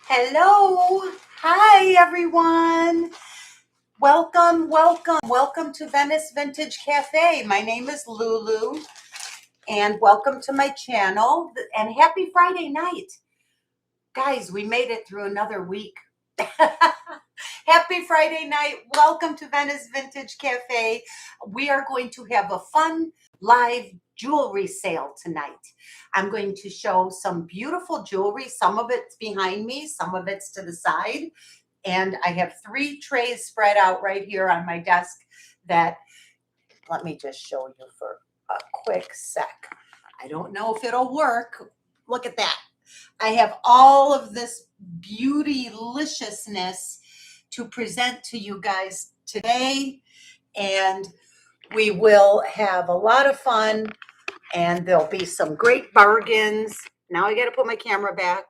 Hello. Hi, everyone. Welcome to Venice Vintage Cafe. My name is Lulu, and welcome to my channel. And happy Friday night. Guys, we made it through another week. Happy Friday night. Welcome to Venice Vintage Cafe. We are going to have a fun live jewelry sale tonight. I'm going to show some beautiful jewelry. Some of it's behind me, some of it's to the side. And I have 3 trays spread out right here on my desk that, let me just show you for a quick sec. I don't know if it'll work. Look at that. I have all of this beautyliciousness to present to you guys today, and we will have a lot of fun, and there'll be some great bargains. Now I got to put my camera back.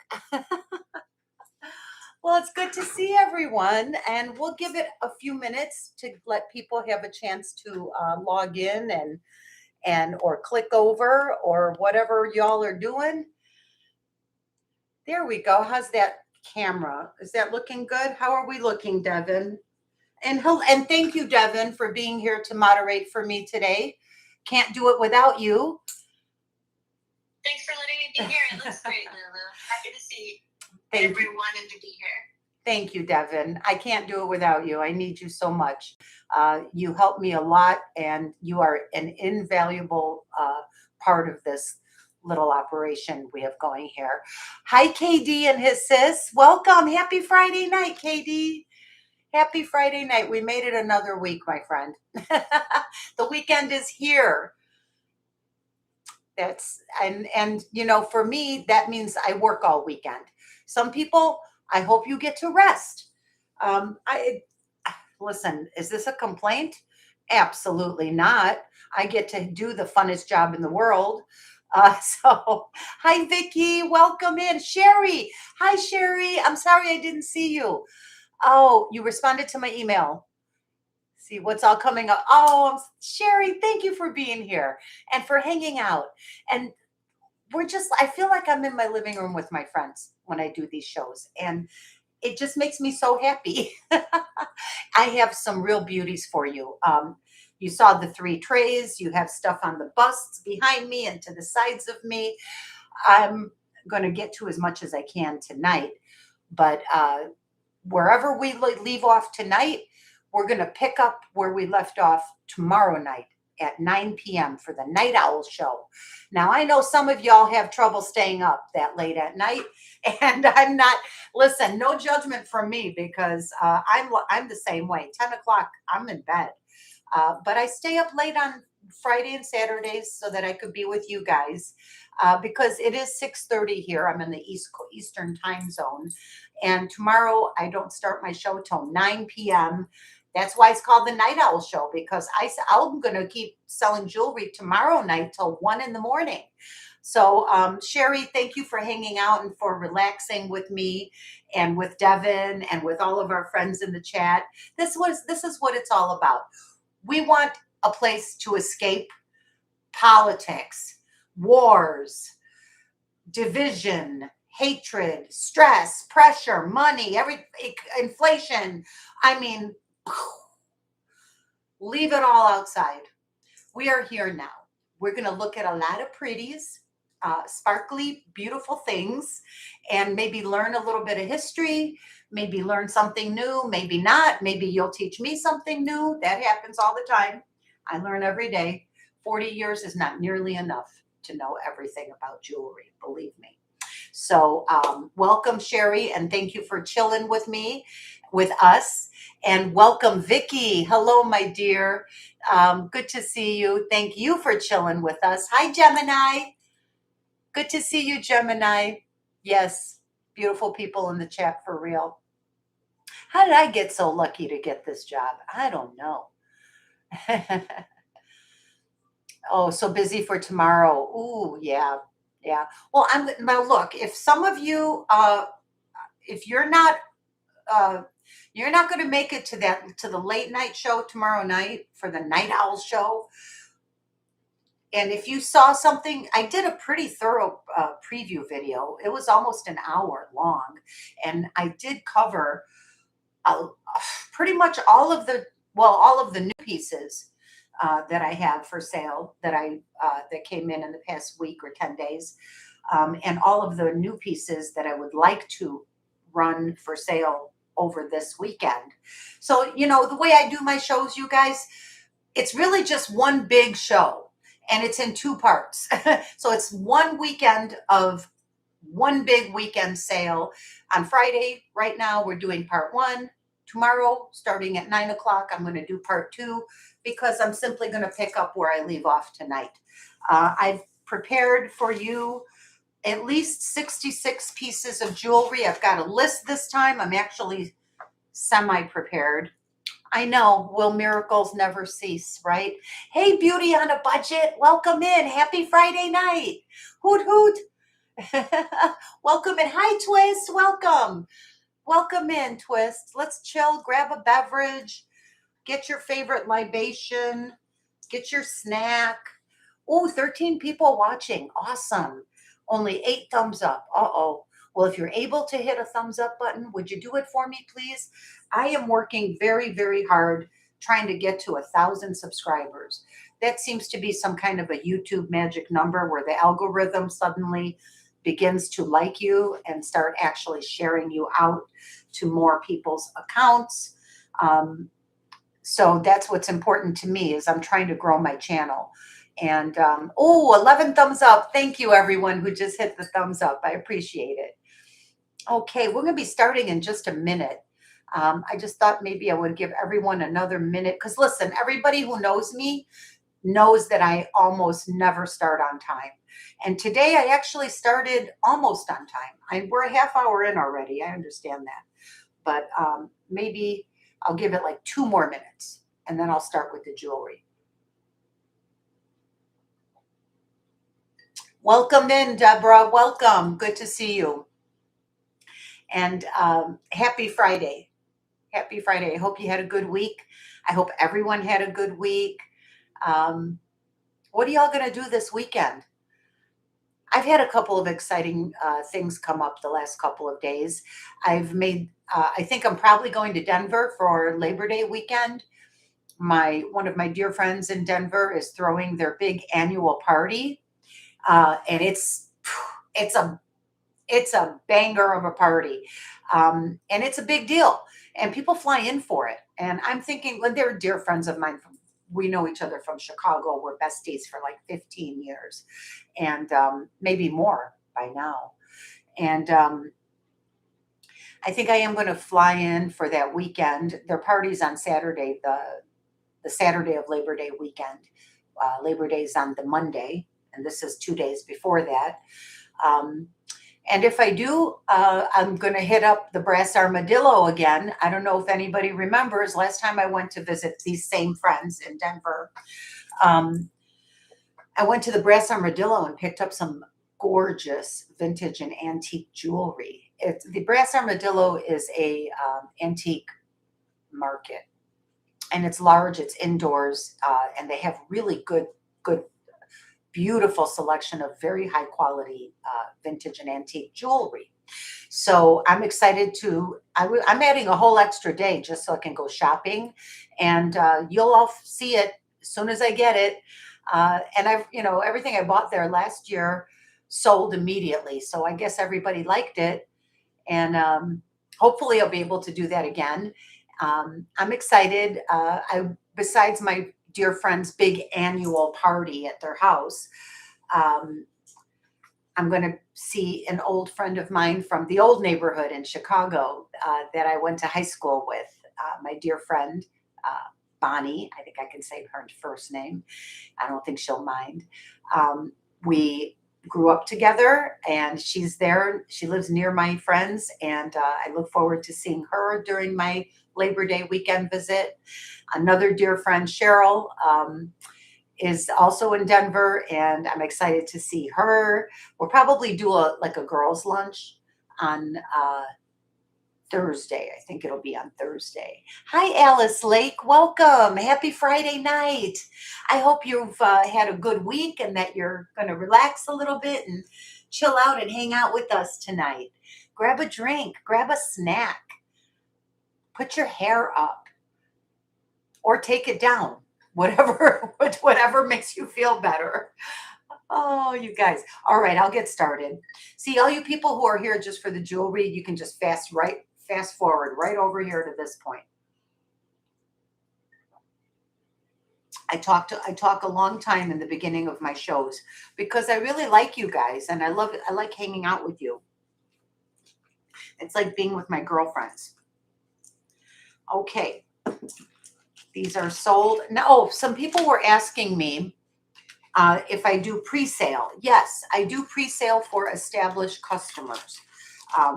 Well, it's good to see everyone, and we'll give it a few minutes to let people have a chance to log in and or click over or whatever y'all are doing. There we go. How's that camera? Is that looking good? How are we looking, Devin? And thank you, Devin, for being here to moderate for me today. Can't do it without you. Thanks for letting me be here. It looks great, Lulu. Happy to see everyone and to be here. Thank you, Devin. I can't do it without you. I need you so much. You help me a lot, and you are an invaluable part of this little operation we have going here. Hi, KD and his sis. Welcome. Happy Friday night, KD. Happy Friday night. We made it another week, my friend. The weekend is here. And you know, for me, that means I work all weekend. Some people, I hope you get to rest. Listen, is this a complaint? Absolutely not. I get to do the funnest job in the world. So hi, Vicky, welcome in. Sherry, hi, Sherry. I'm sorry I didn't see you. Oh, you responded to my email. See what's all coming up. Oh, Sherry, thank you for being here and for hanging out. And I feel like I'm in my living room with my friends when I do these shows, and it just makes me so happy. I have some real beauties for you. You saw the 3 trays. You have stuff on the busts behind me and to the sides of me. I'm going to get to as much as I can tonight, but wherever we leave off tonight, we're going to pick up where we left off tomorrow night at 9 p.m. for the Night Owl Show. Now, I know some of y'all have trouble staying up that late at night, and I'm not, listen, no judgment from me, because I'm the same way. 10 o'clock, I'm in bed. But I stay up late on Friday and Saturdays so that I could be with you guys, because it is 6:30 here. I'm in the Eastern time zone. And tomorrow I don't start my show till 9 p.m. That's why it's called the Night Owl Show, because I'm going to keep selling jewelry tomorrow night till 1 in the morning. So, Sherry, thank you for hanging out and for relaxing with me and with Devin and with all of our friends in the chat. This is what it's all about. We want a place to escape politics, wars, division, hatred, stress, pressure, money, inflation. I mean, leave it all outside. We are here now. We're going to look at a lot of pretties, sparkly, beautiful things, and maybe learn a little bit of history, maybe learn something new, maybe not. Maybe you'll teach me something new. That happens all the time. I learn every day. 40 years is not nearly enough to know everything about jewelry, believe me. So welcome, Sherry, and thank you for chilling with me, with us. And welcome, Vicky. Hello, my dear. Good to see you. Thank you for chilling with us. Hi, Gemini. Good to see you, Gemini. Yes, beautiful people in the chat for real. How did I get so lucky to get this job? I don't know. Oh, so busy for tomorrow. Ooh, yeah. Yeah. Well, now look, if some of you, if you're not going to make it to the late night show tomorrow night for the Night Owl Show, And if you saw something, I did a pretty thorough preview video. It was almost an hour long. And I did cover uh, pretty much all of the, well, all of the new pieces that I have for sale that that came in the past week or 10 days. And all of the new pieces that I would like to run for sale over this weekend. So, you know, the way I do my shows, you guys, it's really just one big show and it's in two parts. So it's one weekend of one big weekend sale. On Friday, right now, we're doing part one. Tomorrow, starting at 9 o'clock, I'm going to do part two because I'm simply going to pick up where I leave off tonight. I've prepared for you at least 66 pieces of jewelry. I've got a list this time. I'm actually semi-prepared. I know, will miracles never cease, right? Hey, beauty on a budget, welcome in. Happy Friday night. Hoot, hoot. Welcome in. Hi, Twist. Welcome. Welcome in, Twist. Let's chill, grab a beverage, get your favorite libation, get your snack. Oh, 13 people watching. Awesome. Only 8 thumbs up. Uh-oh. Well, if you're able to hit a thumbs up button, would you do it for me, please? I am working very, very hard trying to get to 1,000 subscribers. That seems to be some kind of a YouTube magic number where the algorithm suddenly begins to like you and start actually sharing you out to more people's accounts. So that's what's important to me is I'm trying to grow my channel. And 11 thumbs up. Thank you, everyone who just hit the thumbs up. I appreciate it. Okay, we're going to be starting in just a minute. I just thought maybe I would give everyone another minute because listen, everybody who knows me knows that I almost never start on time. And today I actually started almost on time. We're a half hour in already. I understand that. But maybe I'll give it like 2 more minutes and then I'll start with the jewelry. Welcome in, Deborah. Welcome. Good to see you. And happy Friday. Happy Friday. I hope you had a good week. I hope everyone had a good week. What are y'all going to do this weekend? I've had a couple of exciting things come up the last couple of days. I've made, I think I'm probably going to Denver for Labor Day weekend. One of my dear friends in Denver is throwing their big annual party. And it's a banger of a party. And it's a big deal. And people fly in for it. And I'm thinking, well, they're dear friends of mine. We know each other from Chicago. We're besties for like 15 years. And maybe more by now. And I think I am going to fly in for that weekend. Their party's on Saturday, the Saturday of Labor Day weekend. Labor Day's on the Monday. And this is 2 days before that. And if I do, I'm going to hit up the Brass Armadillo again. I don't know if anybody remembers last time I went to visit these same friends in Denver. I went to the Brass Armadillo and picked up some gorgeous vintage and antique jewelry. The Brass Armadillo is a antique market, and it's large. It's indoors, and they have really good, beautiful selection of very high quality vintage and antique jewelry. So I'm excited I'm adding a whole extra day just so I can go shopping, and you'll all see it as soon as I get it. And everything I bought there last year sold immediately. So I guess everybody liked it, and hopefully I'll be able to do that again. I'm excited. Besides my dear friend's big annual party at their house, I'm going to see an old friend of mine from the old neighborhood in Chicago that I went to high school with, my dear friend, Bonnie. I think I can say her first name. I don't think she'll mind. We grew up together, and she's there. She lives near my friends, and I look forward to seeing her during my Labor Day weekend visit. Another dear friend, Cheryl, is also in Denver, and I'm excited to see her. We'll probably do a girls' lunch on Thursday. I think it'll be on Thursday. Hi, Alice Lake. Welcome. Happy Friday night. I hope you've had a good week and that you're going to relax a little bit and chill out and hang out with us tonight. Grab a drink, grab a snack, put your hair up or take it down. Whatever makes you feel better. Oh, you guys. All right, I'll get started. See, all you people who are here just for the jewelry, you can just fast forward right over here to this point. I talk a long time in the beginning of my shows because I really like you guys and I like hanging out with you. It's like being with my girlfriends. Okay. These are sold. Now, some people were asking me if I do pre-sale. Yes, I do pre-sale for established customers,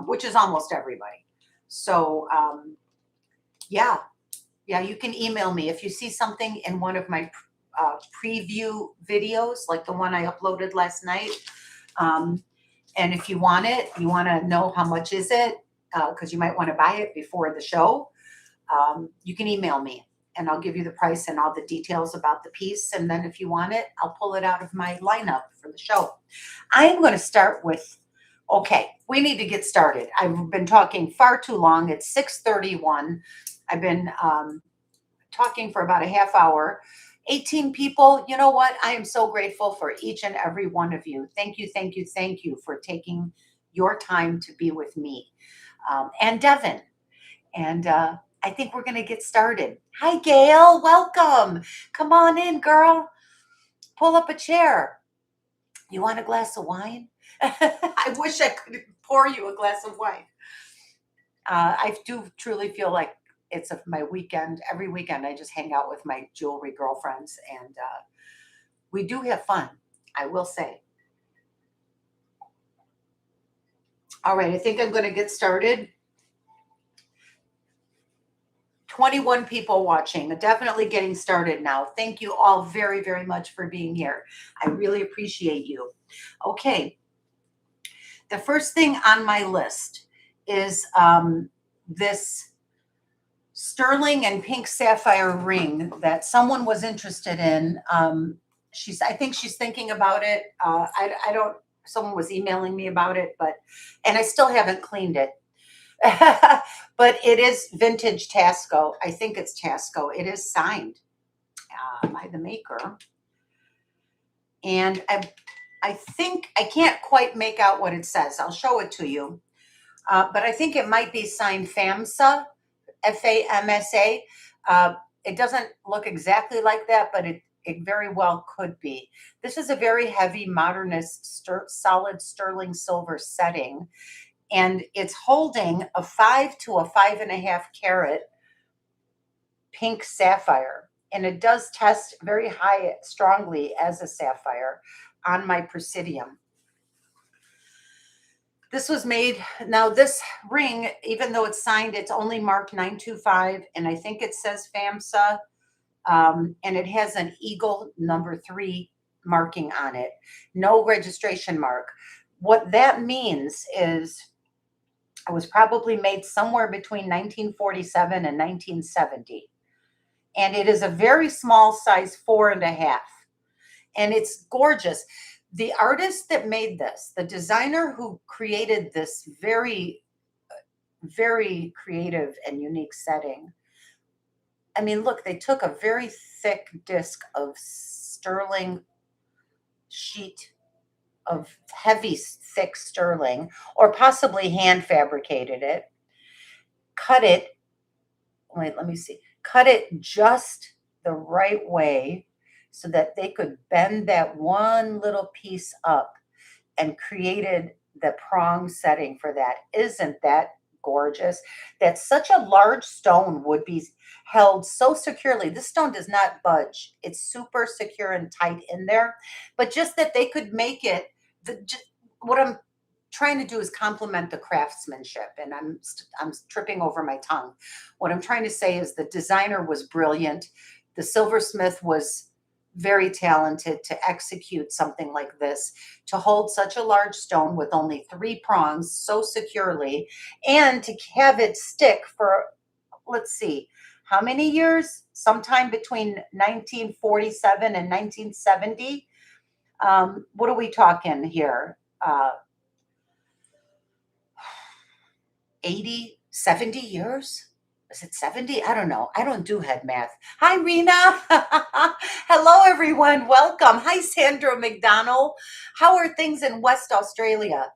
which is almost everybody. So, yeah, you can email me if you see something in one of my preview videos, like the one I uploaded last night. And if you want it, you want to know how much is it, because you might want to buy it before the show, you can email me. And I'll give you the price and all the details about the piece. And then if you want it, I'll pull it out of my lineup for the show. I'm going to start with, okay, we need to get started. I've been talking far too long. It's 6:31. I've been talking for about a half hour. 18 people. You know what? I am so grateful for each and every one of you. Thank you, thank you, thank you for taking your time to be with me. And Devin. And I think we're going to get started. Hi, Gail. Welcome. Come on in, girl. Pull up a chair. You want a glass of wine? I wish I could pour you a glass of wine. I do truly feel like it's my weekend. Every weekend, I just hang out with my jewelry girlfriends, and we do have fun, I will say. All right, I think I'm going to get started. 21 people watching, definitely getting started now. Thank you all very, very much for being here. I really appreciate you. Okay. The first thing on my list is this sterling and pink sapphire ring that someone was interested in. I think she's thinking about it. Someone was emailing me about it, and I still haven't cleaned it. But it is vintage Taxco. I think it's Taxco. It is signed by the maker. And I think I can't quite make out what it says. I'll show it to you. But I think it might be signed FAMSA, FAMSA. It doesn't look exactly like that, but it very well could be. This is a very heavy modernist solid sterling silver setting. And it's holding a 5 to a 5.5 carat pink sapphire. And it does test very high, strongly as a sapphire on my Presidium. This was made, now this ring, even though it's signed, it's only marked 925. And I think it says FAMSA. And it has an eagle number 3 marking on it. No registration mark. What that means is it was probably made somewhere between 1947 and 1970. And it is a very small size, 4.5. And it's gorgeous. The artist that made this, the designer who created this very, very creative and unique setting. I mean, look, they took a very thick disc of sterling sheet of heavy, thick sterling, or possibly hand fabricated it, cut it, wait, let me see, cut it just the right way so that they could bend that one little piece up and created the prong setting for that. Isn't that gorgeous? That such a large stone would be held so securely. This stone does not budge. It's super secure and tight in there. But just that they could make it, what I'm trying to do is complement the craftsmanship, and I'm tripping over my tongue. What I'm trying to say is the designer was brilliant. The silversmith was very talented to execute something like this, to hold such a large stone with only 3 prongs so securely, and to have it stick for, let's see, how many years? Sometime between 1947 and 1970. What are we talking here? 80, 70 years? Is it 70? I don't know. I don't do head math. Hi, Rena. Hello, everyone. Welcome. Hi, Sandra McDonald. How are things in West Australia?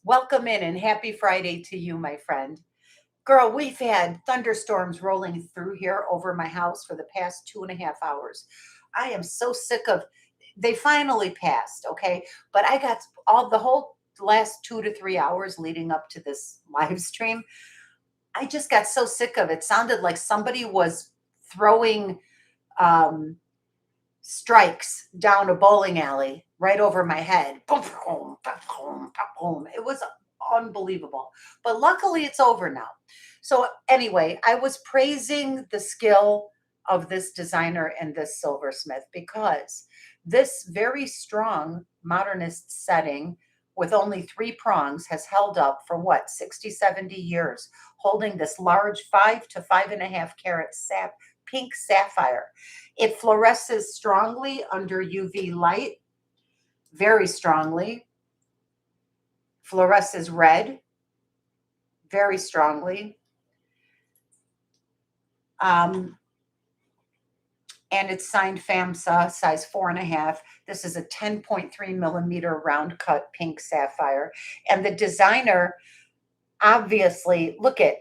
Welcome in and happy Friday to you, my friend. Girl, we've had thunderstorms rolling through here over my house for the past 2.5 hours. I am so sick of, they finally passed, okay? But I got the whole last 2 to 3 hours leading up to this live stream. I just got so sick of it. It sounded like somebody was throwing strikes down a bowling alley right over my head. Boom, boom, boom, boom. It was unbelievable. But luckily it's over now. So anyway, I was praising the skill of this designer and this silversmith, because this very strong modernist setting with only 3 prongs has held up for what, 60, 70 years, holding this large 5 to 5.5 carat pink sapphire. It fluoresces strongly under UV light, very strongly. Fluoresces red, very strongly. And it's signed FAMSA, size 4.5. This is a 10.3 millimeter round cut pink sapphire. And the designer, obviously, look at,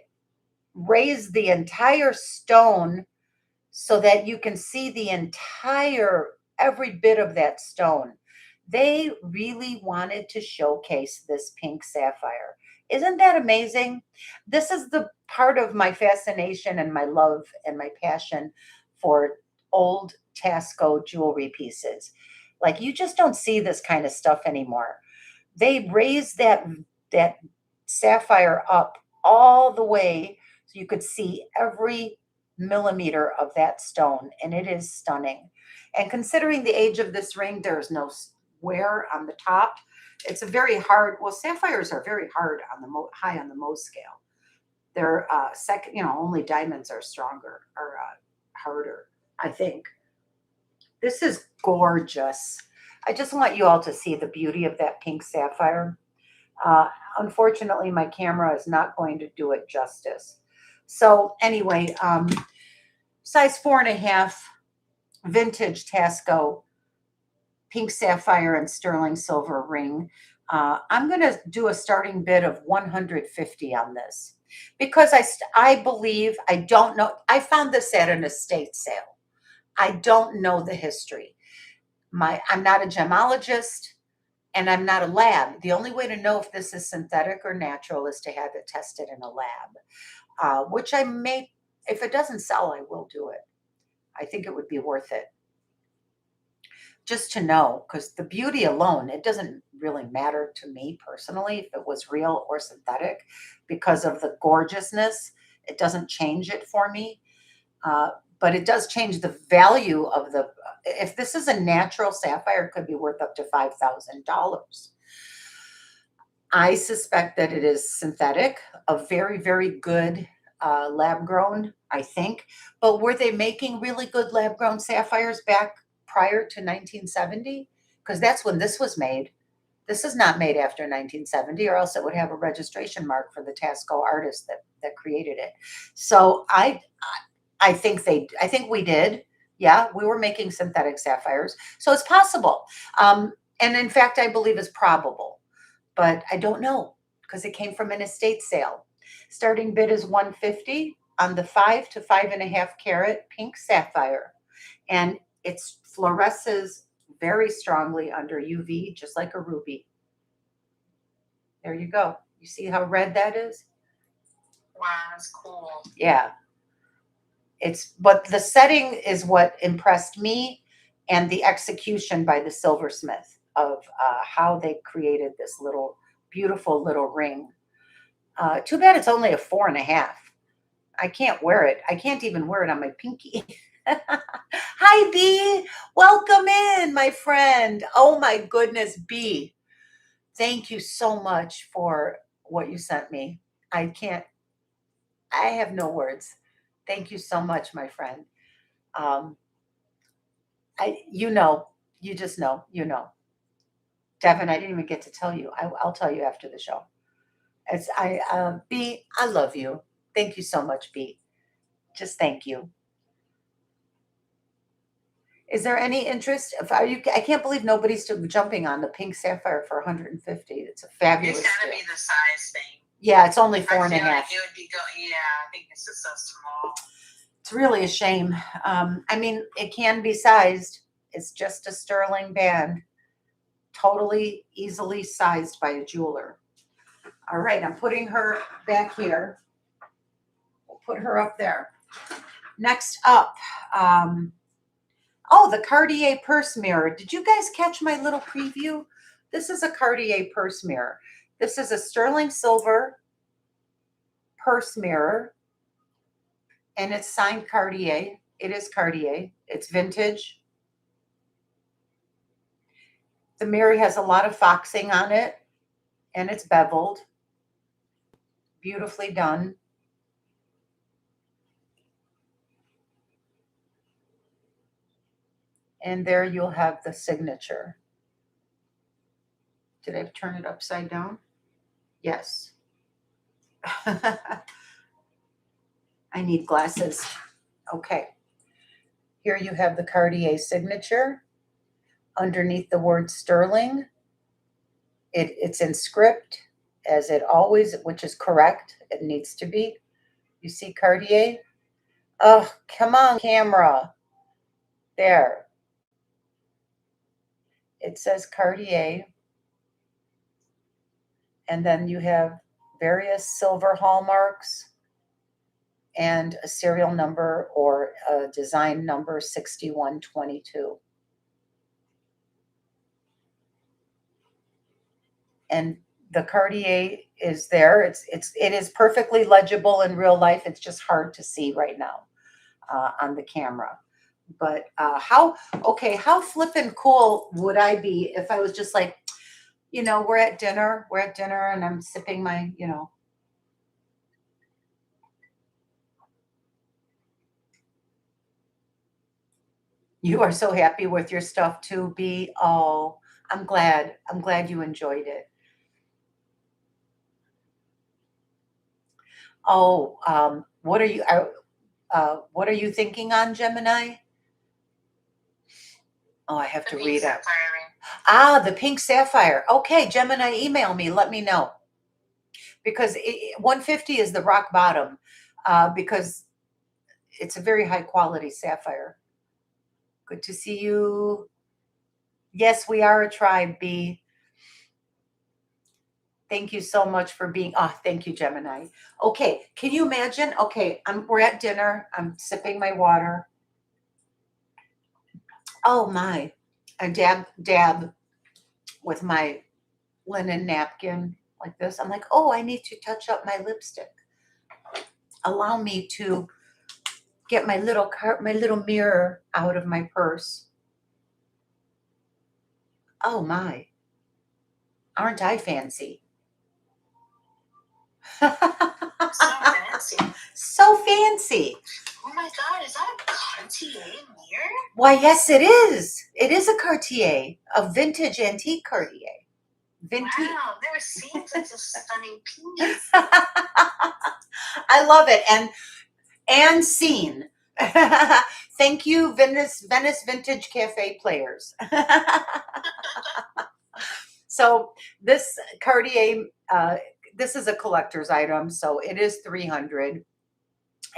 raised the entire stone so that you can see the entire, every bit of that stone. They really wanted to showcase this pink sapphire. Isn't that amazing? This is the part of my fascination and my love and my passion for old Taxco jewelry pieces. Like, you just don't see this kind of stuff anymore. They raised that sapphire up all the way so you could see every millimeter of that stone, and it is stunning. And considering the age of this ring, there's no wear on the top. It's a very hard, well, sapphires are very hard on the high on the Mohs scale. They're second, only diamonds are stronger or harder, I think. This is gorgeous. I just want you all to see the beauty of that pink sapphire. Unfortunately, my camera is not going to do it justice. So anyway, size 4.5, vintage Taxco, pink sapphire and sterling silver ring. I'm going to do a starting bid of 150 on this, because I believe, I don't know, I found this at an estate sale. I don't know the history. I'm not a gemologist and I'm not a lab. The only way to know if this is synthetic or natural is to have it tested in a lab, which I may, if it doesn't sell, I will do it. I think it would be worth it. Just to know, because the beauty alone, it doesn't really matter to me personally if it was real or synthetic, because of the gorgeousness. It doesn't change it for me, but it does change the value of the, if this is a natural sapphire, it could be worth up to $5,000. I suspect that it is synthetic, a very, very good lab grown, I think. But were they making really good lab grown sapphires back prior to 1970? Because that's when this was made. This is not made after 1970, or else it would have a registration mark for the Taxco artist that created it. So I think we did. Yeah, we were making synthetic sapphires. So it's possible. And in fact, I believe it's probable, but I don't know, because it came from an estate sale. Starting bid is 150 on the 5 to 5.5 carat pink sapphire. And it fluoresces very strongly under UV, just like a ruby. There you go. You see how red that is? Wow, that's cool. Yeah. But the setting is what impressed me, and the execution by the silversmith of how they created this little, beautiful little ring. Too bad it's only a 4.5. I can't wear it. I can't even wear it on my pinky. Hi, B. Welcome in, my friend. Oh, my goodness, B. Thank you so much for what you sent me. I can't, I have no words. Thank you so much, my friend. Um, you know, you just know, you know. Devin, I didn't even get to tell you. I'll tell you after the show. B, I love you. Thank you so much, B. Just thank you. Is there any interest? If are you, I can't believe nobody's still jumping on the pink sapphire for 150. It's a fabulous It's gotta deal. be the size thing. Yeah, it's only four I and a feel half. like it would be yeah, I think this is so small. It's really a shame. I mean, it can be sized. It's just a sterling band, totally easily sized by a jeweler. All right, I'm putting her back here. We'll put her up there. Next up, oh, the Cartier purse mirror. Did you guys catch my little preview? This is a Cartier purse mirror. This is a sterling silver purse mirror, and it's signed Cartier. It is Cartier. It's vintage. The mirror has a lot of foxing on it, and it's beveled. Beautifully done. And there you'll have the signature. Did I turn it upside down? Yes. I need glasses. Okay. Here you have the Cartier signature. Underneath the word sterling, it's in script, as it always, which is correct. It needs to be. You see Cartier? Oh, come on, camera. There. It says Cartier. And then you have various silver hallmarks and a serial number or a design number 6122. And the Cartier is there. It is perfectly legible in real life. It's just hard to see right now on the camera. But how flippin' cool would I be if I was just like, we're at dinner and I'm sipping my, You are so happy with your stuff too, B. Oh, I'm glad. I'm glad you enjoyed it. Oh, what are you thinking on, Gemini? Oh, I have to read it. Ah, the pink sapphire. Okay, Gemini, email me. Let me know. Because 150 is the rock bottom, because it's a very high quality sapphire. Good to see you. Yes, we are a tribe, B. Thank you so much for being. Oh, thank you, Gemini. Okay, can you imagine? Okay, we're at dinner. I'm sipping my water. Oh my! I dab with my linen napkin like this. I'm like, oh, I need to touch up my lipstick. Allow me to get my little mirror out of my purse. Oh my! Aren't I fancy? So fancy. So fancy. Oh my God, is that a Cartier mirror? Why, yes, it is. It is a Cartier, a vintage antique Cartier. Wow, I've never seen such a stunning piece. I love it. And seen. Thank you, Venice Vintage Cafe players. So this Cartier, this is a collector's item, so it is 300,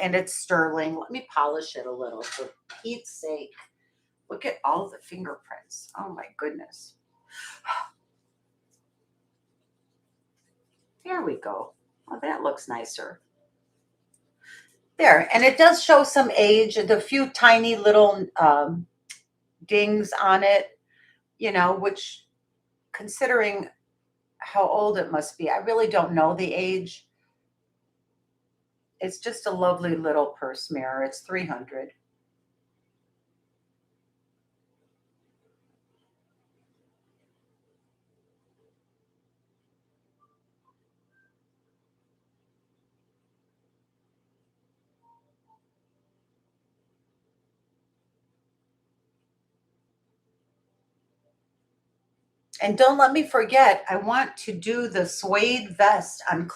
and it's sterling. Let me polish it a little, for Pete's sake. Look at all the fingerprints. Oh my goodness. There we go. Oh, that looks nicer. There, and it does show some age, the few tiny little dings on it, which, considering how old it must be, I really don't know the age. It's just a lovely little purse mirror. It's 300. And don't let me forget, I want to do the suede vest. I'm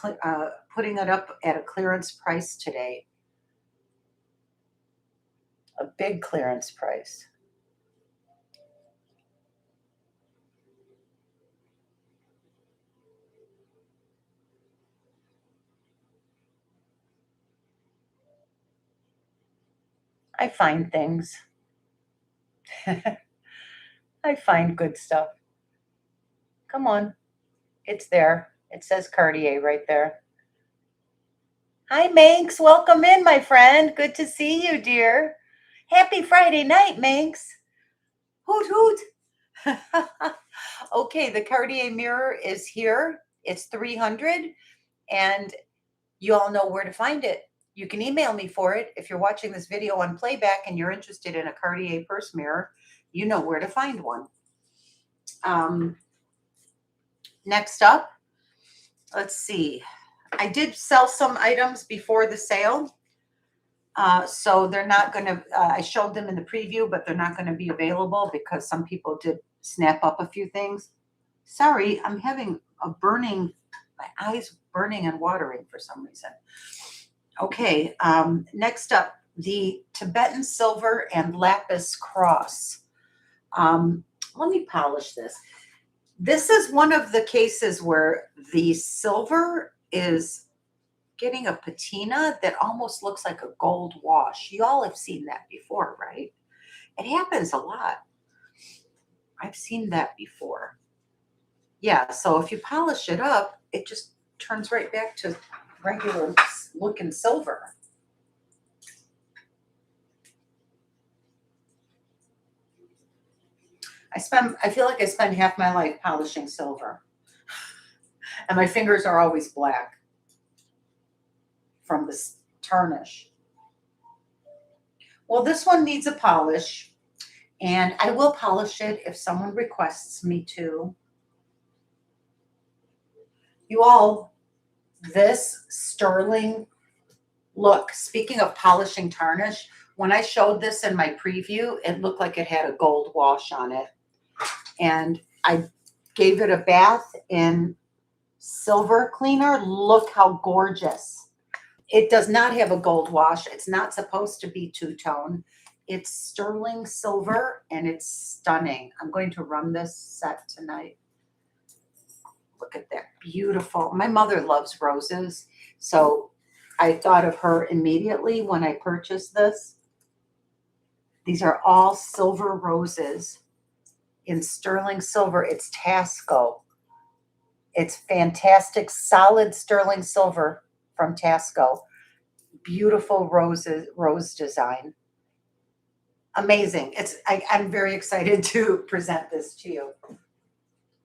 putting it up at a clearance price today. A big clearance price. I find things. I find good stuff. Come on. It's there. It says Cartier right there. Hi, Manx. Welcome in, my friend. Good to see you, dear. Happy Friday night, Manx. Hoot, hoot. Okay, the Cartier mirror is here. It's 300, and you all know where to find it. You can email me for it. If you're watching this video on playback and you're interested in a Cartier purse mirror, you know where to find one. Next up, let's see. I did sell some items before the sale. So they're not going to, I showed them in the preview, but they're not going to be available because some people did snap up a few things. Sorry, I'm having a burning, my eyes burning and watering for some reason. Okay, next up, the Tibetan silver and lapis cross. Let me polish this. This is one of the cases where the silver is getting a patina that almost looks like a gold wash. You all have seen that before, right? It happens a lot. I've seen that before. Yeah, so if you polish it up, it just turns right back to regular looking silver. I feel like I spend half my life polishing silver. And my fingers are always black from the tarnish. Well, this one needs a polish, and I will polish it if someone requests me to. You all, this sterling look, speaking of polishing tarnish, when I showed this in my preview, it looked like it had a gold wash on it. And I gave it a bath in silver cleaner. Look how gorgeous. It does not have a gold wash. It's not supposed to be two-tone. It's sterling silver, and it's stunning. I'm going to run this set tonight. Look at that, beautiful. My mother loves roses, so I thought of her immediately when I purchased this. These are all silver roses in sterling silver. It's Taxco. It's fantastic, solid sterling silver from Taxco. Beautiful rose design. Amazing. I'm very excited to present this to you.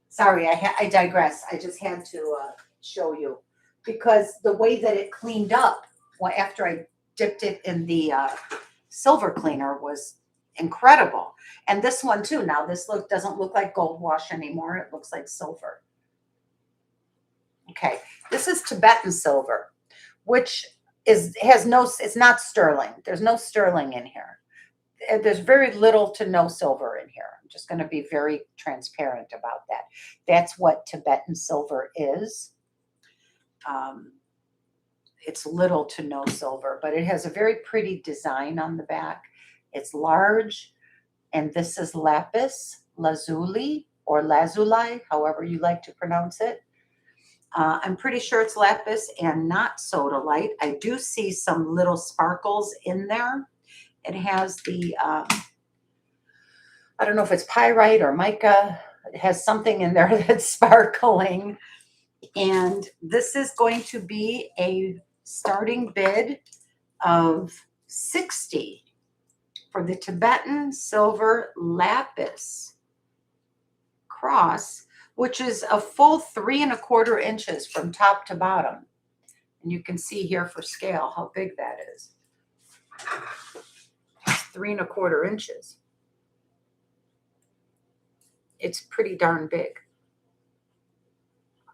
Sorry, I digress. I just had to show you because the way that it cleaned up after I dipped it in the silver cleaner was incredible. And this one too. Now this doesn't look like gold wash anymore. It looks like silver. Okay, this is Tibetan silver, which it's not sterling. There's no sterling in here. There's very little to no silver in here. I'm just going to be very transparent about that. That's what Tibetan silver is. It's little to no silver, but it has a very pretty design on the back. It's large, and this is lapis lazuli or lazuli, however you like to pronounce it. I'm pretty sure it's lapis and not sodalite. I do see some little sparkles in there. It has the, I don't know if it's pyrite or mica. It has something in there that's sparkling. And this is going to be a starting bid of $60 for the Tibetan silver lapis cross, which is a full 3 1/4 inches from top to bottom. And you can see here for scale how big that is. 3 1/4 inches. It's pretty darn big.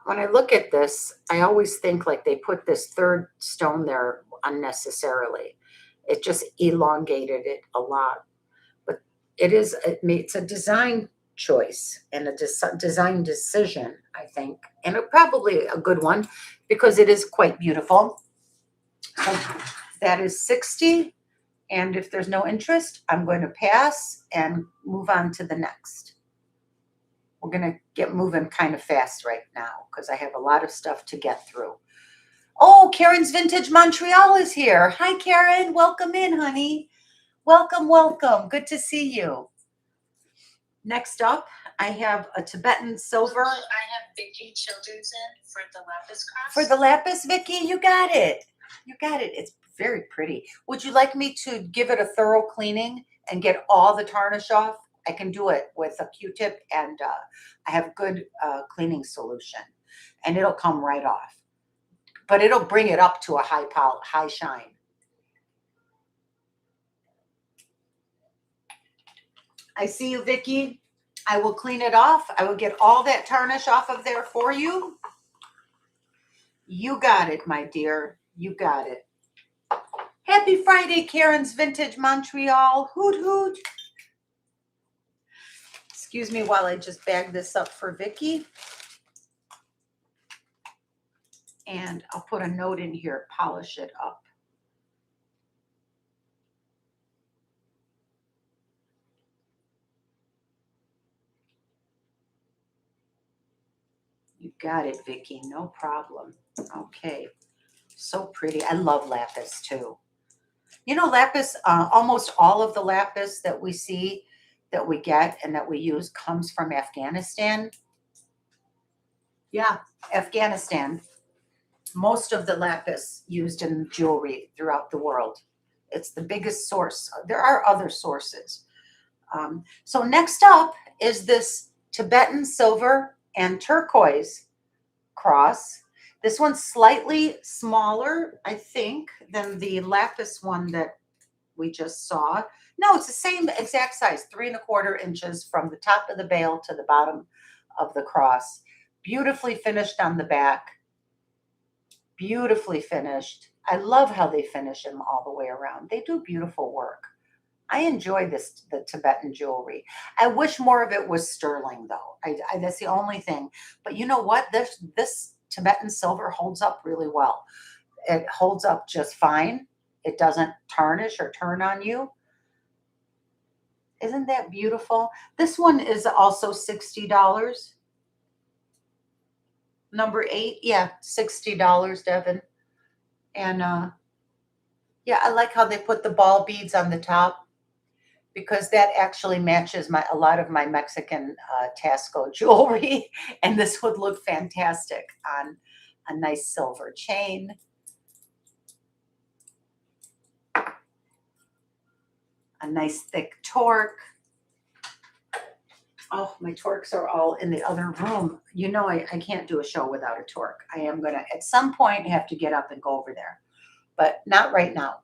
When I look at this, I always think like they put this third stone there unnecessarily. It just elongated it a lot. But it's a design choice and a design decision, I think, and probably a good one because it is quite beautiful. So that is 60. And if there's no interest, I'm going to pass and move on to the next. We're going to get moving kind of fast right now because I have a lot of stuff to get through. Oh, Karen's Vintage Montreal is here. Hi, Karen. Welcome in, honey. Welcome, welcome. Good to see you. Next up, I have a Tibetan silver. I have Vicky Childers in for the lapis cross. For the lapis, Vicky, you got it. You got it. It's very pretty. Would you like me to give it a thorough cleaning and get all the tarnish off? I can do it with a Q-tip, and I have good cleaning solution, and it'll come right off. But it'll bring it up to a high shine. I see you, Vicky. I will clean it off. I will get all that tarnish off of there for you. You got it, my dear. You got it. Happy Friday, Karen's Vintage Montreal. Hoot, hoot. Excuse me while I just bag this up for Vicky. And I'll put a note in here, polish it up. You got it, Vicky. No problem. Okay. So pretty. I love lapis too. You know, lapis, almost all of the lapis that we see, that we get and that we use comes from Afghanistan. Yeah, Afghanistan. Most of the lapis used in jewelry throughout the world. It's the biggest source. There are other sources. So next up is this Tibetan silver and turquoise cross. This one's slightly smaller, I think, than the lapis one that we just saw. No, it's the same exact size, 3¼ inches from the top of the bail to the bottom of the cross. Beautifully finished on the back. Beautifully finished. I love how they finish them all the way around. They do beautiful work. I enjoy the Tibetan jewelry. I wish more of it was sterling, though. That's the only thing. But you know what? This Tibetan silver holds up really well. It holds up just fine. It doesn't tarnish or turn on you. Isn't that beautiful? This one is also $60. Number 8, yeah, $60, Devin. And yeah, I like how they put the ball beads on the top because that actually matches a lot of my Mexican Taxco jewelry, and this would look fantastic on a nice silver chain. A nice thick torque. Oh, my torques are all in the other room. You know, I can't do a show without a torque. I am going to, at some point, have to get up and go over there, but not right now.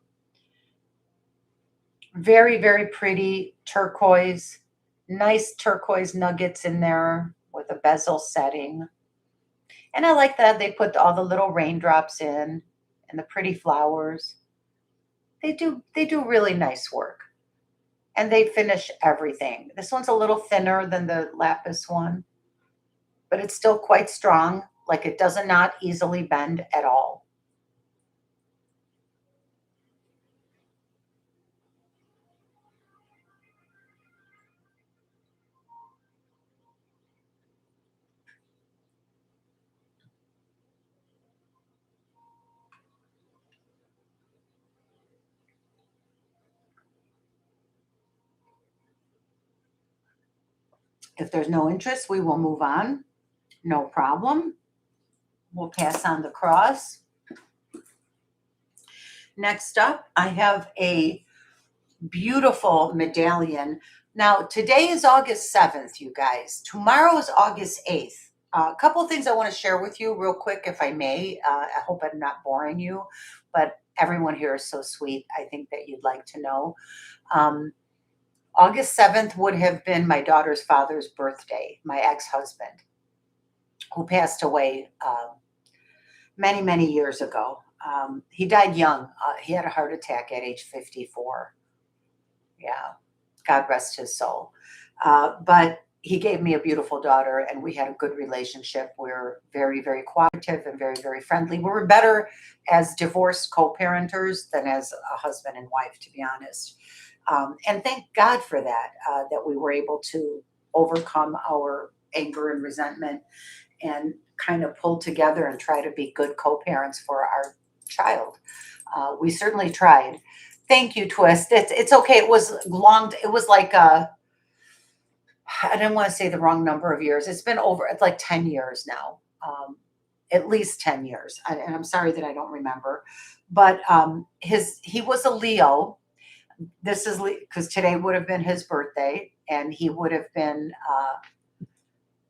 Very, very pretty turquoise. Nice turquoise nuggets in there with a bezel setting. And I like that they put all the little raindrops in and the pretty flowers. They do really nice work. And they finish everything. This one's a little thinner than the lapis one, but it's still quite strong. Like, it does not easily bend at all. If there's no interest, we will move on. No problem. We'll pass on the cross. Next up, I have a beautiful medallion. Now, today is August 7th, you guys. Tomorrow is August 8th. A couple of things I want to share with you real quick, if I may. I hope I'm not boring you, but everyone here is so sweet. I think that you'd like to know. August 7th would have been my daughter's father's birthday, my ex-husband, who passed away many, many years ago. He died young. He had a heart attack at age 54. Yeah, God rest his soul. But he gave me a beautiful daughter, and we had a good relationship. We're very, very cooperative and very, very friendly. We were better as divorced co-parenters than as a husband and wife, to be honest. And thank God for that, that we were able to overcome our anger and resentment and kind of pull together and try to be good co-parents for our child. We certainly tried. Thank you, Twist. It's okay. It was long. It was like I didn't want to say the wrong number of years. It's been over. It's like 10 years now, at least 10 years. And I'm sorry that I don't remember. But he was a Leo. This is because today would have been his birthday, and he would have been.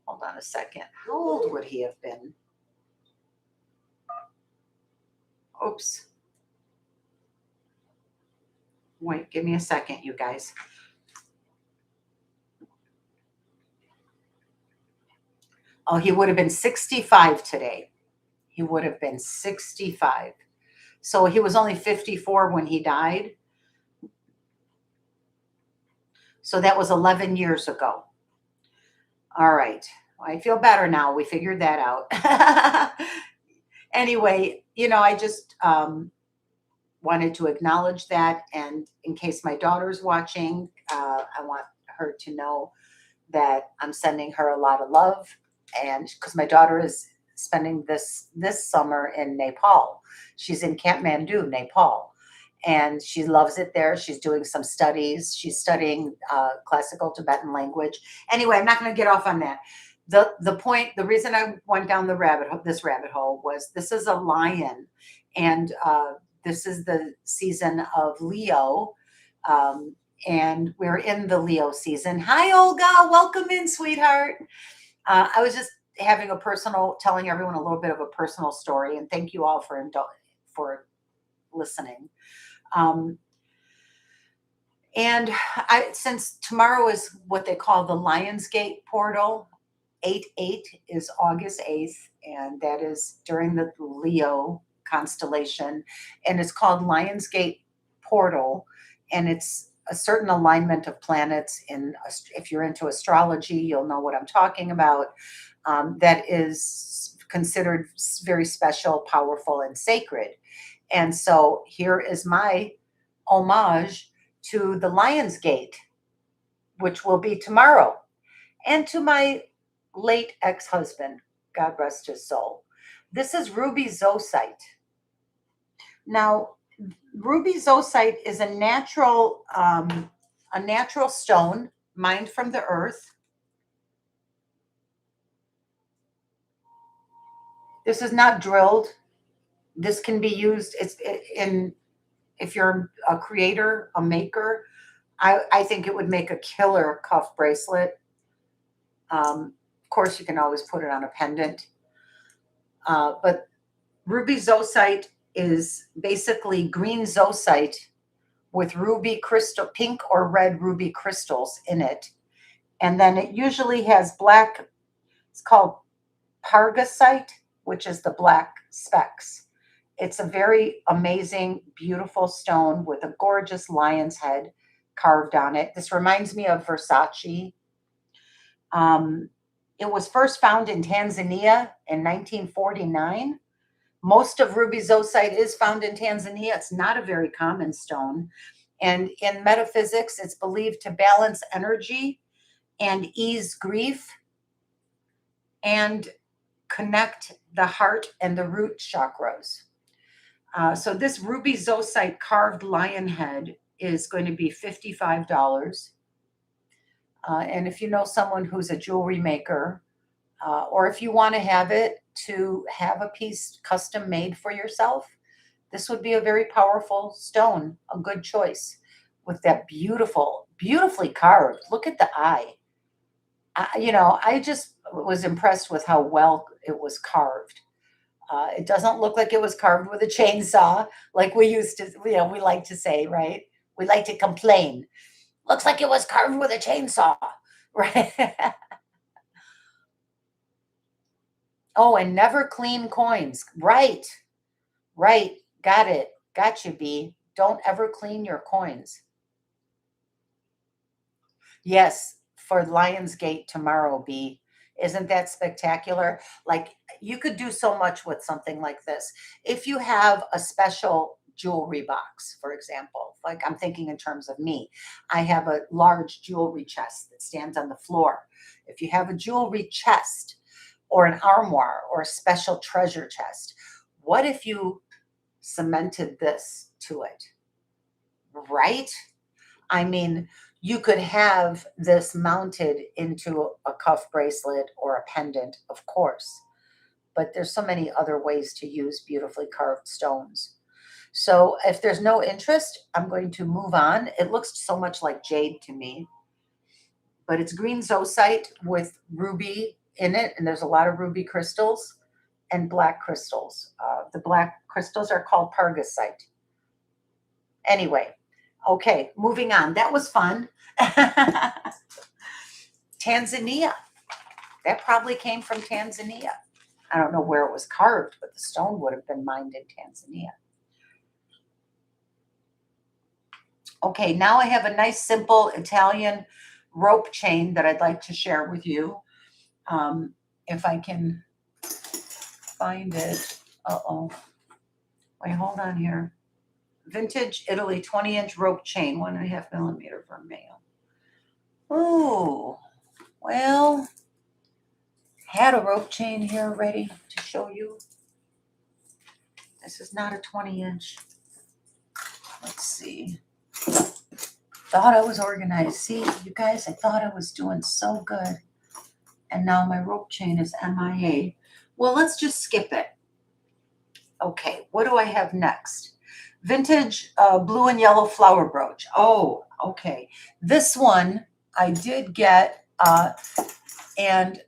Hold on a second. How old would he have been? Oops. Wait, give me a second, you guys. Oh, he would have been 65 today. He would have been 65. So he was only 54 when he died. So that was 11 years ago. All right. I feel better now. We figured that out. Anyway, I just wanted to acknowledge that. And in case my daughter's watching, I want her to know that I'm sending her a lot of love. And because my daughter is spending this summer in Nepal. She's in Kathmandu, Nepal. And she loves it there. She's doing some studies. She's studying classical Tibetan language. Anyway, I'm not going to get off on that. The point, the reason I went down this rabbit hole was this is a lion, and this is the season of Leo, and we're in the Leo season. Hi, Olga, welcome in, sweetheart. I was just telling everyone a little bit of a personal story, and thank you all for listening. And since tomorrow is what they call the Lionsgate portal, 8/8 is August 8th, and that is during the Leo constellation, and it's called Lionsgate portal, and it's a certain alignment of planets. If you're into astrology, you'll know what I'm talking about. That is considered very special, powerful, and sacred. And so here is my homage to the Lionsgate, which will be tomorrow, and to my late ex-husband, God rest his soul. This is ruby zoisite. Now, ruby zoisite is a natural stone mined from the earth. This is not drilled. This can be used. If you're a creator, a maker, I think it would make a killer cuff bracelet. Of course, you can always put it on a pendant. But ruby zoisite is basically green zoisite with ruby crystal, pink or red ruby crystals in it. And then it usually has black, it's called pargasite, which is the black specks. It's a very amazing, beautiful stone with a gorgeous lion's head carved on it. This reminds me of Versace. It was first found in Tanzania in 1949. Most of ruby zoisite is found in Tanzania. It's not a very common stone. And in metaphysics, it's believed to balance energy and ease grief and connect the heart and the root chakras. So this ruby zoisite carved lion head is going to be $55. And if you know someone who's a jewelry maker, or if you want to have a piece custom made for yourself, this would be a very powerful stone, a good choice with that beautifully carved. Look at the eye. I just was impressed with how well it was carved. It doesn't look like it was carved with a chainsaw, like we like to say, right? We like to complain. Looks like it was carved with a chainsaw, right? Oh, and never clean coins. Right. Got it. Got you, B. Don't ever clean your coins. Yes, for Lionsgate tomorrow, B. Isn't that spectacular? Like, you could do so much with something like this. If you have a special jewelry box, for example, like I'm thinking in terms of me, I have a large jewelry chest that stands on the floor. If you have a jewelry chest or an armoire or a special treasure chest, what if you cemented this to it? Right? I mean, you could have this mounted into a cuff bracelet or a pendant, of course, but there's so many other ways to use beautifully carved stones. So if there's no interest, I'm going to move on. It looks so much like jade to me, but it's green zoisite with ruby in it, and there's a lot of ruby crystals and black crystals. The black crystals are called pargasite. Anyway, okay, moving on. That was fun. Tanzania. That probably came from Tanzania. I don't know where it was carved, but the stone would have been mined in Tanzania. Okay, now I have a nice simple Italian rope chain that I'd like to share with you. If I can find it. Uh-oh. Wait, hold on here. Vintage Italy 20-inch rope chain, 1.5 millimeter vermeil. Ooh, well, had a rope chain here ready to show you. This is not a 20-inch. Let's see. Thought I was organized. See, you guys, I thought I was doing so good. And now my rope chain is MIA. Well, let's just skip it. Okay, what do I have next? Vintage blue and yellow flower brooch. Oh, okay. This one I did get, and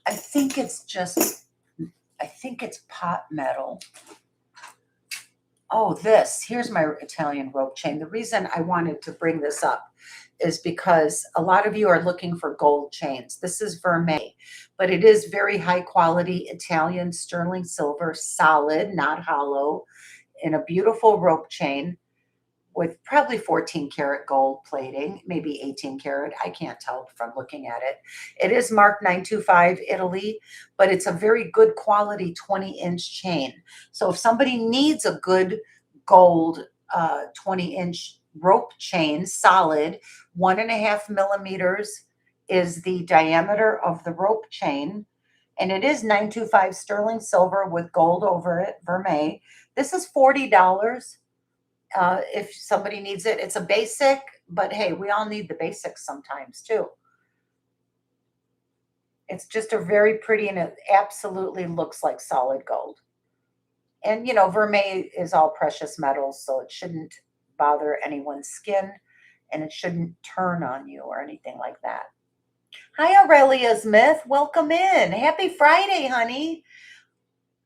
I think it's pot metal. Oh, here's my Italian rope chain. The reason I wanted to bring this up is because a lot of you are looking for gold chains. This is vermeil, but it is very high quality Italian sterling silver, solid, not hollow, in a beautiful rope chain with probably 14 karat gold plating, maybe 18 karat. I can't tell from looking at it. It is marked 925 Italy, but it's a very good quality 20-inch chain. So if somebody needs a good gold 20-inch rope chain, solid, 1.5 millimeters is the diameter of the rope chain. And it is 925 sterling silver with gold over it, vermeil. This is $40. If somebody needs it. It's a basic, but hey, we all need the basics sometimes too. It's just a very pretty, and it absolutely looks like solid gold. And you know, vermeil is all precious metals, so it shouldn't bother anyone's skin, and it shouldn't turn on you or anything like that. Hi, Aurelia Smith. Welcome in. Happy Friday, honey.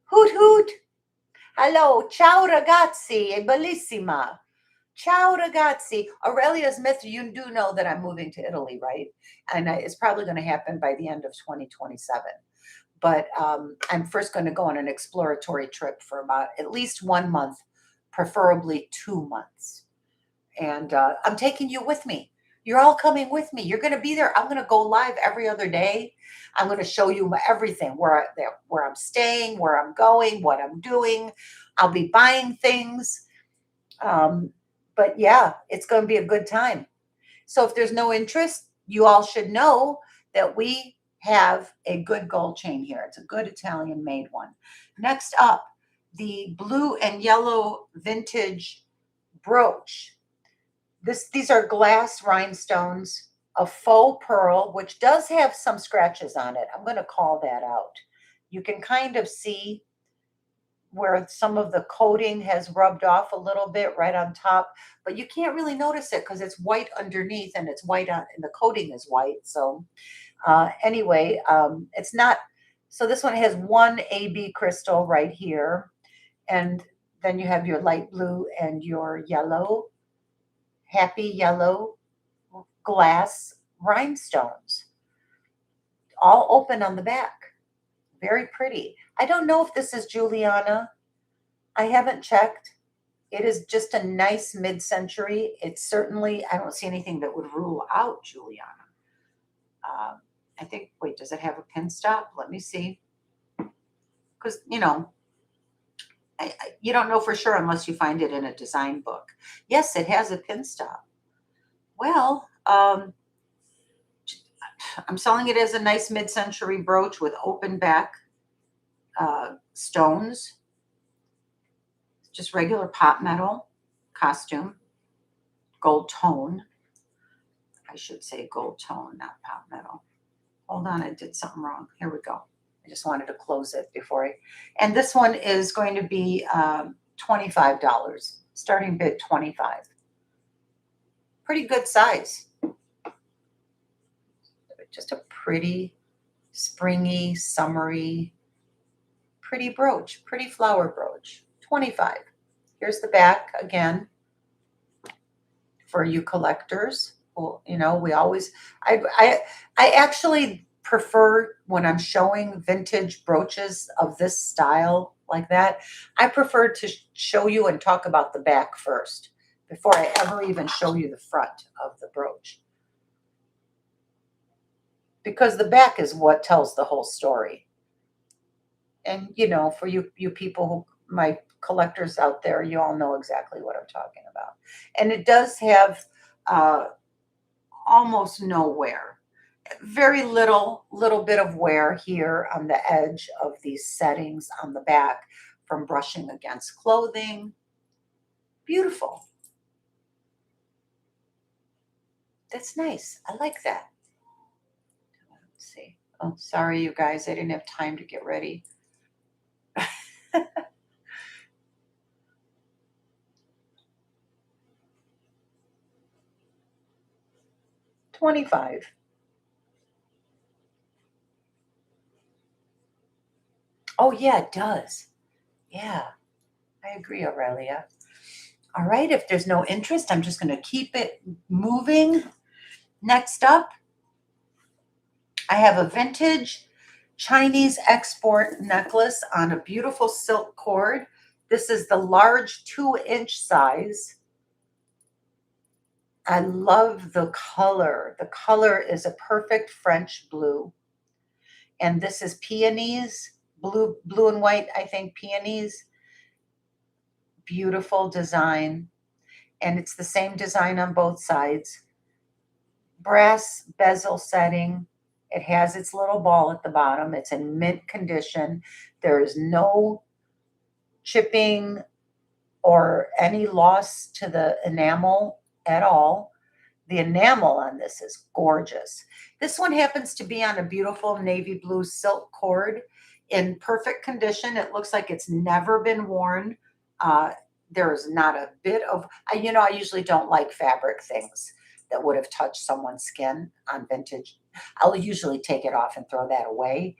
Hoot hoot. Hello. Ciao ragazzi. È bellissima. Ciao ragazzi. Aurelia Smith, you do know that I'm moving to Italy, right? And it's probably going to happen by the end of 2027. But I'm first going to go on an exploratory trip for about at least 1 month, preferably 2 months. And I'm taking you with me. You're all coming with me. You're going to be there. I'm going to go live every other day. I'm going to show you everything, where I'm staying, where I'm going, what I'm doing. I'll be buying things. But yeah, it's going to be a good time. So if there's no interest, you all should know that we have a good gold chain here. It's a good Italian made one. Next up, the blue and yellow vintage brooch. These are glass rhinestones of faux pearl, which does have some scratches on it. I'm going to call that out. You can kind of see where some of the coating has rubbed off a little bit right on top, but you can't really notice it because it's white underneath and it's white on, and the coating is white. So anyway, it's not, so this one has one AB crystal right here. And then you have your light blue and your yellow, happy yellow glass rhinestones, all open on the back. Very pretty. I don't know if this is Juliana. I haven't checked. It is just a nice mid-century. It's certainly, I don't see anything that would rule out Juliana. I think, wait, does it have a pin stop? Let me see. Because, you know, you don't know for sure unless you find it in a design book. Yes, it has a pin stop. Well, I'm selling it as a nice mid-century brooch with open back stones. Just regular pot metal costume, gold tone. I should say gold tone, not pot metal. Hold on, I did something wrong. Here we go. I just wanted to close it before and this one is going to be $25, starting bid 25. Pretty good size. Just a pretty, springy, summery, pretty brooch, pretty flower brooch, 25. Here's the back again for you collectors. Well, you know, we always, I actually prefer when I'm showing vintage brooches of this style like that, I prefer to show you and talk about the back first before I ever even show you the front of the brooch. Because the back is what tells the whole story. And, you know, for you people who, my collectors out there, you all know exactly what I'm talking about. And it does have almost no wear. Very little bit of wear here on the edge of these settings on the back from brushing against clothing. Beautiful. That's nice. I like that. Let's see. Oh, sorry, you guys. I didn't have time to get ready. $25. Oh, yeah, it does. Yeah, I agree, Aurelia. All right, if there's no interest, I'm just going to keep it moving. Next up, I have a vintage Chinese export necklace on a beautiful silk cord. This is the large 2-inch size. I love the color. The color is a perfect French blue. And this is peonies, blue and white, I think, peonies. Beautiful design. And it's the same design on both sides. Brass bezel setting. It has its little ball at the bottom. It's in mint condition. There is no chipping or any loss to the enamel at all. The enamel on this is gorgeous. This one happens to be on a beautiful navy blue silk cord in perfect condition. It looks like it's never been worn. There's not a bit of, you know, I usually don't like fabric things that would have touched someone's skin on vintage. I'll usually take it off and throw that away.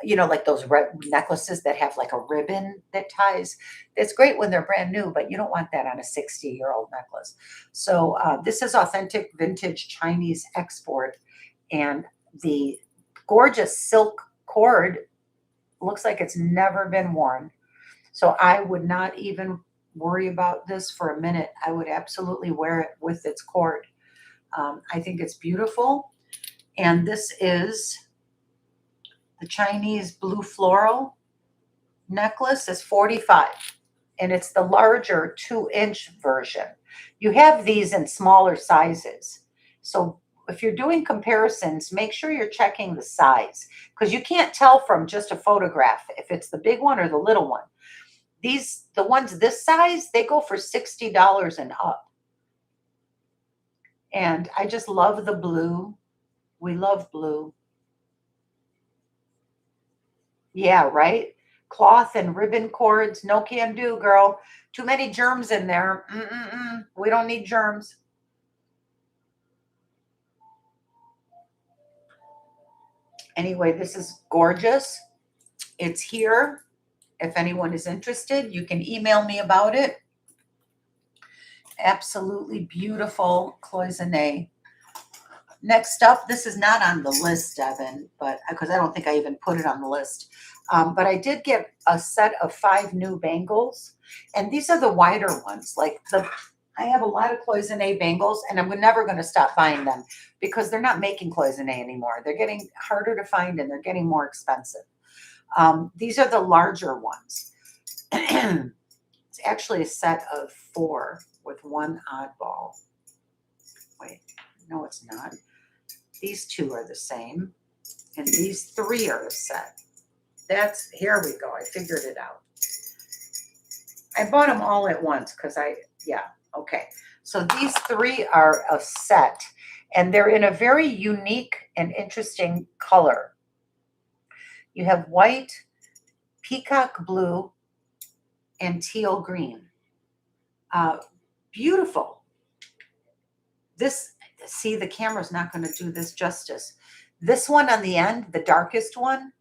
You know, like those red necklaces that have like a ribbon that ties. It's great when they're brand new, but you don't want that on a 60-year-old necklace. So this is authentic vintage Chinese export. And the gorgeous silk cord looks like it's never been worn. So I would not even worry about this for a minute. I would absolutely wear it with its cord. I think it's beautiful. And this is the Chinese blue floral necklace is $45. And it's the larger 2-inch version. You have these in smaller sizes. So if you're doing comparisons, make sure you're checking the size because you can't tell from just a photograph if it's the big one or the little one. The ones this size, they go for $60 and up. And I just love the blue. We love blue. Yeah, right? Cloth and ribbon cords, no can do, girl. Too many germs in there. We don't need germs. Anyway, this is gorgeous. It's here. If anyone is interested, you can email me about it. Absolutely beautiful cloisonne. Next up, this is not on the list, Devin, but because I don't think I even put it on the list. But I did get a set of 5 new bangles, and these are the wider ones. Like I have a lot of cloisonne bangles, and I'm never going to stop buying them because they're not making cloisonne anymore. They're getting harder to find and they're getting more expensive. These are the larger ones. It's actually a set of 4 with one oddball. Wait, no, it's not. These 2 are the same, and these 3 are a set. Here we go. I figured it out. I bought them all at once because okay. So these 3 are a set, and they're in a very unique and interesting color. You have white, peacock blue, and teal green. Beautiful. See, the camera's not going to do this justice. This one on the end, the darkest one,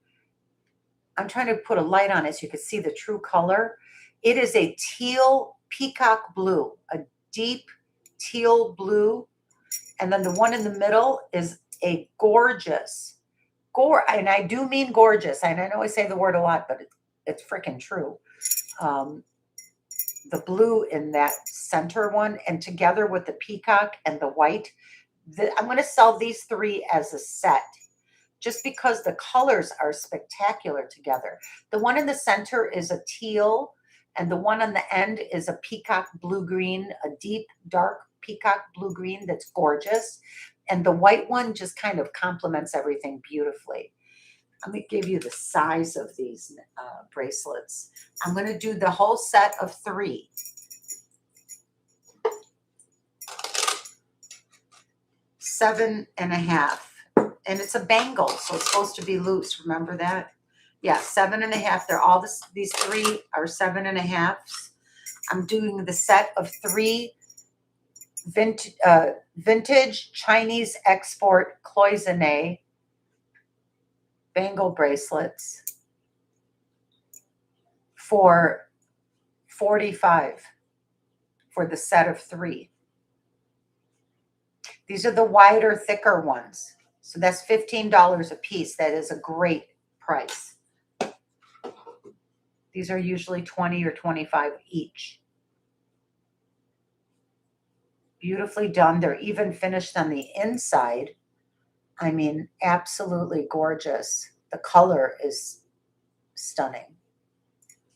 I'm trying to put a light on it so you can see the true color. It is a teal peacock blue, a deep teal blue. And then the one in the middle is a gorgeous, and I do mean gorgeous. And I know I say the word a lot, but it's freaking true. The blue in that center one, and together with the peacock and the white, I'm going to sell these 3 as a set just because the colors are spectacular together. The one in the center is a teal, and the one on the end is a peacock blue-green, a deep, dark peacock blue-green that's gorgeous. And the white one just kind of complements everything beautifully. Let me give you the size of these bracelets. I'm going to do the whole set of 3. Seven and a half. And it's a bangle, so it's supposed to be loose. Remember that? Yeah, 7 and a half. They're all these 3 are 7 and a halves. I'm doing the set of 3 vintage Chinese export cloisonne bangle bracelets for $45 for the set of 3. These are the wider, thicker ones. So that's $15 a piece. That is a great price. These are usually $20 or $25 each. Beautifully done. They're even finished on the inside. I mean, absolutely gorgeous. The color is stunning.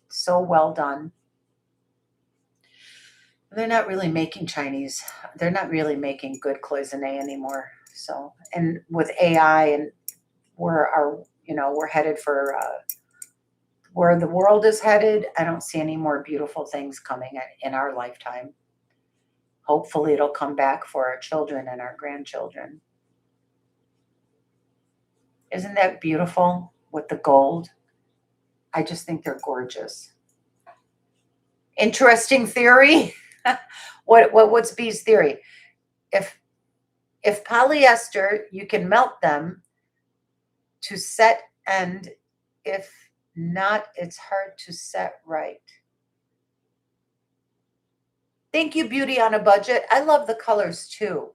So well done. They're not really making Chinese. They're not really making good cloisonne anymore. So, and with AI and we're headed for where the world is headed, I don't see any more beautiful things coming in our lifetime. Hopefully it'll come back for our children and our grandchildren. Isn't that beautiful with the gold? I just think they're gorgeous. Interesting theory. What's B's theory? If polyester, you can melt them to set, and if not, it's hard to set right. Thank you, Beauty on a Budget. I love the colors too.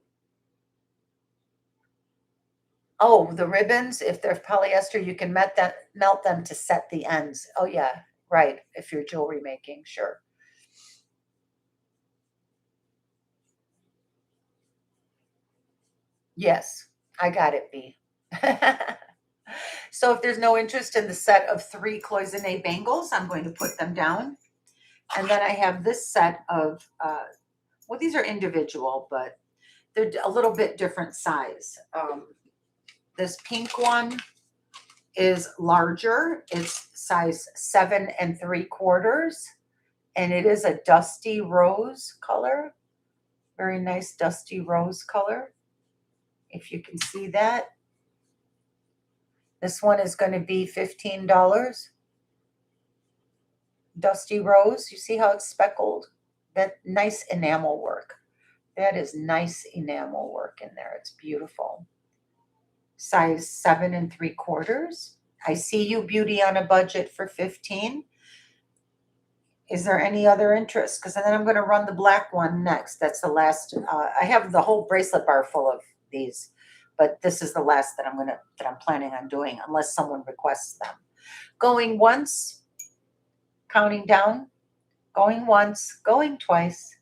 Oh, the ribbons, if they're polyester, you can melt them to set the ends. Oh yeah, right. If you're jewelry making, sure. Yes, I got it, B. So if there's no interest in the set of 3 cloisonne bangles, I'm going to put them down. And then I have this set of, well, these are individual, but they're a little bit different size. This pink one is larger. It's size 7 3/4, and it is a dusty rose color. Very nice dusty rose color, if you can see that. This one is going to be $15. Dusty rose. You see how it's speckled? That nice enamel work. That is nice enamel work in there. It's beautiful. Size 7 3/4. I see you, Beauty on a Budget, for $15. Is there any other interest? Because then I'm going to run the black one next. That's the last. I have the whole bracelet bar full of these, but this is the last that I'm planning on doing, unless someone requests them. Going once, counting down, going once, going twice,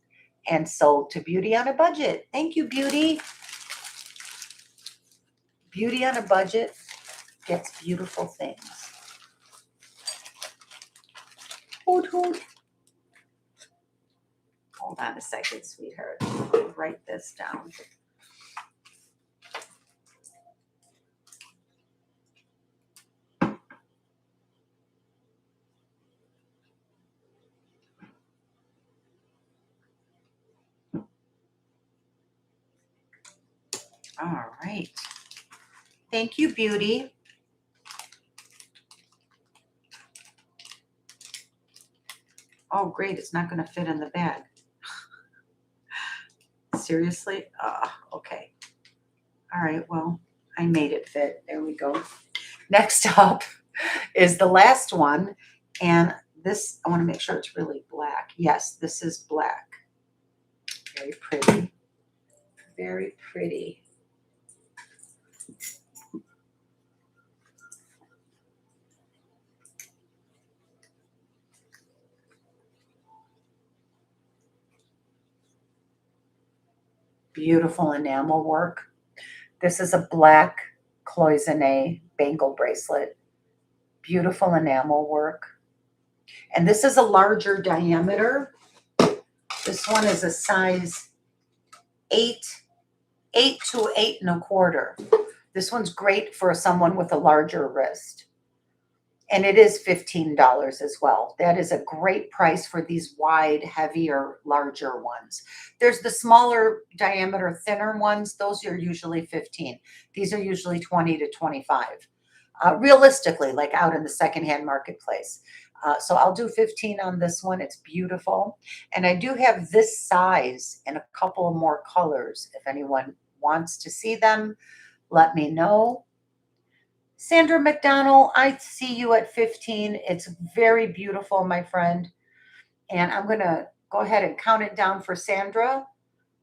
and sold to Beauty on a Budget. Thank you, Beauty. Beauty on a Budget gets beautiful things. Hoot, hoot. Hold on a second, sweetheart. I'll write this down. All right. Thank you, Beauty. Oh, great. It's not going to fit in the bag. Seriously? Okay. All right. Well, I made it fit. There we go. Next up is the last one. And this, I want to make sure it's really black. Yes, this is black. Very pretty. Very pretty. Beautiful enamel work. This is a black cloisonne bangle bracelet. Beautiful enamel work. And this is a larger diameter. This one is a size 8 to 8 1/4. This one's great for someone with a larger wrist. And it is $15 as well. That is a great price for these wide, heavier, larger ones. There's the smaller diameter, thinner ones. Those are usually $15. These are usually $20 to $25. Realistically, like out in the secondhand marketplace. So I'll do $15 on this one. It's beautiful. And I do have this size in a couple of more colors. If anyone wants to see them, let me know. Sandra McDonald, I see you at 15. It's very beautiful, my friend. And I'm going to go ahead and count it down for Sandra.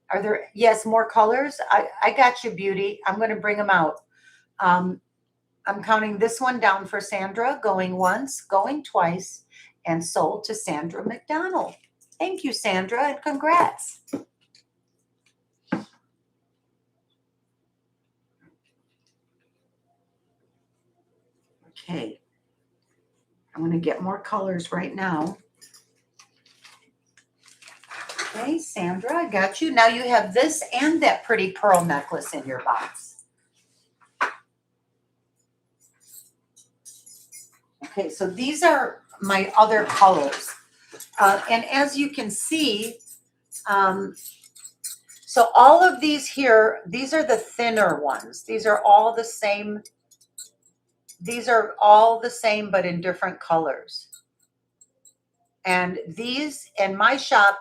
Are there, yes, more colors? I got you, Beauty. I'm going to bring them out. I'm counting this one down for Sandra, going once, going twice, and sold to Sandra McDonald. Thank you, Sandra, and congrats. Okay, I'm going to get more colors right now. Okay, Sandra, I got you. Now you have this and that pretty pearl necklace in your box. Okay, so these are my other colors. And as you can see, so all of these here, these are the thinner ones. These are all the same. These are all the same, but in different colors. And these, in my shop,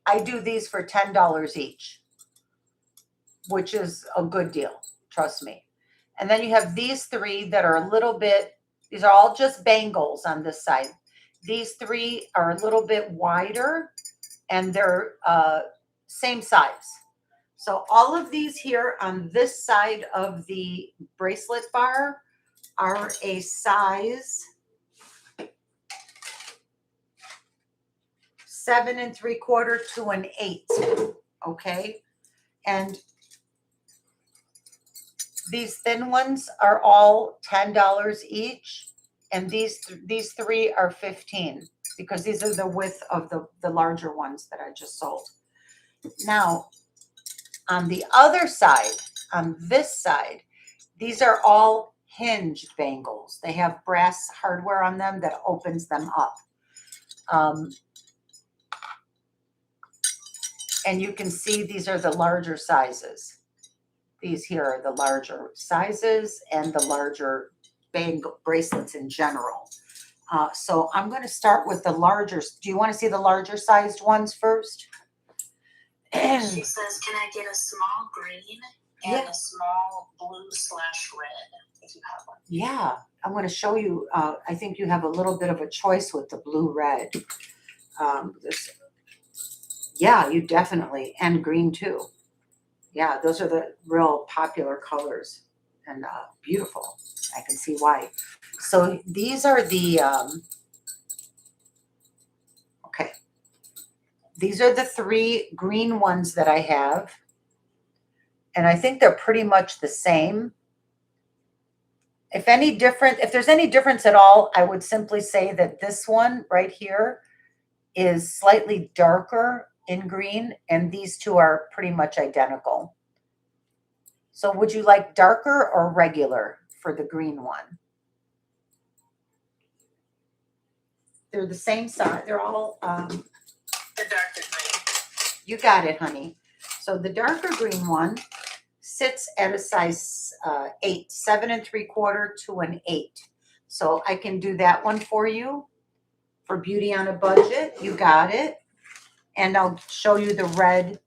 I do these for $10 each, which is a good deal, trust me. And then you have these three that are a little bit, these are all just bangles on this side. These three are a little bit wider, and they're same size. So all of these here on this side of the bracelet bar are a size 7 3/4 to an 8. Okay. And these thin ones are all $10 each. And these three are 15 because these are the width of the larger ones that I just sold. Now, on the other side, on this side, these are all hinged bangles. They have brass hardware on them that opens them up. And you can see these are the larger sizes. These here are the larger sizes and the larger bangle bracelets in general. So I'm going to start with the larger. Do you want to see the larger sized ones first? She says, can I get a small green and a small blue/red if you have one? Yeah, I'm going to show you. I think you have a little bit of a choice with the blue-red. Yeah, you definitely, and green too. Yeah, those are the real popular colors and beautiful. I can see why. So these are the, okay. These are the 3 green ones that I have. And I think they're pretty much the same. If there's any difference at all, I would simply say that this one right here is slightly darker in green, and these 2 are pretty much identical. So would you like darker or regular for the green one? They're the same size. They're all, The darker green. you got it, honey. So the darker green one sits at a size 8, 7 3/4 to an 8. So I can do that one for you for beauty on a budget. You got it. And I'll show you the red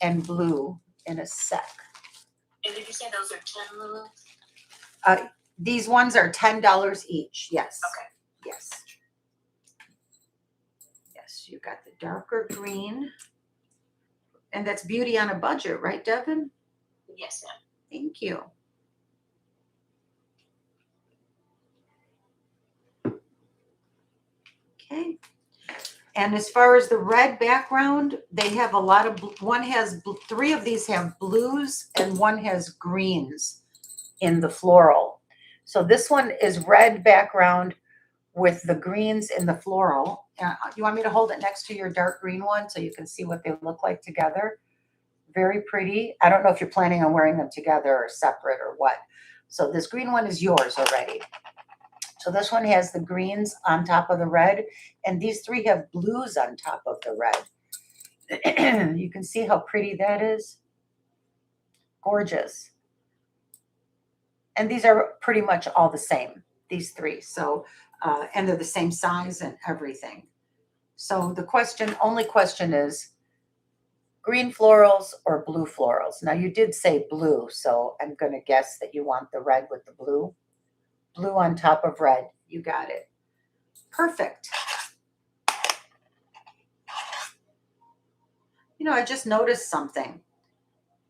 and blue in a sec. And did you say those are 10, Lulu? These ones are $10 each. Yes. Okay. Yes. Yes, you got the darker green. And that's beauty on a budget, right, Devin? Yes, ma'am. Thank you. Okay. And as far as the red background, they have a lot of, 3 of these have blues and 1 has greens in the floral. So this one is red background with the greens in the floral. You want me to hold it next to your dark green one so you can see what they look like together? Very pretty. I don't know if you're planning on wearing them together or separate or what. So this green one is yours already. So this one has the greens on top of the red, and these 3 have blues on top of the red. You can see how pretty that is. Gorgeous. And these are pretty much all the same, these 3. So, and they're the same size and everything. So the only question is green florals or blue florals. Now you did say blue, so I'm going to guess that you want the red with the blue. Blue on top of red. You got it. Perfect. You know, I just noticed something.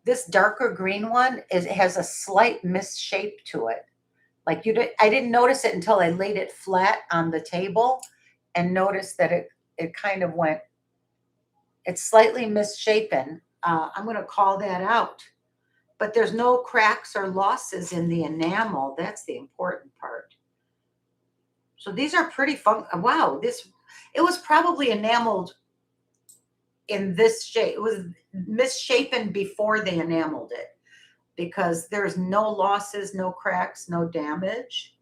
This darker green one has a slight misshape to it. Like I didn't notice it until I laid it flat on the table and noticed that it kind of went, it's slightly misshapen. I'm going to call that out. But there's no cracks or losses in the enamel. That's the important part. So these are pretty fun. Wow, it was probably enameled in this shape. It was misshapen before they enameled it because there's no losses, no cracks, no damage.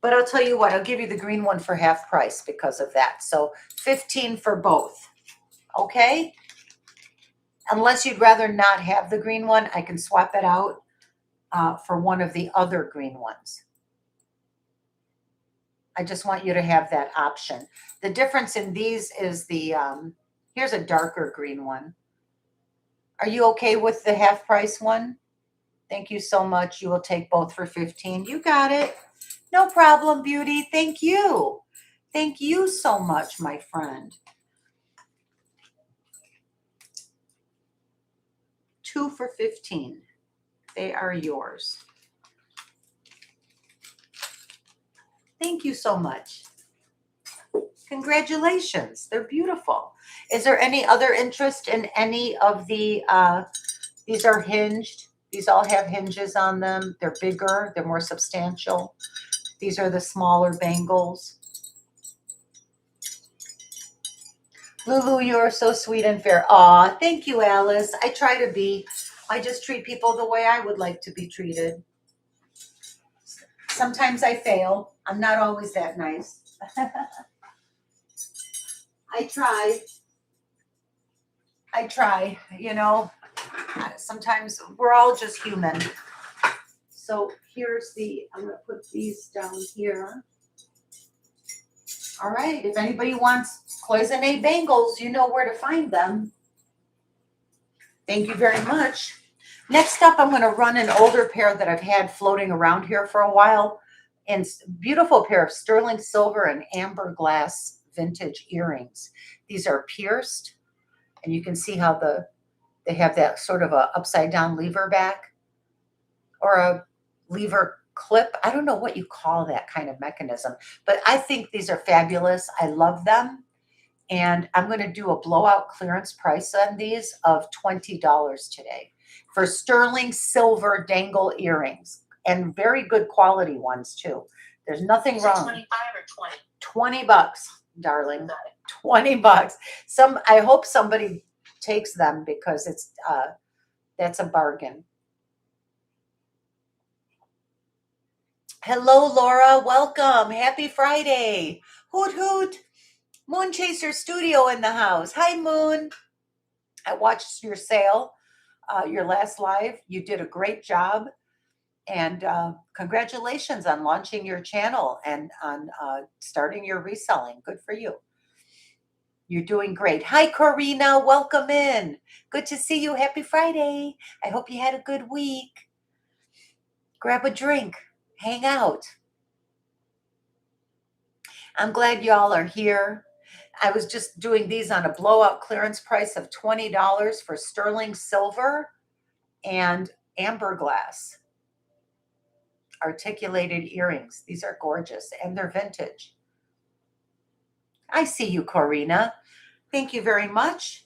But I'll tell you what, I'll give you the green one for half price because of that. So $15 for both. Okay? Unless you'd rather not have the green one, I can swap it out for one of the other green ones. I just want you to have that option. The difference in these is here's a darker green one. Are you okay with the half price one? Thank you so much. You will take both for $15. You got it. No problem, beauty. Thank you. Thank you so much, my friend. 2 for $15. They are yours. Thank you so much. Congratulations. They're beautiful. Is there any other interest in any of the, these are hinged. These all have hinges on them. They're bigger. They're more substantial. These are the smaller bangles. Lulu, you are so sweet and fair. Aw, thank you, Alice. I try to be. I just treat people the way I would like to be treated. Sometimes I fail. I'm not always that nice. I try, you know. Sometimes we're all just human. So here's I'm going to put these down here. All right, if anybody wants cloisonne bangles, you know where to find them. Thank you very much. Next up, I'm going to run an older pair that I've had floating around here for a while. And beautiful pair of sterling silver and amber glass vintage earrings. These are pierced, and you can see how they have that sort of a upside down lever back or a lever clip. I don't know what you call that kind of mechanism, but I think these are fabulous. I love them. And I'm going to do a blowout clearance price on these of $20 today for sterling silver dangle earrings, and very good quality ones too. There's nothing wrong. 25 or 20? 20 bucks, darling. 20 bucks. I hope somebody takes them because it's that's a bargain. Hello, Laura. Welcome. Happy Friday. Hoot hoot. Moon Chaser Studio in the house. Hi, Moon. I watched your sale, your last live. You did a great job. And congratulations on launching your channel and on starting your reselling. Good for you. You're doing great. Hi, Corina. Welcome in. Good to see you. Happy Friday. I hope you had a good week. Grab a drink. Hang out. I'm glad y'all are here. I was just doing these on a blowout clearance price of $20 for sterling silver and amber glass articulated earrings. These are gorgeous and they're vintage. I see you, Corina. Thank you very much.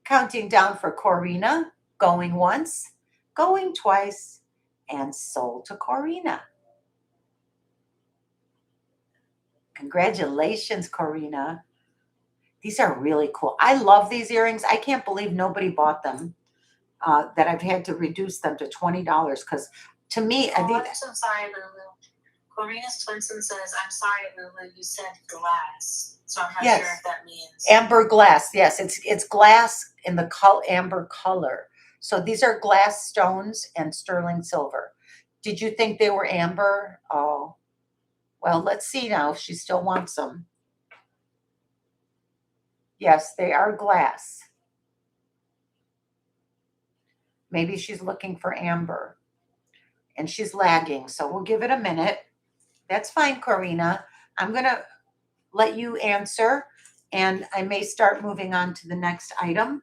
Counting down for Corina. Going once, going twice, and sold to Corina. Congratulations, Corina. These are really cool. I love these earrings. I can't believe nobody bought them, that I've had to reduce them to $20 because to me, I think. I'm so sorry, Lulu. Corina's Twinson says, I'm sorry, Lulu, you said glass. So I'm not sure if that means. Amber glass. Yes, it's glass in the amber color. So these are glass stones and sterling silver. Did you think they were amber? Oh, well, let's see now if she still wants them. Yes, they are glass. Maybe she's looking for amber. And she's lagging, so we'll give it a minute. That's fine, Corina. I'm going to let you answer, and I may start moving on to the next item.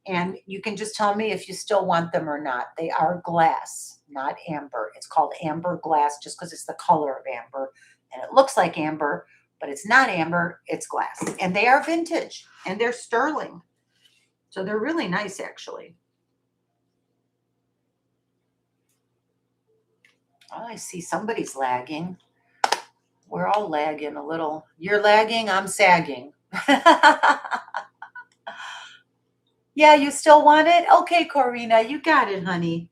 And you can just tell me if you still want them or not. They are glass, not amber. It's called amber glass just because it's the color of amber. And it looks like amber, but it's not amber, it's glass. And they are vintage, and they're sterling. So they're really nice, actually. Oh, I see somebody's lagging. We're all lagging a little. You're lagging, I'm sagging. Yeah, you still want it? Okay, Corina, you got it, honey.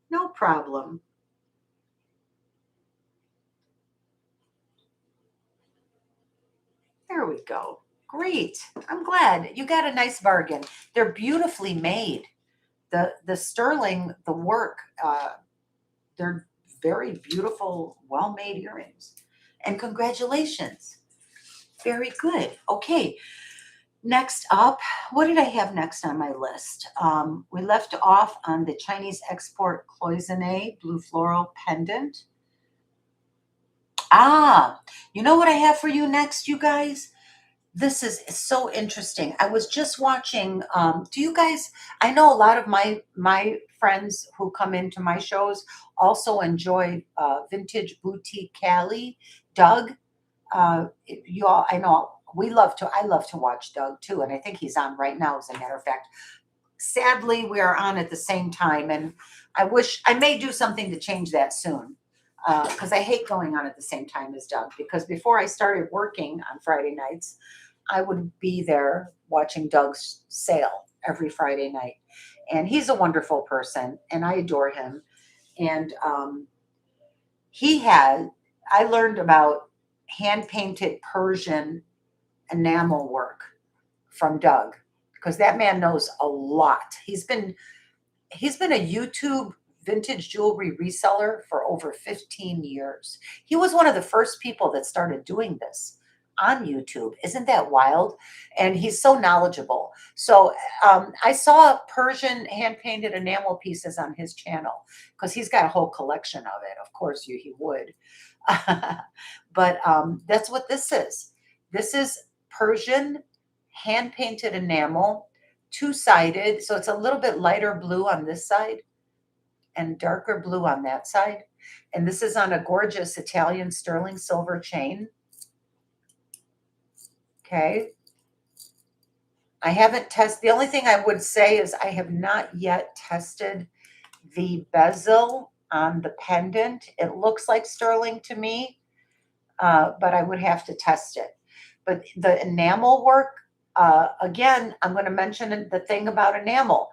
No problem. There we go. Great. I'm glad. You got a nice bargain. They're beautifully made. The sterling, the work, they're very beautiful, well-made earrings. And congratulations. Very good. Okay. Next up, what did I have next on my list? We left off on the Chinese export cloisonne blue floral pendant. You know what I have for you next, you guys? This is so interesting. I was just watching, do you guys, I know a lot of my friends who come into my shows also enjoy Vintage Boutique Cali. Doug, you all, I know I love to watch Doug too, and I think he's on right now, as a matter of fact. Sadly, we are on at the same time, and I wish I may do something to change that soon, because I hate going on at the same time as Doug, because before I started working on Friday nights, I would be there watching Doug's sale every Friday night. And he's a wonderful person, and I adore him. And I learned about hand-painted Persian enamel work from Doug, because that man knows a lot. He's been a YouTube vintage jewelry reseller for over 15 years. He was one of the first people that started doing this on YouTube. Isn't that wild? And he's so knowledgeable. So I saw Persian hand-painted enamel pieces on his channel, because he's got a whole collection of it. Of course, he would. But that's what this is. This is Persian hand-painted enamel, two-sided. So it's a little bit lighter blue on this side and darker blue on that side. And this is on a gorgeous Italian sterling silver chain. Okay. I haven't tested, the only thing I would say is I have not yet tested the bezel on the pendant. It looks like sterling to me, but I would have to test it. But the enamel work, again, I'm going to mention the thing about enamel.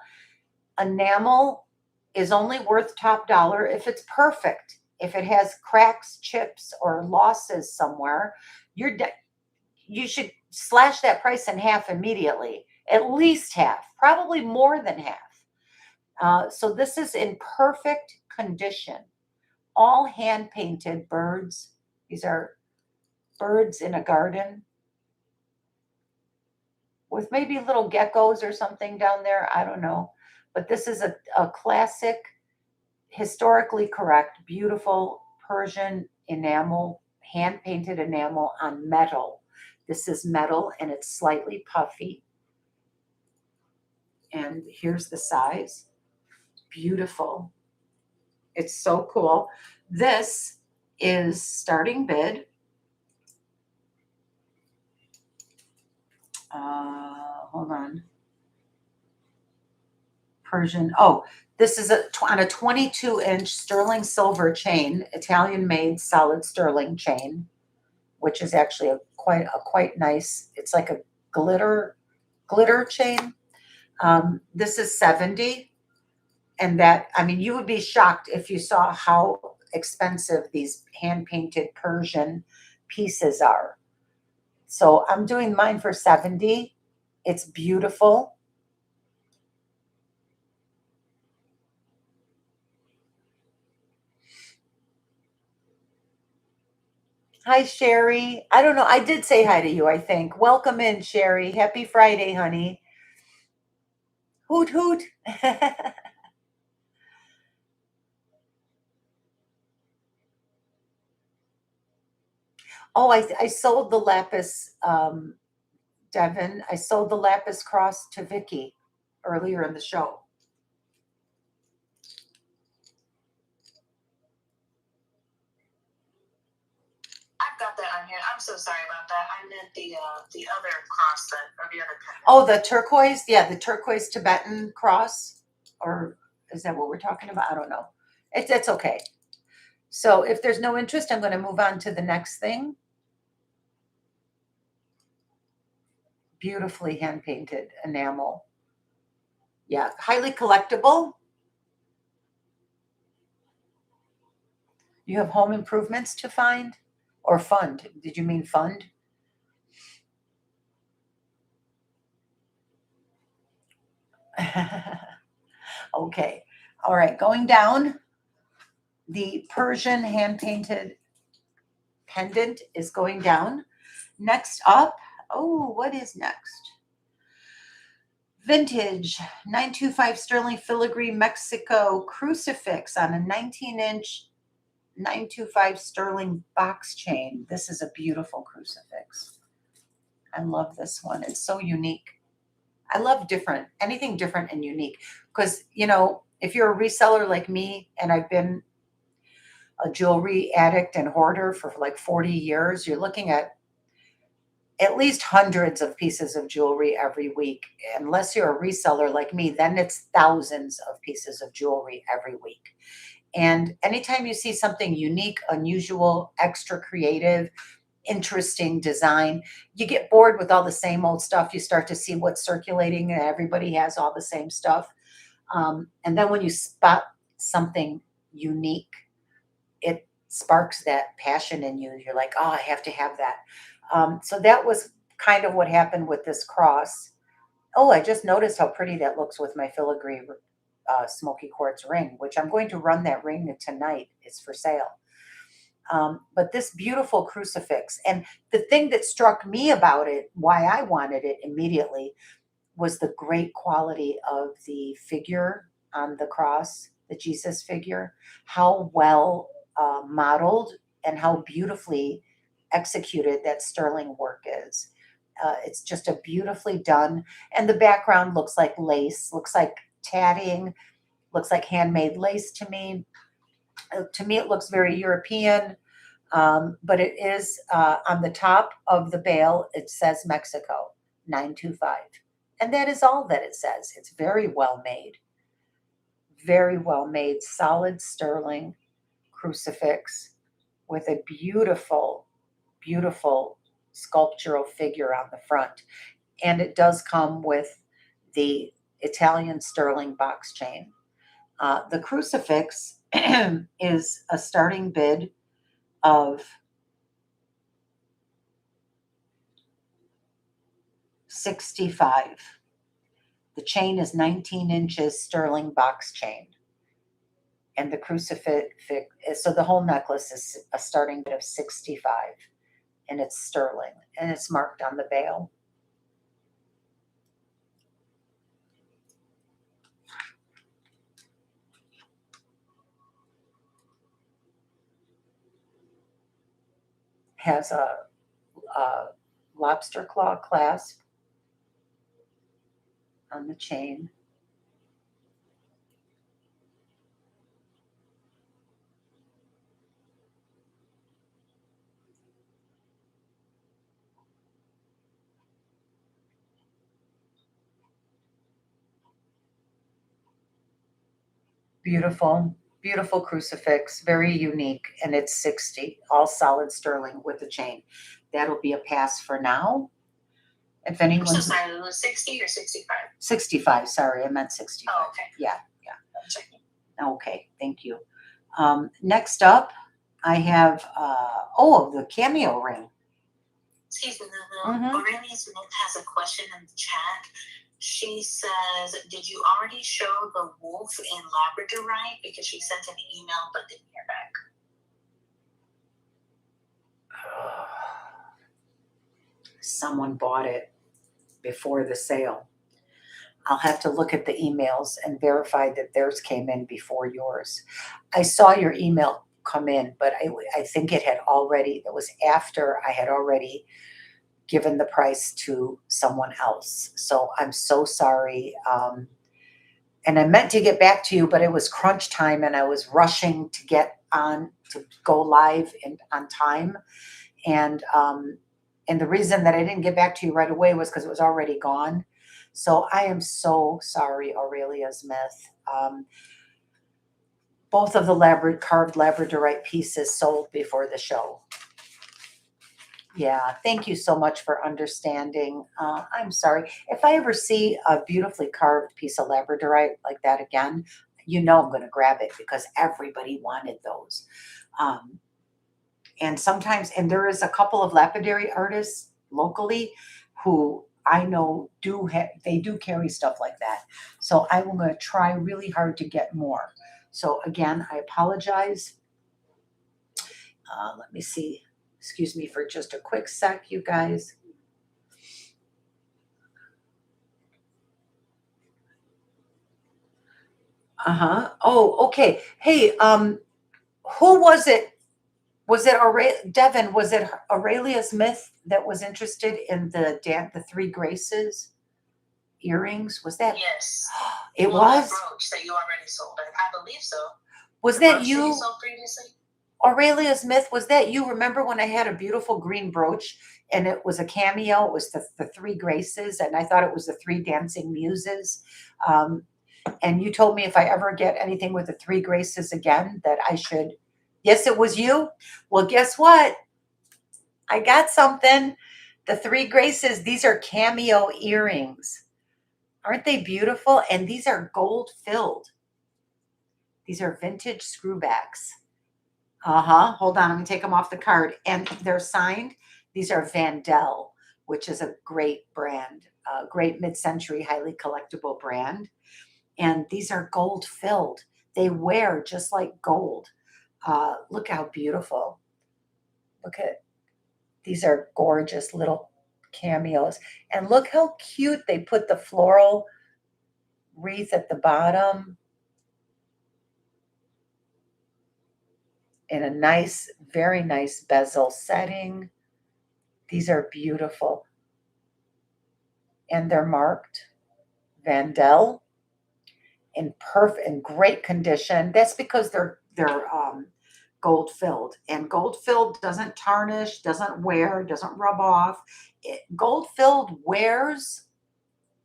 Enamel is only worth top dollar if it's perfect. If it has cracks, chips, or losses somewhere, you should slash that price in half immediately, at least half, probably more than half. So this is in perfect condition. All hand painted birds. These are birds in a garden with maybe little geckos or something down there. I don't know. But this is a classic, historically correct, beautiful Persian enamel, hand painted enamel on metal. This is metal and it's slightly puffy. And here's the size. Beautiful. It's so cool. This is starting bid. Hold on. Persian. Oh, this is on a 22-inch sterling silver chain, Italian made solid sterling chain, which is actually a quite nice. It's like a glitter chain. This is 70. And that, I mean, you would be shocked if you saw how expensive these hand-painted Persian pieces are. So I'm doing mine for 70. It's beautiful. Hi, Sherry. I don't know. I did say hi to you, I think. Welcome in, Sherry. Happy Friday, honey. Hoot, hoot. Oh, I sold the lapis, Devin. I sold the lapis cross to Vicky earlier in the show. I've got that on here. I'm so sorry about that. I meant the other cross that, or the other pendant. Oh, the turquoise? Yeah, the turquoise Tibetan cross. Or is that what we're talking about? I don't know. It's okay. So if there's no interest, I'm going to move on to the next thing. Beautifully hand painted enamel. Yeah, highly collectible. You have home improvements to find or fund? Did you mean fund? Okay. All right. Going down, the Persian hand painted pendant is going down. Next up, oh, what is next? Vintage 925 sterling filigree Mexico crucifix on a 19-inch 925 sterling box chain. This is a beautiful crucifix. I love this one. It's so unique. I love anything different and unique because, you know, if you're a reseller like me, and I've been a jewelry addict and hoarder for like 40 years, you're looking at least hundreds of pieces of jewelry every week. Unless you're a reseller like me, then it's thousands of pieces of jewelry every week. And anytime you see something unique, unusual, extra creative, interesting design, you get bored with all the same old stuff. You start to see what's circulating and everybody has all the same stuff. And then when you spot something unique, it sparks that passion in you. You're like, oh, I have to have that. So that was kind of what happened with this cross. Oh, I just noticed how pretty that looks with my filigree smoky quartz ring, which I'm going to run that ring tonight. It's for sale. But this beautiful crucifix, and the thing that struck me about it, why I wanted it immediately, was the great quality of the figure on the cross, the Jesus figure, how well modeled and how beautifully executed that sterling work is. It's just a beautifully done, and the background looks like lace, looks like tatting, looks like handmade lace to me. To me, it looks very European, but it is on the top of the bail. It says Mexico 925, and that is all that it says. It's very well made, solid sterling crucifix with a beautiful, beautiful sculptural figure on the front. And it does come with the Italian sterling box chain. The crucifix is a starting bid of $65. The chain is 19 inches sterling box chain. And the crucifix, so the whole necklace is a starting bid of 65, and it's sterling, and it's marked on the bail. Has a lobster claw clasp on the chain. Beautiful, beautiful crucifix, very unique, and it's 60, all solid sterling with the chain. That'll be a pass for now. If I'm so anyone's sorry, it was 60 or 65? 65, sorry, I meant 65. Oh, okay. Yeah, I'm checking. okay, thank you. Next up, I have, the cameo ring. Excuse me, Aurelia Smith has a question in the chat. She says, did you already show the wolf in labradorite? Because she sent an email but didn't hear back. Someone bought it before the sale. I'll have to look at the emails and verify that theirs came in before yours. I saw your email come in, but I think it was after I had already given the price to someone else. So I'm so sorry. And I meant to get back to you, but it was crunch time and I was rushing to get on to go live on time. And the reason that I didn't get back to you right away was because it was already gone. So I am so sorry, Aurelia Smith. Both of the carved labradorite pieces sold before the show. Yeah, thank you so much for understanding. I'm sorry. If I ever see a beautifully carved piece of labradorite like that again, I'm going to grab it because everybody wanted those. And sometimes, and there is a couple of lapidary artists locally who I know they do carry stuff like that. So I'm going to try really hard to get more. So again, I apologize. Let me see. Excuse me for just a quick sec, you guys. Oh, okay. Hey, who was it? Was it Devin? Was it Aurelia Smith that was interested in the Three Graces earrings? Was that? Yes. It was? That brooch that you already sold. I believe so. Was that you? That you sold previously? Aurelia Smith, was that you? Remember when I had a beautiful green brooch and it was a cameo? It was the Three Graces, and I thought it was the Three Dancing Muses. And you told me if I ever get anything with the Three Graces again, that I should. Yes, it was you. Well, guess what? I got something. The Three Graces, these are cameo earrings. Aren't they beautiful? And these are gold filled. These are vintage screwbacks. Hold on. I'm going to take them off the card. And they're signed. These are Vandel, which is a great brand, a great mid-century, highly collectible brand. And these are gold filled. They wear just like gold. Look how beautiful. Look at, these are gorgeous little cameos. And look how cute they put the floral wreath at the bottom. In a nice, very nice bezel setting. These are beautiful. And they're marked Vandel in great condition. That's because they're gold filled, and gold filled doesn't tarnish, doesn't wear, doesn't rub off. Gold filled wears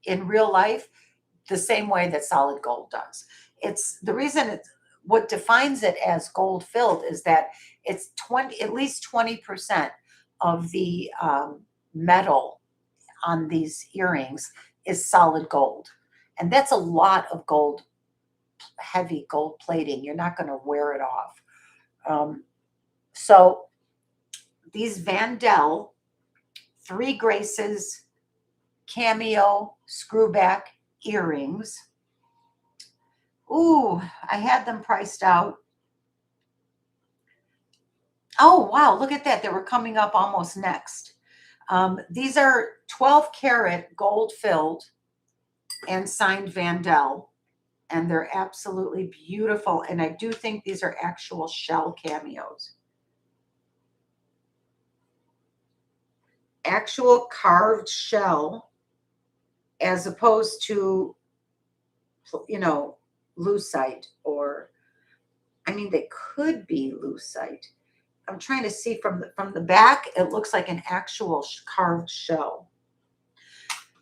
in real life the same way that solid gold does. It's the reason it's what defines it as gold filled is that it's 20, at least 20% of the metal on these earrings is solid gold. And that's a lot of gold, heavy gold plating. You're not going to wear it off. So these Vandel 3 Graces cameo screwback earrings. Ooh, I had them priced out. Oh, wow, look at that. They were coming up almost next. These are 12 karat gold filled and signed Vandel, and they're absolutely beautiful. And I do think these are actual shell cameos. Actual carved shell, as opposed to, you know, lucite, or, I mean, they could be lucite. I'm trying to see from the back, it looks like an actual carved shell.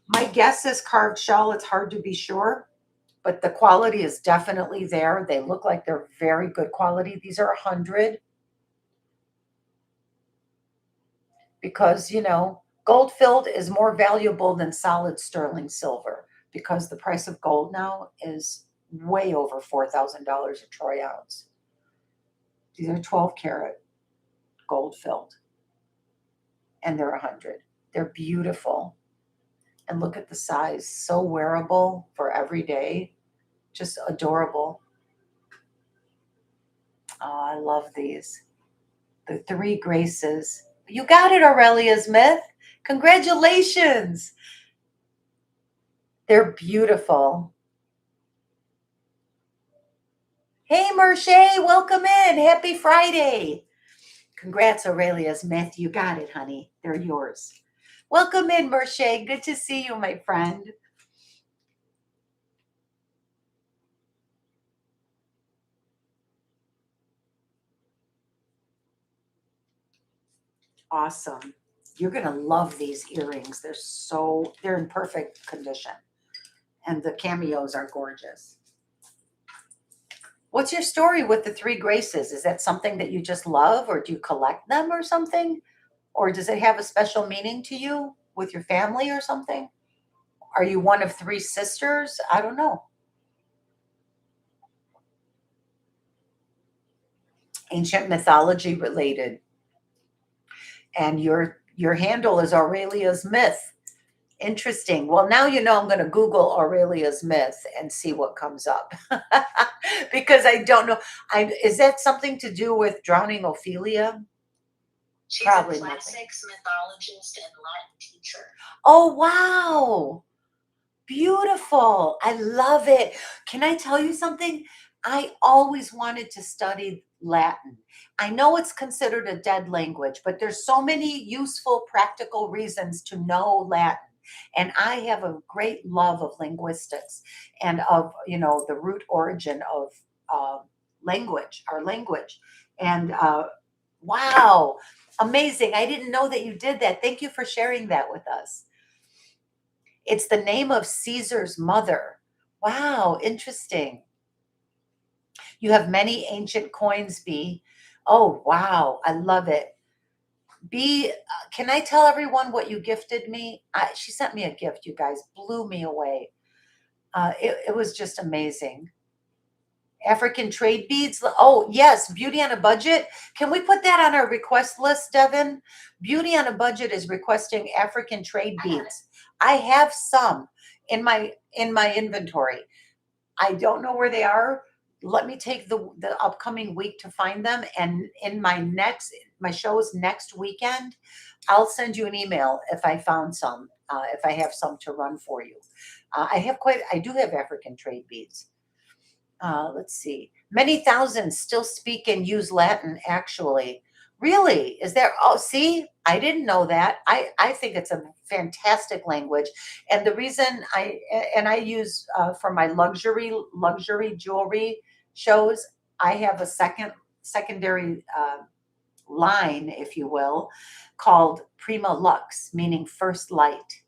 My guess is carved shell. It's hard to be sure, but the quality is definitely there. They look like they're very good quality. These are 100 because, you know, gold filled is more valuable than solid sterling silver because the price of gold now is way over $4,000 a troy ounce. These are 12 karat gold filled, and they're 100. They're beautiful. And look at the size, so wearable for every day, just adorable. Oh, I love these. The 3 Graces. You got it, Aurelia Smith. Congratulations. They're beautiful. Hey, Merche, welcome in. Happy Friday. Congrats, Aurelia Smith. You got it, honey. They're yours. Welcome in, Merche. Good to see you, my friend. Awesome. You're going to love these earrings. They're in perfect condition. And the cameos are gorgeous. What's your story with the 3 Graces? Is that something that you just love, or do you collect them or something? Or does it have a special meaning to you with your family or something? Are you one of 3 sisters? I don't know. Ancient mythology related. And your handle is Aurelia's Myth. Interesting. Well, now you know I'm going to Google Aurelia's Myth and see what comes up. Because I don't know. Is that something to do with drowning Ophelia? She's Probably a classics mythologist and Latin teacher. Oh, wow. Beautiful. I love it. Can I tell you something? I always wanted to study Latin. I know it's considered a dead language, but there's so many useful, practical reasons to know Latin. And I have a great love of linguistics and of, you know, the root origin of language, our language. And wow, amazing. I didn't know that you did that. Thank you for sharing that with us. It's the name of Caesar's mother. Wow, interesting. You have many ancient coins, B. Oh, wow, I love it. B, can I tell everyone what you gifted me? She sent me a gift, you guys. Blew me away. It was just amazing. African trade beads. Oh, yes, Beauty on a Budget. Can we put that on our request list, Devin? Beauty on a Budget is requesting African trade beads. I have some in my inventory. I don't know where they are. Let me take the upcoming week to find them, and in my shows next weekend, I'll send you an email if I found some, if I have some to run for you. I do have African trade beads. Let's see. Many thousands still speak and use Latin, actually. Really? Is there? Oh, see, I didn't know that. I think it's a fantastic language. And the reason I use for my luxury jewelry shows, I have a secondary line, if you will, called Prima Lux, meaning first light.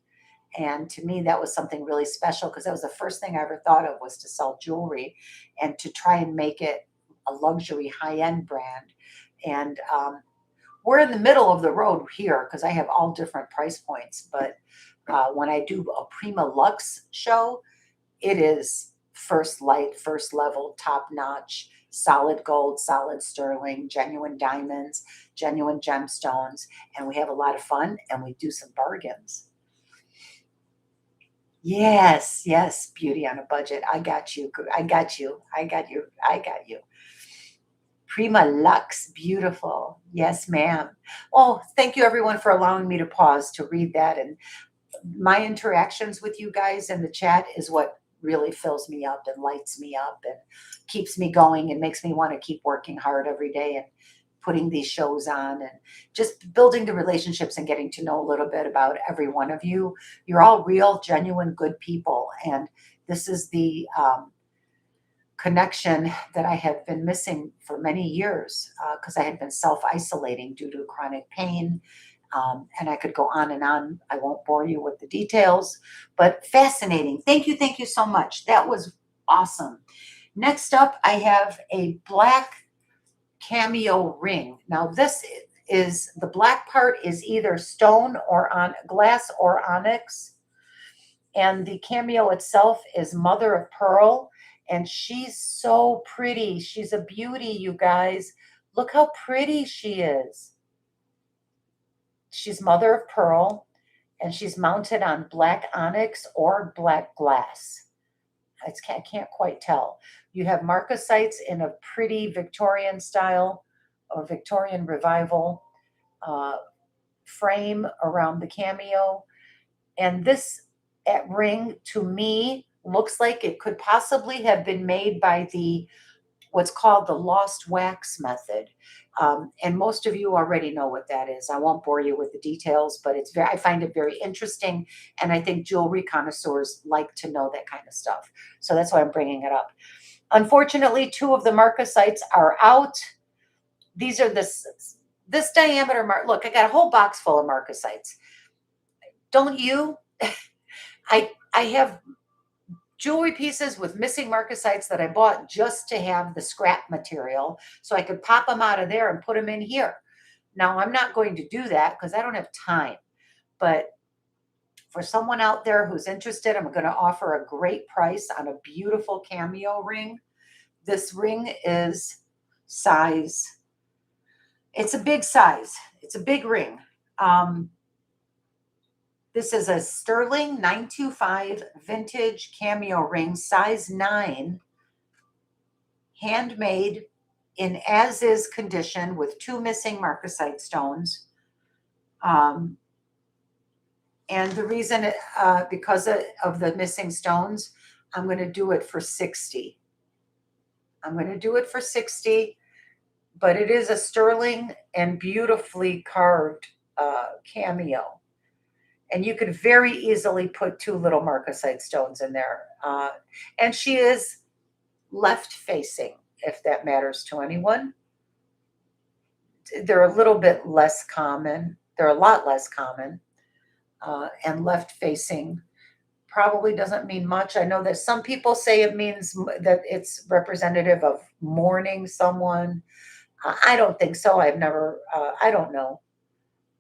And to me, that was something really special because that was the first thing I ever thought of, was to sell jewelry and to try and make it a luxury high-end brand. And we're in the middle of the road here because I have all different price points. But when I do a Prima Lux show, it is first light, first level, top notch, solid gold, solid sterling, genuine diamonds, genuine gemstones. And we have a lot of fun and we do some bargains. Yes, yes, beauty on a budget. I got you. I got you. I got you. I got you. Prima Lux, beautiful. Yes, ma'am. Oh, thank you everyone for allowing me to pause to read that. And my interactions with you guys in the chat is what really fills me up and lights me up and keeps me going and makes me want to keep working hard every day and putting these shows on and just building the relationships and getting to know a little bit about every one of you. You're all real, genuine, good people. And this is the connection that I have been missing for many years because I had been self-isolating due to chronic pain. And I could go on and on. I won't bore you with the details, but fascinating. Thank you so much. That was awesome. Next up, I have a black cameo ring. Now this is, the black part is either stone or on glass or onyx. And the cameo itself is mother of pearl. And she's so pretty. She's a beauty, you guys. Look how pretty she is. She's mother of pearl, and she's mounted on black onyx or black glass. I can't quite tell. You have marcasites in a pretty Victorian style or Victorian revival frame around the cameo. And this ring, to me, looks like it could possibly have been made by what's called the lost wax method. And most of you already know what that is. I won't bore you with the details, but I find it very interesting. And I think jewelry connoisseurs like to know that kind of stuff. So that's why I'm bringing it up. Unfortunately, 2 of the marcasites are out. These are this diameter look, I got a whole box full of marcasites. Don't you? I have jewelry pieces with missing marcasites that I bought just to have the scrap material so I could pop them out of there and put them in here. Now, I'm not going to do that because I don't have time. But for someone out there who's interested, I'm going to offer a great price on a beautiful cameo ring. This ring is size, it's a big size. It's a big ring. This is a sterling 925 vintage cameo ring, size 9, handmade in as-is condition with 2 missing marcasite stones. And the reason, because of the missing stones, I'm going to do it for 60. I'm going to do it for 60, but it is a sterling and beautifully carved cameo. And you could very easily put 2 little marcasite stones in there. And she is left facing, if that matters to anyone. They're a little bit less common. They're a lot less common. And left facing probably doesn't mean much. I know that some people say it means that it's representative of mourning someone. I don't think so. I've never, I don't know.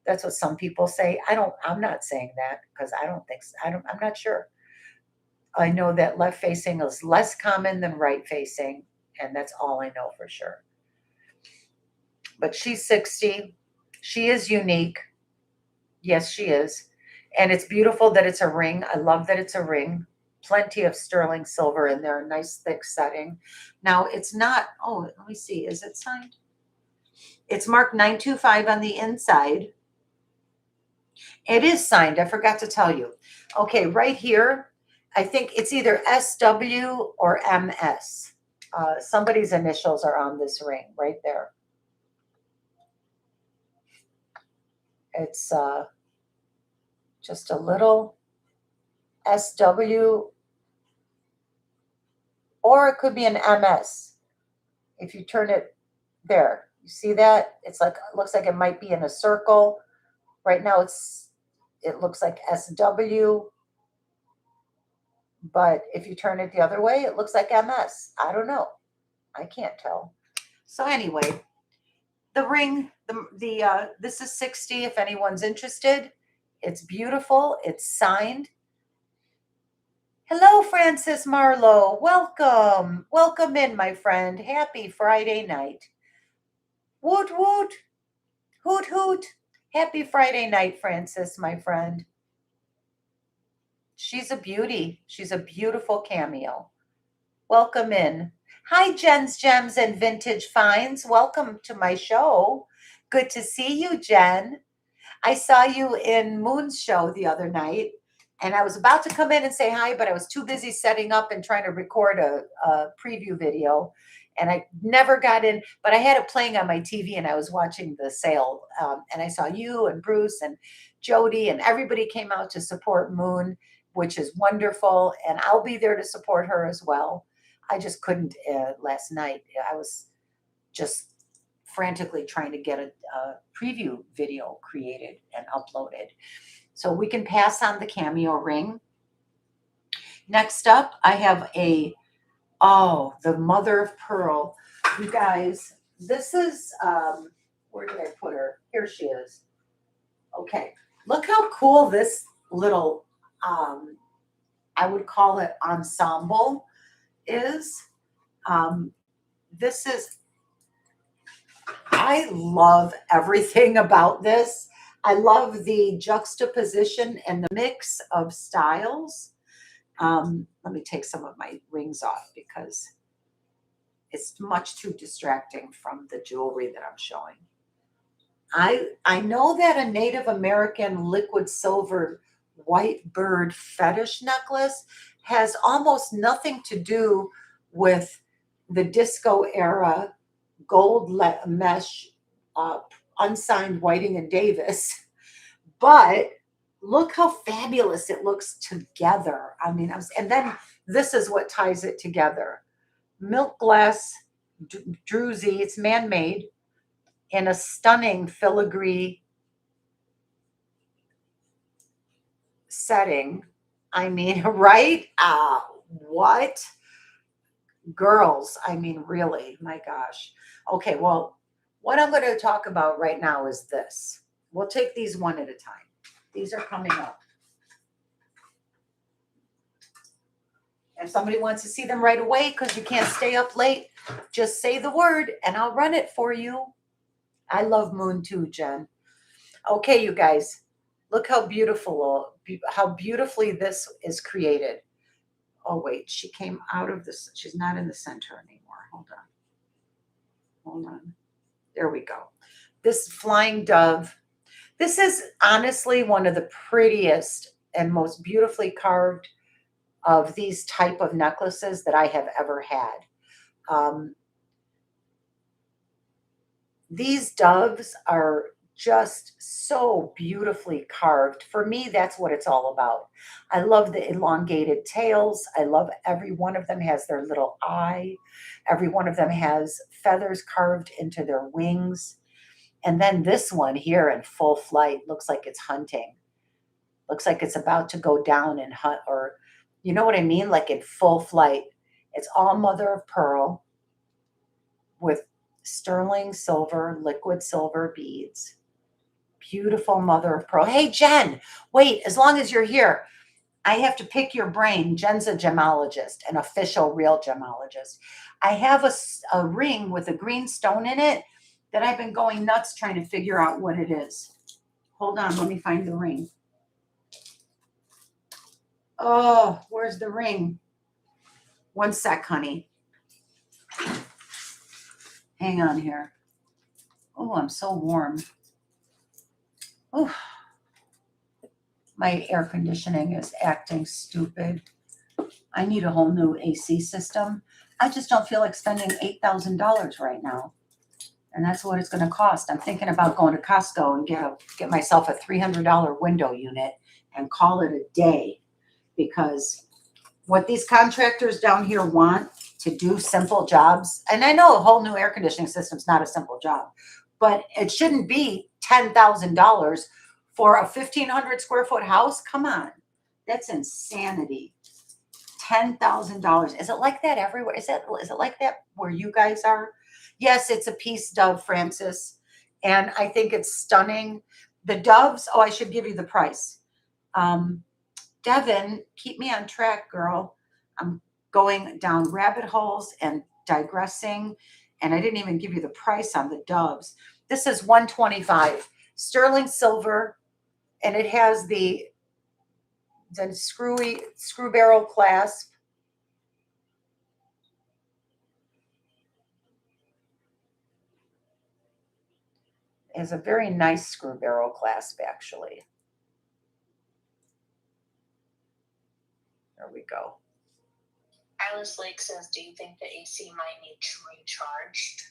That's what some people say. I'm not saying that because I don't think so. I'm not sure. I know that left facing is less common than right facing, and that's all I know for sure. But she's 60. She is unique. Yes, she is. And it's beautiful that it's a ring. I love that it's a ring. Plenty of sterling silver in there, nice thick setting. Now it's not, oh, let me see. Is it signed? It's marked 925 on the inside. It is signed. I forgot to tell you. Okay, right here, I think it's either SW or MS. Somebody's initials are on this ring right there. It's just a little SW, or it could be an MS. If you turn it there, you see that? It's like, it looks like it might be in a circle. Right now it looks like SW, but if you turn it the other way, it looks like MS. I don't know. I can't tell. So anyway, the ring, this is 60 if anyone's interested. It's beautiful. It's signed. Hello, Francis Marlowe. Welcome. Welcome in, my friend. Happy Friday night. Woot, woot. Hoot, hoot. Happy Friday night, Francis, my friend. She's a beauty. She's a beautiful cameo. Welcome in. Hi, Jen's Gems and Vintage Finds. Welcome to my show. Good to see you, Jen. I saw you in Moon's show the other night, and I was about to come in and say hi, but I was too busy setting up and trying to record a preview video, and I never got in, but I had it playing on my TV, and I was watching the sale, and I saw you and Bruce and Jody, and everybody came out to support Moon, which is wonderful, and I'll be there to support her as well. I just couldn't last night. I was just frantically trying to get a preview video created and uploaded. So we can pass on the cameo ring. Next up, I have the mother of pearl. You guys, this is, where did I put her? Here she is. Okay, look how cool this little, I would call it ensemble is. This is, I love everything about this. I love the juxtaposition and the mix of styles. Let me take some of my rings off because it's much too distracting from the jewelry that I'm showing. I know that a Native American liquid silver white bird fetish necklace has almost nothing to do with the disco era gold mesh unsigned Whiting and Davis, but look how fabulous it looks together. I mean, and then this is what ties it together. Milk glass druzy, it's man-made in a stunning filigree setting. I mean, right? What? Girls, I mean, really, my gosh. Okay, well, what I'm going to talk about right now is this. We'll take these one at a time. These are coming up. If somebody wants to see them right away because you can't stay up late, just say the word and I'll run it for you. I love Moon too, Jen. Okay, you guys, look how beautifully this is created. Oh, wait, she came out of this. She's not in the center anymore. Hold on. There we go. This flying dove. This is honestly one of the prettiest and most beautifully carved of these type of necklaces that I have ever had. These doves are just so beautifully carved. For me, that's what it's all about. I love the elongated tails. I love every one of them has their little eye. Every one of them has feathers carved into their wings. And then this one here in full flight looks like it's hunting. Looks like it's about to go down and hunt, or you know what I mean? Like in full flight. It's all mother of pearl with sterling silver, liquid silver beads. Beautiful mother of pearl. Hey, Jen, wait, as long as you're here, I have to pick your brain. Jen's a gemologist, an official real gemologist. I have a ring with a green stone in it that I've been going nuts trying to figure out what it is. Hold on, let me find the ring. Oh, where's the ring? One sec, honey. Hang on here. Oh, I'm so warm. Oh, my air conditioning is acting stupid. I need a whole new AC system. I just don't feel like spending $8,000 right now. And that's what it's going to cost. I'm thinking about going to Costco and get myself a $300 window unit and call it a day. Because what these contractors down here want to do simple jobs. And I know a whole new air conditioning system is not a simple job, but it shouldn't be $10,000 for a 1,500 square foot house. Come on. That's insanity. $10,000. Is it like that everywhere? Is it like that where you guys are? Yes, it's a piece dove, Francis. And I think it's stunning. The doves, oh, I should give you the price. Devin, keep me on track, girl. I'm going down rabbit holes and digressing. And I didn't even give you the price on the doves. This is $125. Sterling silver. And it has the screw barrel clasp. It has a very nice screw barrel clasp, actually. There we go. Alice Lake says, do you think the AC might need recharged?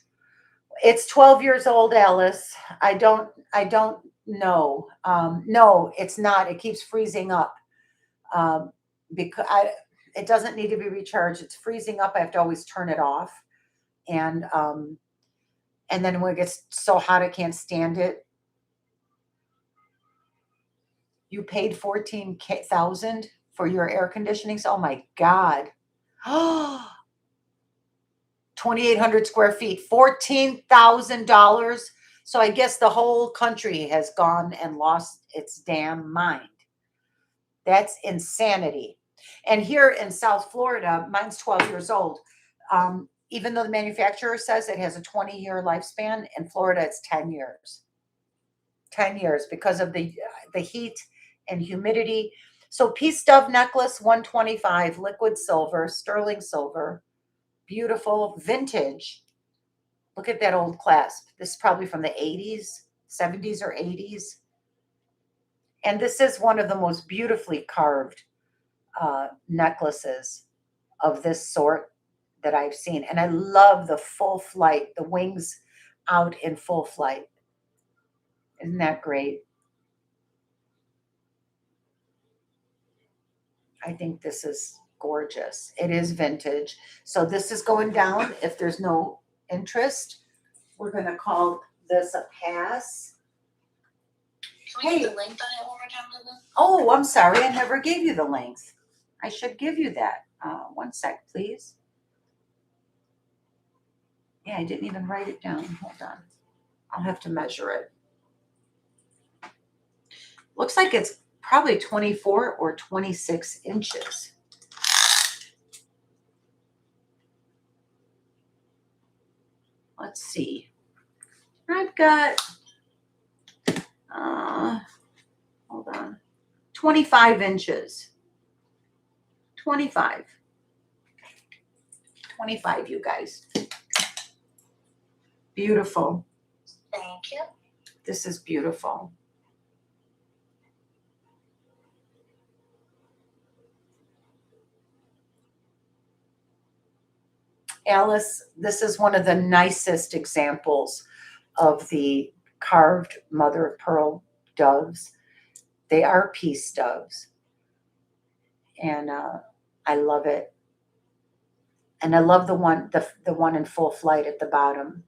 It's 12 years old, Alice. I don't know. No, it's not. It keeps freezing up. Because it doesn't need to be recharged. It's freezing up. I have to always turn it off. And then when it gets so hot, I can't stand it. You paid $14,000 for your air conditioning. Oh my God. 2,800 square feet, $14,000. So I guess the whole country has gone and lost its damn mind. That's insanity. And here in South Florida, mine's 12 years old. Even though the manufacturer says it has a 20-year lifespan, in Florida, it's 10 years. 10 years because of the heat and humidity. So piece dove necklace, $125, liquid silver, sterling silver, beautiful, vintage. Look at that old clasp. This is probably from the 80s, 70s or 80s. And this is one of the most beautifully carved necklaces of this sort that I've seen. And I love the full flight, the wings out in full flight. Isn't that great? I think this is gorgeous. It is vintage. So this is going down. If there's no interest, we're going to call this a pass. Can we get the length on it one more time, Lulu? Oh, I'm sorry. I never gave you the length. I should give you that. One sec, please. Yeah, I didn't even write it down. Hold on. I'll have to measure it. Looks like it's probably 24 or 26 inches. Let's see. I've got, hold on, 25 inches. 25, you guys. Beautiful. Thank you. This is beautiful. Alice, this is one of the nicest examples of the carved mother of pearl doves. They are piece doves. And I love it. And I love the one in full flight at the bottom.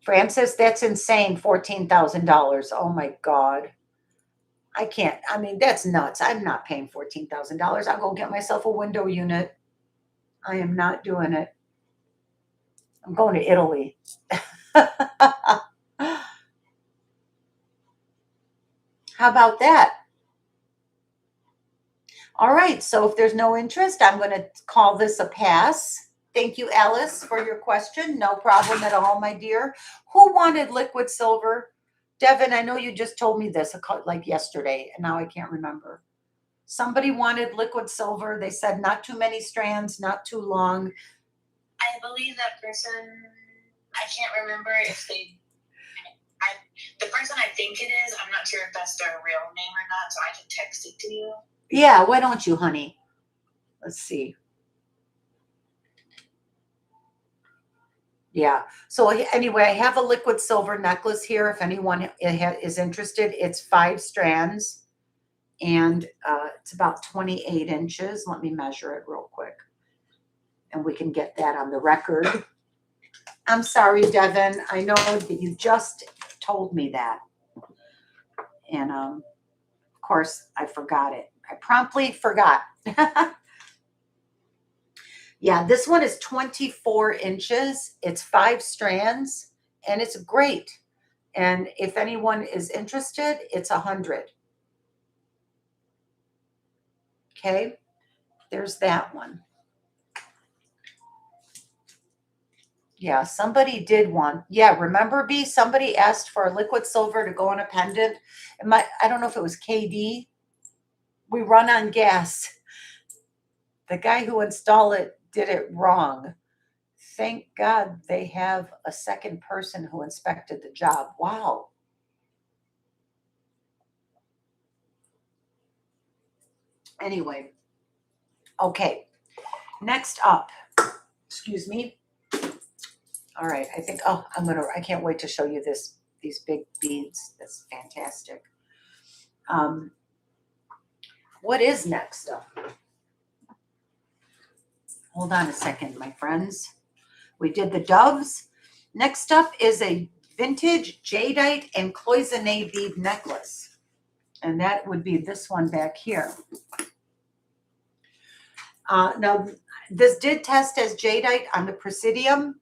Francis, that's insane, $14,000. Oh my God. I can't. I mean, that's nuts. I'm not paying $14,000. I'll go get myself a window unit. I am not doing it. I'm going to Italy. How about that? All right. So if there's no interest, I'm going to call this a pass. Thank you, Alice, for your question. No problem at all, my dear. Who wanted liquid silver? Devin, I know you just told me this like yesterday, and now I can't remember. Somebody wanted liquid silver. They said not too many strands, not too long. I believe that person, I can't remember if the person I think it is, I'm not sure if that's their real name or not, so I can text it to you. Yeah, why don't you, honey? Let's see. Yeah. So anyway, I have a liquid silver necklace here. If anyone is interested, it's 5 strands. And it's about 28 inches. Let me measure it real quick. And we can get that on the record. I'm sorry, Devin. I know that you just told me that. And of course, I forgot it. I promptly forgot. Yeah, this one is 24 inches. It's 5 strands, and it's great. And if anyone is interested, it's 100. Okay, there's that one. Yeah, somebody did one. Yeah, remember, B? Somebody asked for liquid silver to go in a pendant. I don't know if it was KD. We run on gas. The guy who installed it did it wrong. Thank God they have a second person who inspected the job. Wow. Anyway, okay. Next up, excuse me. All right, I think, oh, I can't wait to show you these big beads. That's fantastic. What is next up? Hold on a second, my friends. We did the doves. Next up is a vintage jadeite and cloisonne bead necklace. And that would be this one back here. Now, this did test as jadeite on the Presidium,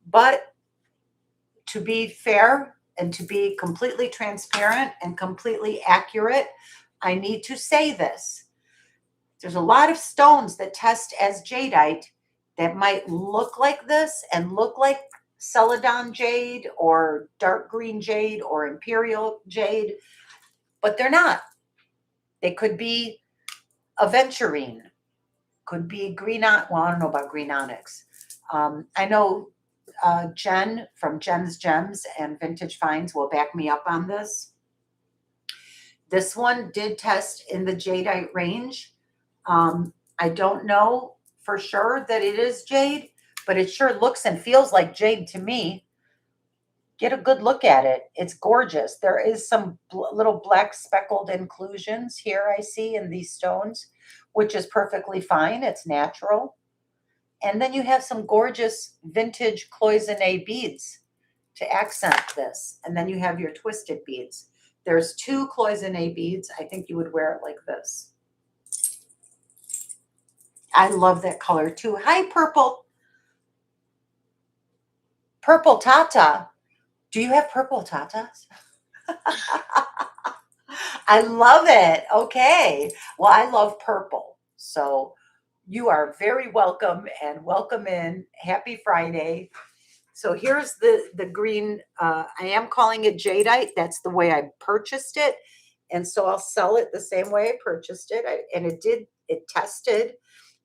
but to be fair and to be completely transparent and completely accurate, I need to say this. There's a lot of stones that test as jadeite that might look like this and look like celadon jade or dark green jade or imperial jade, but they're not. They could be aventurine, could be green, well, I don't know about green onyx. I know Jen from Jen's Gems and Vintage Finds will back me up on this. This one did test in the jadeite range. I don't know for sure that it is jade, but it sure looks and feels like jade to me. Get a good look at it. It's gorgeous. There is some little black speckled inclusions here I see in these stones, which is perfectly fine. It's natural. And then you have some gorgeous vintage cloisonne beads to accent this. And then you have your twisted beads. There's 2 cloisonne beads. I think you would wear it like this. I love that color too. Hi, Purple. Purple Tata. Do you have purple Tatas? I love it. Okay. Well, I love purple. So you are very welcome and welcome in. Happy Friday. So here's the green. I am calling it jadeite. That's the way I purchased it. And so I'll sell it the same way I purchased it. And it tested,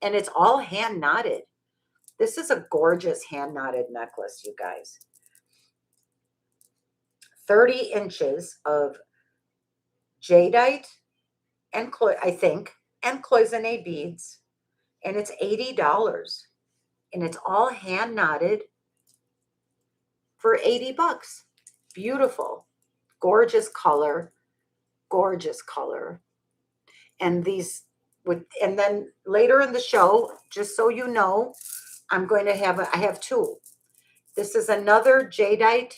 and it's all hand knotted. This is a gorgeous hand knotted necklace, you guys. 30 inches of jadeite and I think, and cloisonne beads. And it's $80. And it's all hand knotted for 80 bucks. Beautiful. Gorgeous color. Gorgeous color. And and then later in the show, just so you know, I'm going to have, I have 2. This is another jadeite.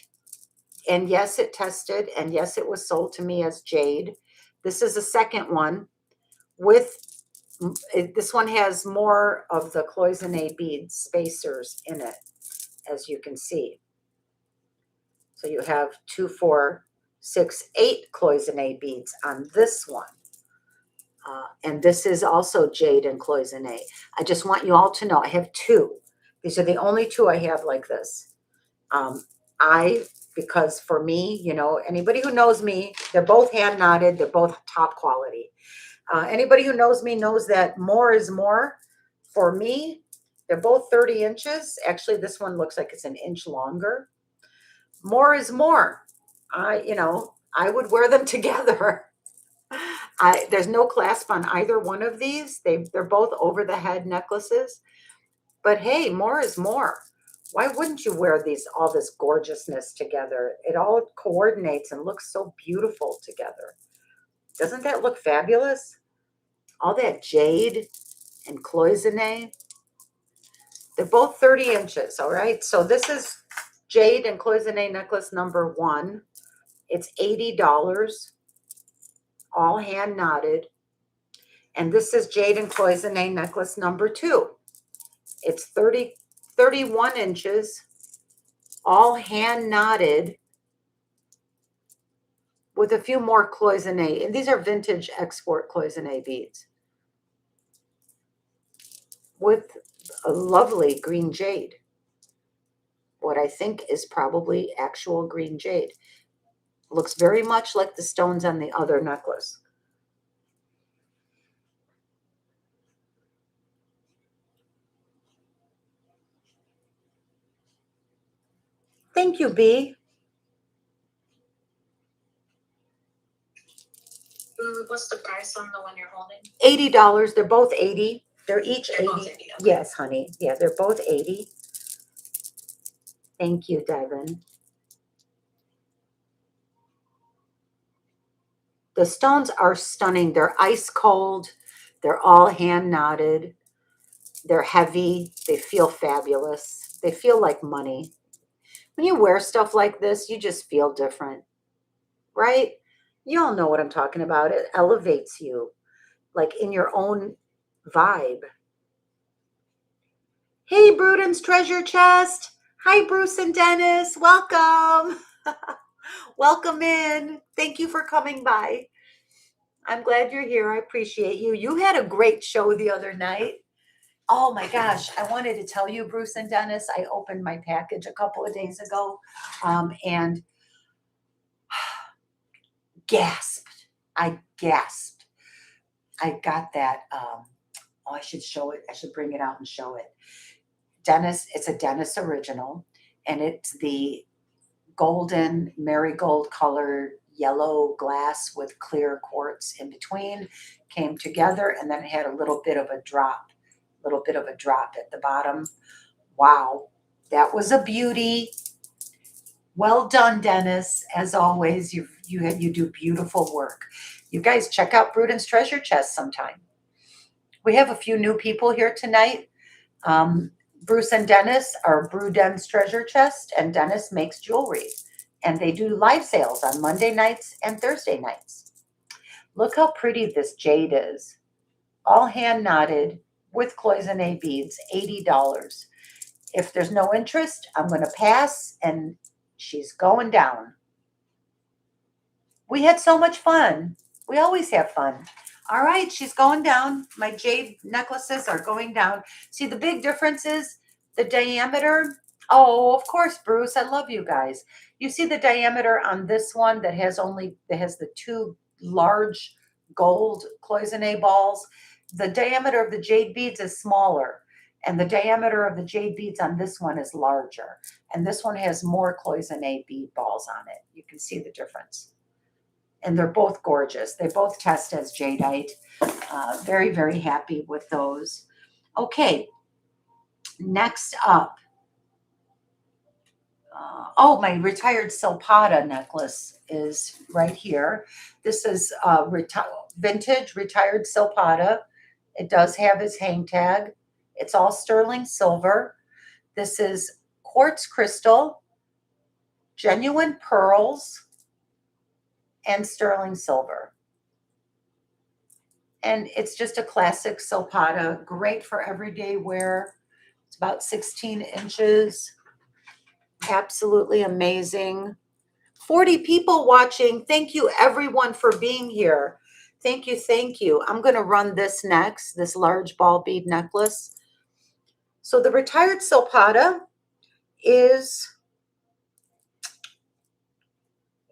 And yes, it tested. And yes, it was sold to me as jade. This is a second one this one has more of the cloisonne bead spacers in it, as you can see. So you have 2, 4, 6, 8 cloisonne beads on this one. And this is also jade and cloisonne. I just want you all to know I have 2. These are the only 2 I have like this. Because for me, you know, anybody who knows me, they're both hand knotted. They're both top quality. Anybody who knows me knows that more is more. For me, they're both 30 inches. Actually, this one looks like it's an inch longer. More is more. You know, I would wear them together. There's no clasp on either one of these. They're both over the head necklaces. But hey, more is more. Why wouldn't you wear all this gorgeousness together? It all coordinates and looks so beautiful together. Doesn't that look fabulous? All that jade and cloisonne. They're both 30 inches, all right? So this is jade and cloisonne necklace number 1. It's $80, all hand knotted. And this is jade and cloisonne necklace number 2. It's 31 inches, all hand knotted with a few more cloisonne. And these are vintage export cloisonne beads with a lovely green jade. What I think is probably actual green jade. Looks very much like the stones on the other necklace. Thank you, B. What's the price on the one you're holding? $80. They're both 80. They're each They're 80. both 80, okay. Yes, honey. Yeah, they're both 80. Thank you, Devin. The stones are stunning. They're ice cold. They're all hand knotted. They're heavy. They feel fabulous. They feel like money. When you wear stuff like this, you just feel different, right? You all know what I'm talking about. It elevates you, like in your own vibe. Hey, Bruden's Treasure Chest. Hi, Bruce and Dennis. Welcome. Welcome in. Thank you for coming by. I'm glad you're here. I appreciate you. You had a great show the other night. Oh my gosh. I wanted to tell you, Bruce and Dennis, I opened my package a couple of days ago and gasped. I gasped. I got that. I should show it. I should bring it out and show it. Dennis, it's a Dennis original, and it's the golden marigold colored yellow glass with clear quartz in between, came together, and then it had a little bit of a drop at the bottom. Wow, that was a beauty. Well done, Dennis. As always, you do beautiful work. You guys check out Bruden's Treasure Chest sometime. We have a few new people here tonight. Bruce and Dennis are Bruden's Treasure Chest, and Dennis makes jewelry. And they do live sales on Monday nights and Thursday nights. Look how pretty this jade is. All hand knotted with cloisonne beads, $80. If there's no interest, I'm going to pass, and she's going down. We had so much fun. We always have fun. All right, she's going down. My jade necklaces are going down. See, the big difference is the diameter. Oh, of course, Bruce. I love you guys. You see the diameter on this one that has the 2 large gold cloisonne balls. The diameter of the jade beads is smaller, and the diameter of the jade beads on this one is larger. And this one has more cloisonne bead balls on it. You can see the difference. And they're both gorgeous. They both test as jadeite. Very, very happy with those. Okay, next up. My retired Silpada necklace is right here. This is vintage retired Silpada. It does have his hang tag. It's all sterling silver. This is quartz crystal, genuine pearls, and sterling silver. And it's just a classic Silpada, great for everyday wear. It's about 16 inches. Absolutely amazing. 40 people watching. Thank you, everyone, for being here. Thank you, thank you. I'm going to run this next, this large ball bead necklace. So the retired Silpada is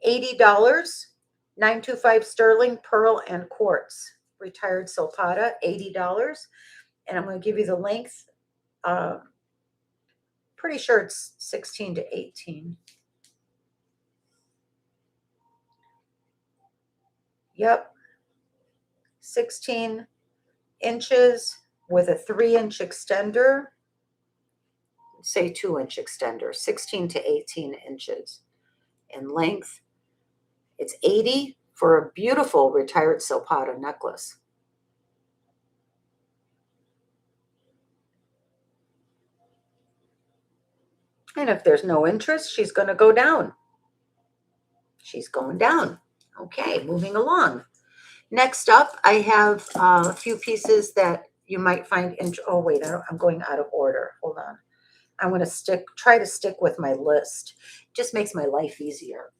$80, 925 sterling, pearl and quartz. Retired Silpada, $80. And I'm going to give you the length. Pretty sure it's 16 to 18. Yep. 16 inches with a 3-inch extender. Say 2-inch extender, 16 to 18 inches in length. It's $80 for a beautiful retired Silpata necklace. And if there's no interest, she's going to go down. She's going down. Okay, moving along. Next up, I have a few pieces that you might find oh wait, I'm going out of order. Hold on. I'm going to try to stick with my list. It just makes my life easier.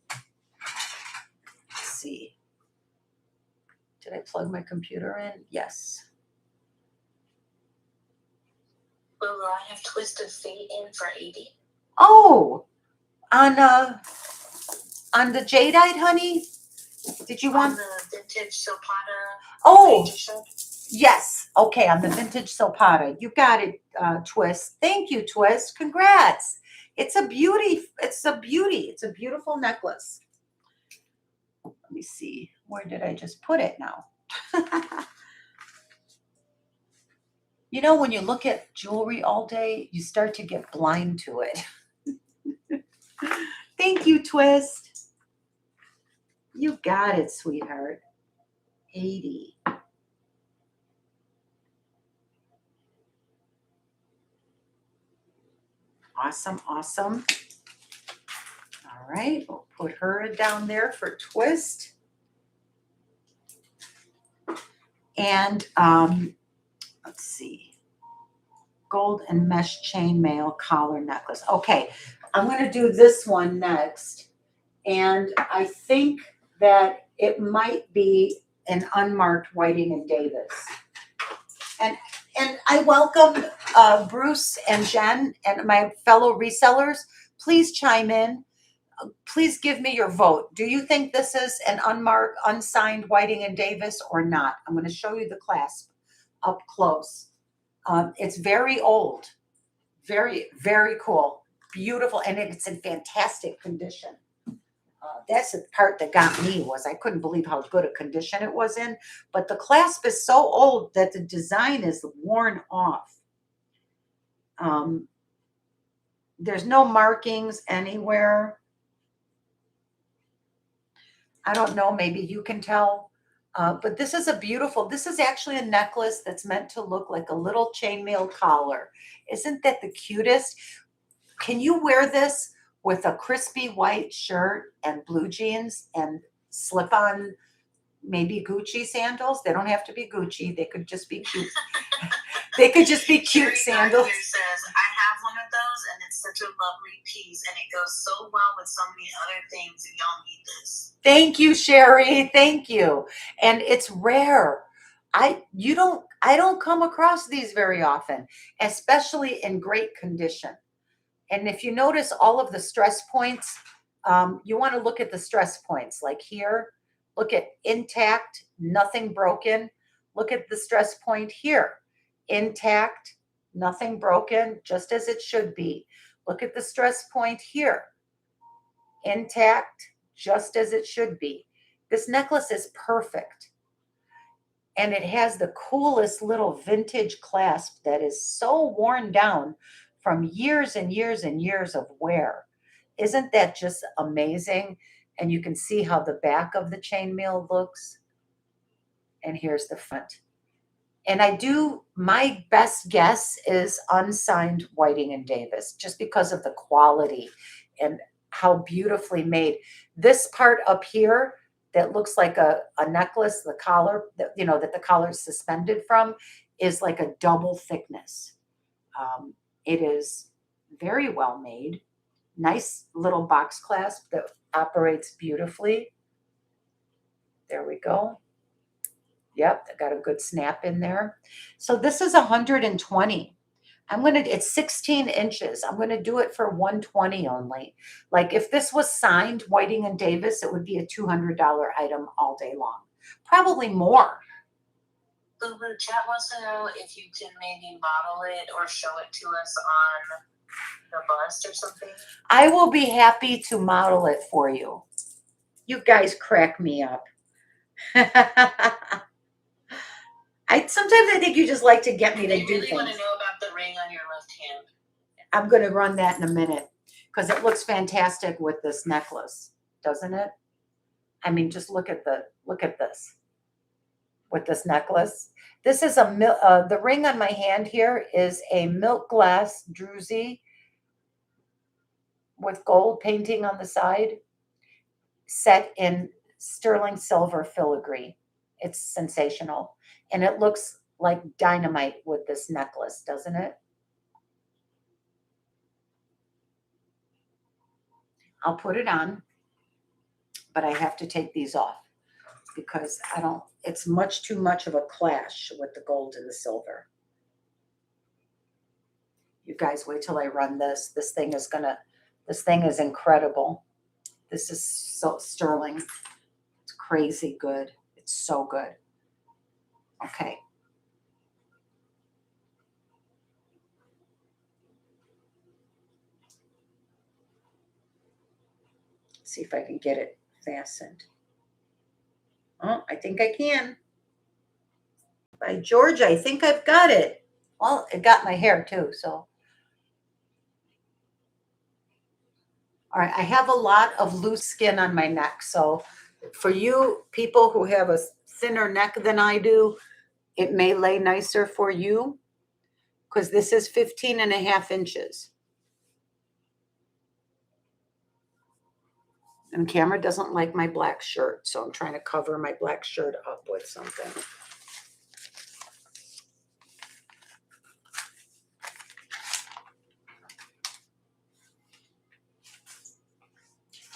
Let's see. Did I plug my computer in? Yes. Will I have Twisted Fate in for 80? Oh, on the jadeite, honey? Did you want the vintage Silpata? Oh, yes. Okay, on the vintage Silpata. You got it, Twist. Thank you, Twist. Congrats. It's a beauty. It's a beauty. It's a beautiful necklace. Let me see. Where did I just put it now? You know, when you look at jewelry all day, you start to get blind to it. Thank you, Twist. You got it, sweetheart. 80. Awesome, awesome. All right, we'll put her down there for Twist. And let's see. Gold and mesh chainmail collar necklace. Okay, I'm going to do this one next. And I think that it might be an unmarked Whiting and Davis. And I welcome Bruce and Jen and my fellow resellers. Please chime in. Please give me your vote. Do you think this is an unmarked, unsigned Whiting and Davis or not? I'm going to show you the clasp up close. It's very old. Very, very cool. Beautiful. And it's in fantastic condition. That's the part that got me was I couldn't believe how good a condition it was in. But the clasp is so old that the design is worn off. There's no markings anywhere. I don't know, maybe you can tell. But this is a beautiful, this is actually a necklace that's meant to look like a little chainmail collar. Isn't that the cutest? Can you wear this with a crispy white shirt and blue jeans and slip on maybe Gucci sandals? They don't have to be Gucci. They could just be cute. They could just be cute sandals. Says, I have one of those and it's such a lovely piece and it goes so well with so many other things and y'all need this. Thank you, Sherry. Thank you. And it's rare. I don't come across these very often, especially in great condition. And if you notice all of the stress points, you want to look at the stress points. Like here, look at intact, nothing broken. Look at the stress point here. Intact, nothing broken, just as it should be. Look at the stress point here. Intact, just as it should be. This necklace is perfect. And it has the coolest little vintage clasp that is so worn down from years and years and years of wear. Isn't that just amazing? And you can see how the back of the chainmail looks. And here's the front. And my best guess is unsigned Whiting and Davis, just because of the quality and how beautifully made. This part up here that looks like a necklace, the collar, that the collar is suspended from, is like a double thickness. It is very well made. Nice little box clasp that operates beautifully. There we go. Yep, I got a good snap in there. So this is 120. It's 16 inches. I'm going to do it for 120 only. Like if this was signed Whiting and Davis, it would be a $200 item all day long. Probably more. So the chat wants to know if you can maybe model it or show it to us on the bust or something. I will be happy to model it for you. You guys crack me up. Sometimes I think you just like to get me to do things. I really want to know about the ring on your left hand. I'm going to run that in a minute because it looks fantastic with this necklace, doesn't it? I mean, just look at this with this necklace. This is the ring on my hand here is a milk glass druzy with gold painting on the side, set in sterling silver filigree. It's sensational. And it looks like dynamite with this necklace, doesn't it? I'll put it on, but I have to take these off because it's much too much of a clash with the gold and the silver. You guys wait till I run this. This thing is incredible. This is so sterling. It's crazy good. It's so good. Okay. See if I can get it fastened. Oh, I think I can. By George, I think I've got it. Well, it got my hair too, so. All right, I have a lot of loose skin on my neck. So for you people who have a thinner neck than I do, it may lay nicer for you because this is 15.5 inches. And camera doesn't like my black shirt, so I'm trying to cover my black shirt up with something.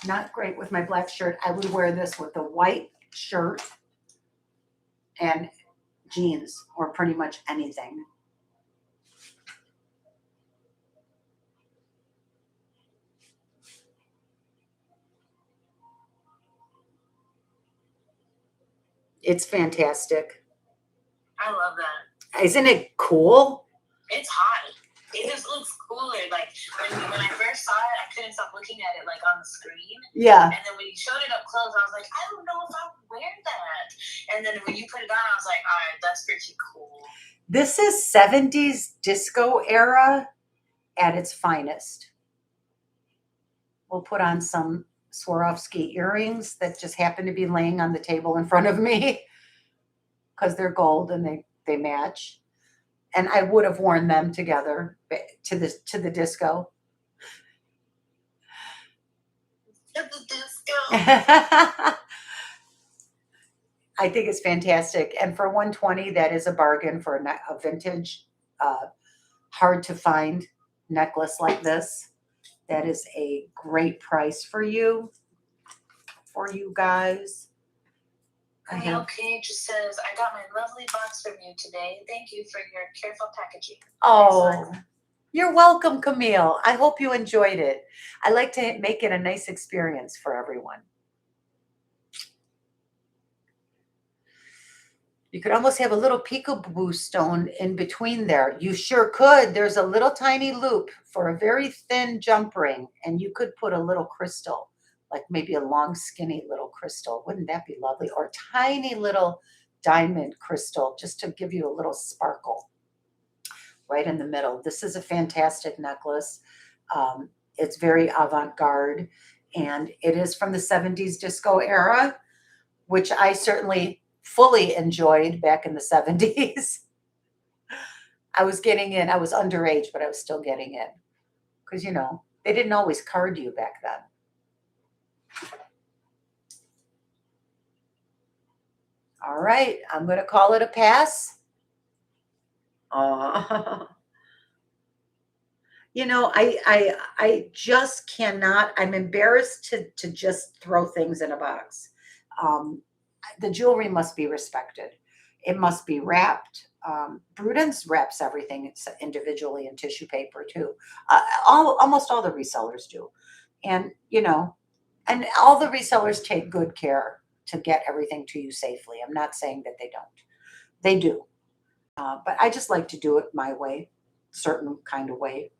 Not great with my black shirt. I would wear this with a white shirt and jeans or pretty much anything. It's fantastic. I love that. Isn't it cool? It's hot. It just looks cooler. Like when I first saw it, I couldn't stop looking at it like on the screen. Yeah. And then when you showed it up close, I was like, I don't know if I would wear that. And then when you put it on, I was like, all right, that's pretty cool. This is 70s disco era at its finest. We'll put on some Swarovski earrings that just happen to be laying on the table in front of me because they're gold and they match. And I would have worn them together to the disco. To the disco. I think it's fantastic. And for $120, that is a bargain for a vintage, hard to find necklace like this. That is a great price for you guys. Okay, just says, I got my lovely box from you today. Thank you for your careful packaging. Oh, you're welcome, Camille. I hope you enjoyed it. I like to make it a nice experience for everyone. You could almost have a little peekaboo stone in between there. You sure could. There's a little tiny loop for a very thin jump ring, and you could put a little crystal, like maybe a long, skinny little crystal. Wouldn't that be lovely? Or a tiny little diamond crystal, just to give you a little sparkle right in the middle. This is a fantastic necklace. It's very avant-garde, and it is from the 70s disco era, which I certainly fully enjoyed back in the 70s. I was getting in. I was underage, but I was still getting in because, you know, they didn't always card you back then. All right, I'm going to call it a pass. You know, I just cannot. I'm embarrassed to just throw things in a box. The jewelry must be respected. It must be wrapped. Bruden's wraps everything individually in tissue paper too. Almost all the resellers do. And, you know, and all the resellers take good care to get everything to you safely. I'm not saying that they don't. They do. But I just like to do it my way, certain kind of way.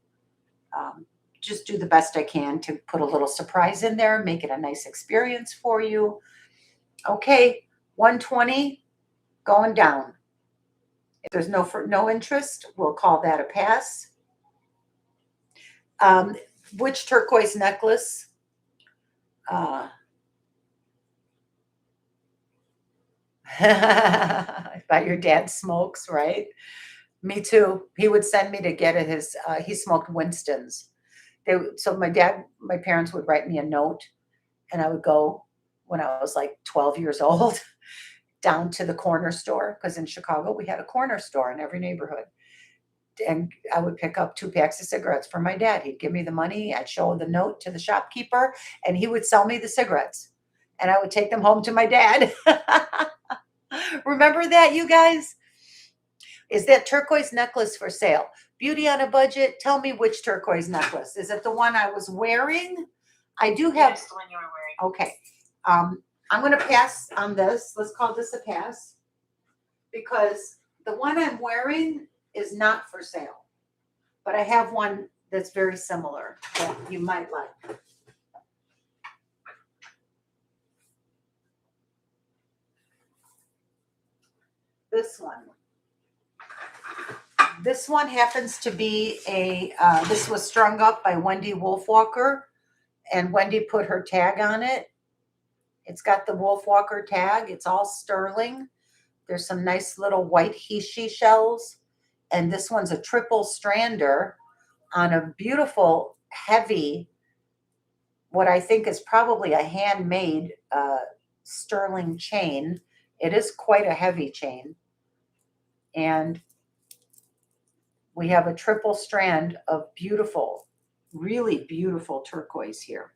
Just do the best I can to put a little surprise in there, make it a nice experience for you. Okay, 120 going down. If there's no interest, we'll call that a pass. Which turquoise necklace? But your dad smokes, right? Me too. He would send me to get at his, he smoked Winston's. So my parents would write me a note, and I would go when I was like 12 years old down to the corner store, because in Chicago we had a corner store in every neighborhood. And I would pick up 2 packs of cigarettes for my dad. He'd give me the money. I'd show the note to the shopkeeper, and he would sell me the cigarettes. And I would take them home to my dad. Remember that, you guys? Is that turquoise necklace for sale? Beauty on a budget? Tell me which turquoise necklace. Is it the one I was wearing? I do have. Yes, the one you were wearing. Okay. I'm going to pass on this. Let's call this a pass, because the one I'm wearing is not for sale. But I have one that's very similar that you might like. This one. This one happens to be this was strung up by Wendy Wolfwalker, and Wendy put her tag on it. It's got the Wolfwalker tag. It's all sterling. There's some nice little white Hishi shells. And this one's a triple strander on a beautiful, heavy, what I think is probably a handmade sterling chain. It is quite a heavy chain. And we have a triple strand of beautiful, really beautiful turquoise here.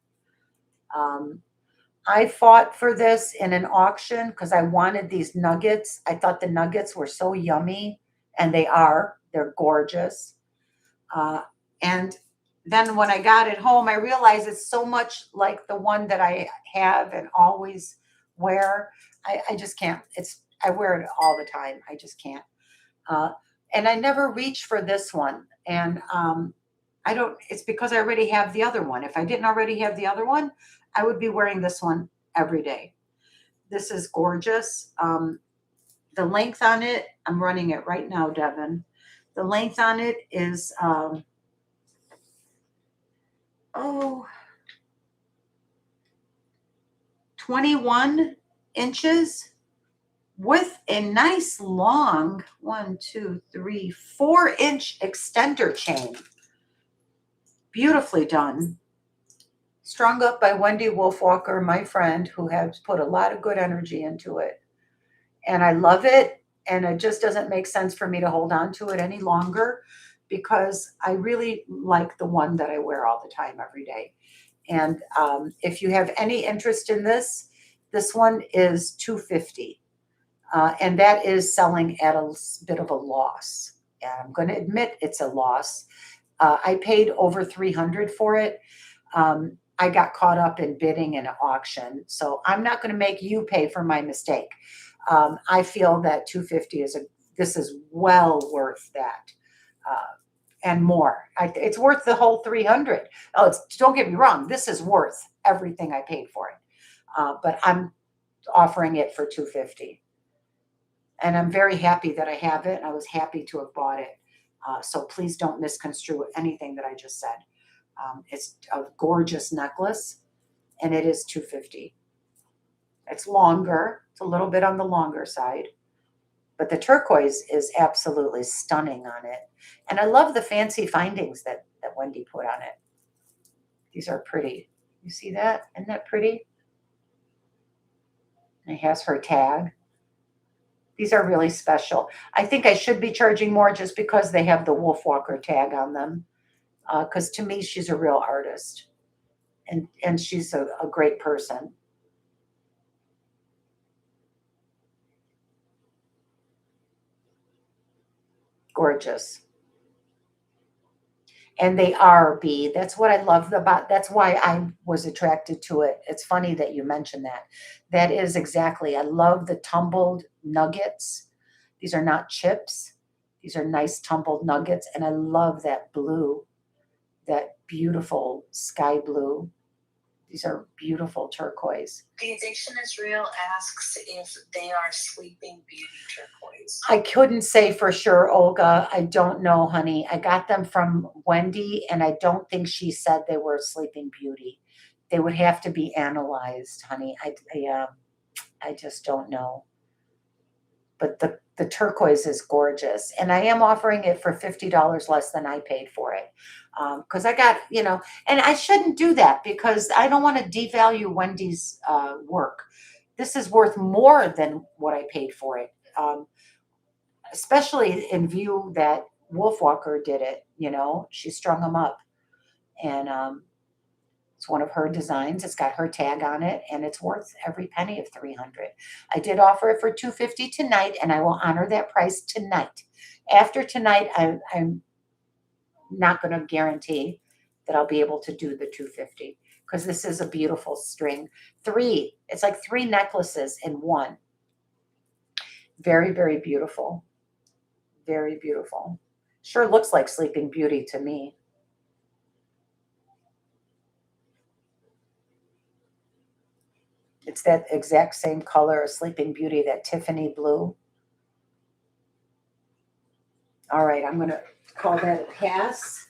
I fought for this in an auction because I wanted these nuggets. I thought the nuggets were so yummy, and they are. They're gorgeous. And then when I got it home, I realized it's so much like the one that I have and always wear. I just can't. I wear it all the time. I just can't. And I never reach for this one. And it's because I already have the other one. If I didn't already have the other one, I would be wearing this one every day. This is gorgeous. The length on it, I'm running it right now, Devin. The length on it is, 21 inches with a nice long 4-inch extender chain. Beautifully done. Strung up by Wendy Wolfwalker, my friend, who has put a lot of good energy into it. And I love it. And it just doesn't make sense for me to hold on to it any longer, because I really like the one that I wear all the time, every day. And if you have any interest in this one is $250. And that is selling at a bit of a loss. And I'm going to admit it's a loss. I paid over $300 for it. I got caught up in bidding in an auction, so I'm not going to make you pay for my mistake. I feel that $250 this is well worth that, and more. It's worth the whole $300. Oh, don't get me wrong, this is worth everything I paid for it, but I'm offering it for $250. And I'm very happy that I have it. I was happy to have bought it. So please don't misconstrue anything that I just said. It's a gorgeous necklace, and it is $250. It's longer. It's a little bit on the longer side, but the turquoise is absolutely stunning on it. And I love the fancy findings that Wendy put on it. These are pretty. You see that? Isn't that pretty? And it has her tag. These are really special. I think I should be charging more just because they have the Wolfwalker tag on them. Because to me, she's a real artist, and she's a great person. Gorgeous. And they are B. That's what I love about. That's why I was attracted to it. It's funny that you mentioned that. That is exactly. I love the tumbled nuggets. These are not chips. These are nice tumbled nuggets, and I love that blue, that beautiful sky blue. These are beautiful turquoise. The Addiction is Real asks if they are Sleeping Beauty turquoise. I couldn't say for sure, Olga. I don't know, honey. I got them from Wendy, and I don't think she said they were Sleeping Beauty. They would have to be analyzed, honey. I just don't know. but the turquoise is gorgeous. And I am offering it for $50 less than I paid for it. Because I got, and I shouldn't do that because I don't want to devalue Wendy's work. This is worth more than what I paid for it, especially in view that Wolfwalker did it, she strung them up. And it's one of her designs. It's got her tag on it, and it's worth every penny of $300. I did offer it for $250 tonight, and I will honor that price tonight. After tonight, I'm not going to guarantee that I'll be able to do the $250 because this is a beautiful string. It's like 3 necklaces in one. Very, very beautiful. Very beautiful. Sure looks like Sleeping Beauty to me. It's that exact same color as Sleeping Beauty, that Tiffany blue. All right, I'm going to call that a pass.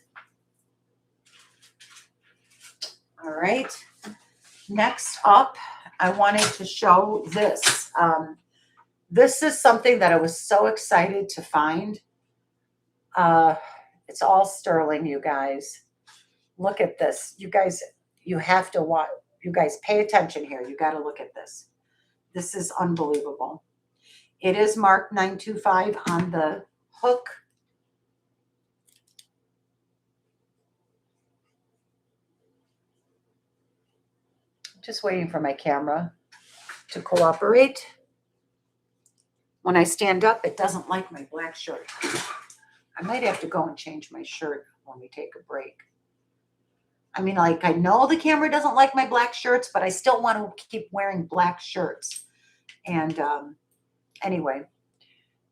All right. Next up, I wanted to show this. This is something that I was so excited to find. It's all sterling, you guys. Look at this. You guys, you have to watch. You guys pay attention here. You got to look at this. This is unbelievable. It is marked 925 on the hook. Just waiting for my camera to cooperate. When I stand up, it doesn't like my black shirt. I might have to go and change my shirt when we take a break. I mean, like, I know the camera doesn't like my black shirts, but I still want to keep wearing black shirts. And anyway,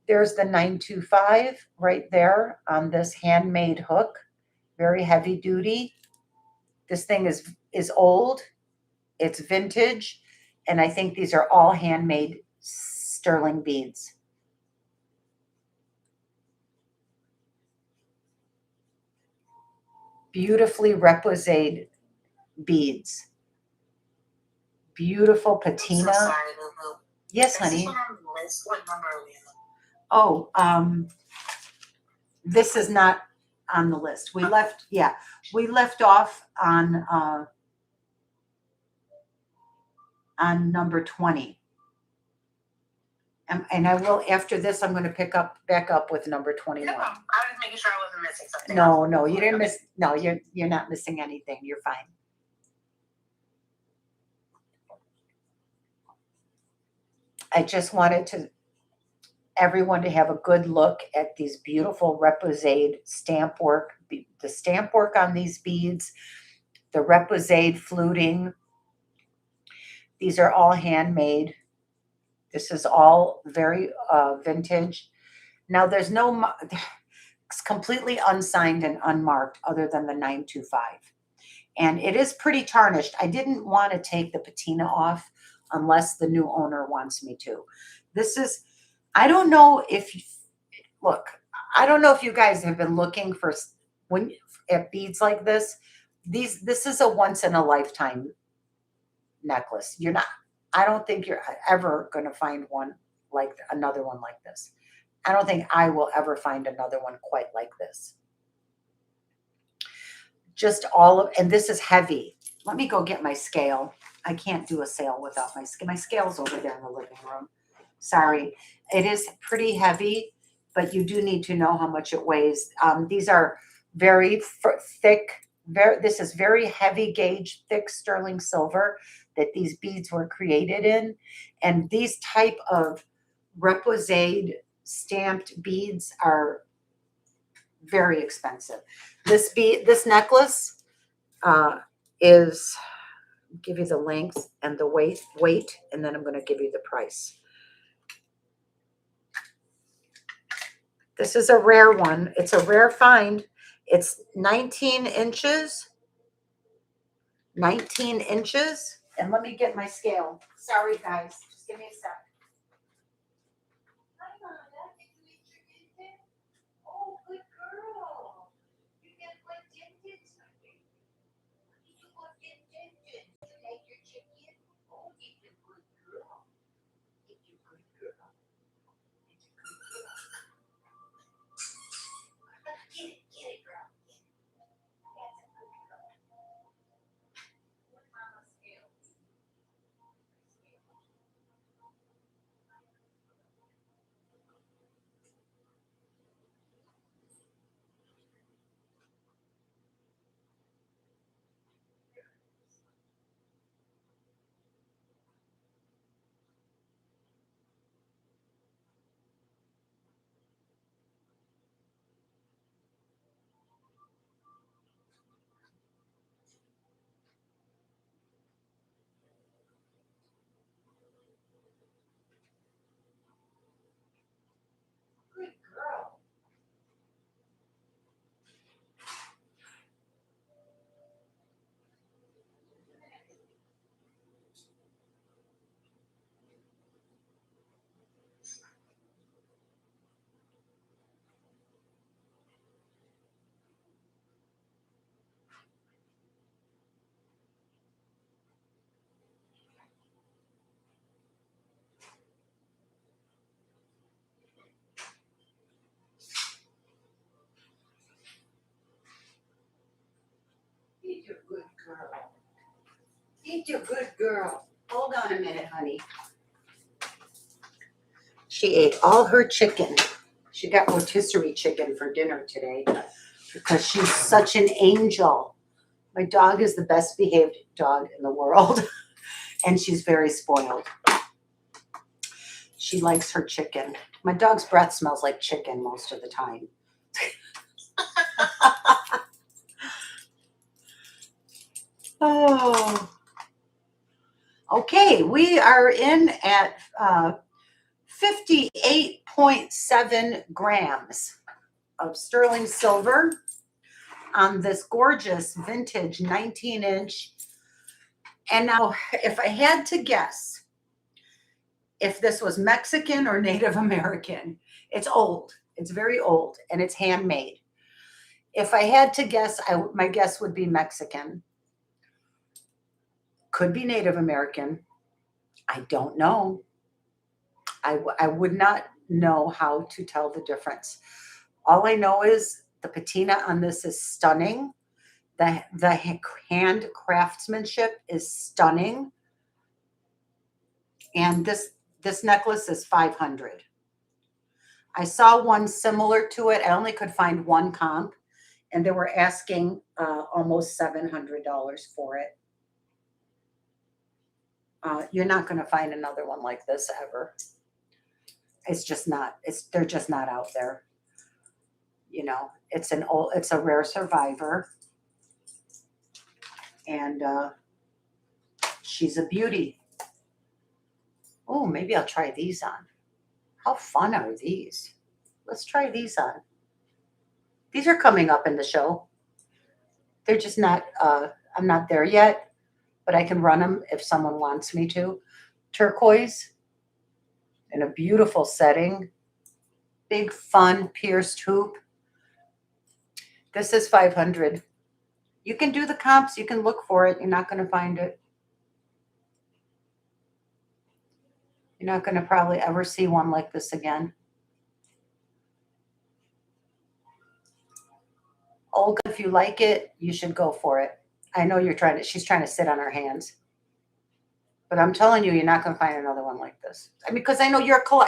there's the 925 right there on this handmade hook. Very heavy duty. This thing is old. It's vintage. And I think these are all handmade sterling beads. Beautifully reposade beads. Beautiful patina. I'm so sorry, Lulu. Yes, honey. What number are we on? Oh, this is not on the list. We left off on number 20. And I will, after this, I'm going to pick back up with number 21. No, I was making sure I wasn't missing something. No, you didn't miss. No, you're not missing anything. You're fine. I just wanted everyone to have a good look at these beautiful reposade stamp work, the stamp work on these beads, the reposade fluting. These are all handmade. This is all very vintage. Now there's it's completely unsigned and unmarked other than the 925. And it is pretty tarnished. I didn't want to take the patina off unless the new owner wants me to. I don't know if you guys have been looking for at beads like this. This is a once in a lifetime necklace. I don't think you're ever going to find another one like this. I don't think I will ever find another one quite like this. And this is heavy. Let me go get my scale. I can't do a sale without my scale. My scale's over there in the living room. Sorry. It is pretty heavy, but you do need to know how much it weighs. These are very thick. This is very heavy gauge, thick sterling silver that these beads were created in. And these type of reposade stamped beads are very expensive. This necklace is, give you the length and the weight, and then I'm going to give you the price. This is a rare one. It's a rare find. It's 19 inches. 19 inches. And let me get my scale. Sorry, guys. Just give me a sec. Hi, Mama. Did you eat your vintage? Oh, good girl. You get what vintage? Did you go vintage? Did you make your chicken? Oh, did you good girl? Did you good girl? your good girl. Ain't you a good girl? Hold on a minute, honey. She ate all her chicken. She got rotisserie chicken for dinner today because she's such an angel. My dog is the best behaved dog in the world, and she's very spoiled. She likes her chicken. My dog's breath smells like chicken most of the time. Oh. Okay, we are in at 58.7 grams of sterling silver on this gorgeous vintage 19-inch. And now, if I had to guess if this was Mexican or Native American, it's old. It's very old, and it's handmade. If I had to guess, my guess would be Mexican. Could be Native American. I don't know. I would not know how to tell the difference. All I know is the patina on this is stunning. The hand craftsmanship is stunning. And this necklace is $500. I saw one similar to it. I only could find one comp, and they were asking almost $700 for it. You're not going to find another one like this ever. It's just not. They're just not out there. You know, it's a rare survivor, and she's a beauty. Oh, maybe I'll try these on. How fun are these? Let's try these on. These are coming up in the show. They're just not. I'm not there yet, but I can run them if someone wants me to. Turquoise in a beautiful setting. Big, fun, pierced hoop. This is $500. You can do the comps. You can look for it. You're not going to find it. You're not going to probably ever see one like this again. Olga, if you like it, you should go for it. I know she's trying to sit on her hands. But I'm telling you, you're not going to find another one like this. I mean, because I know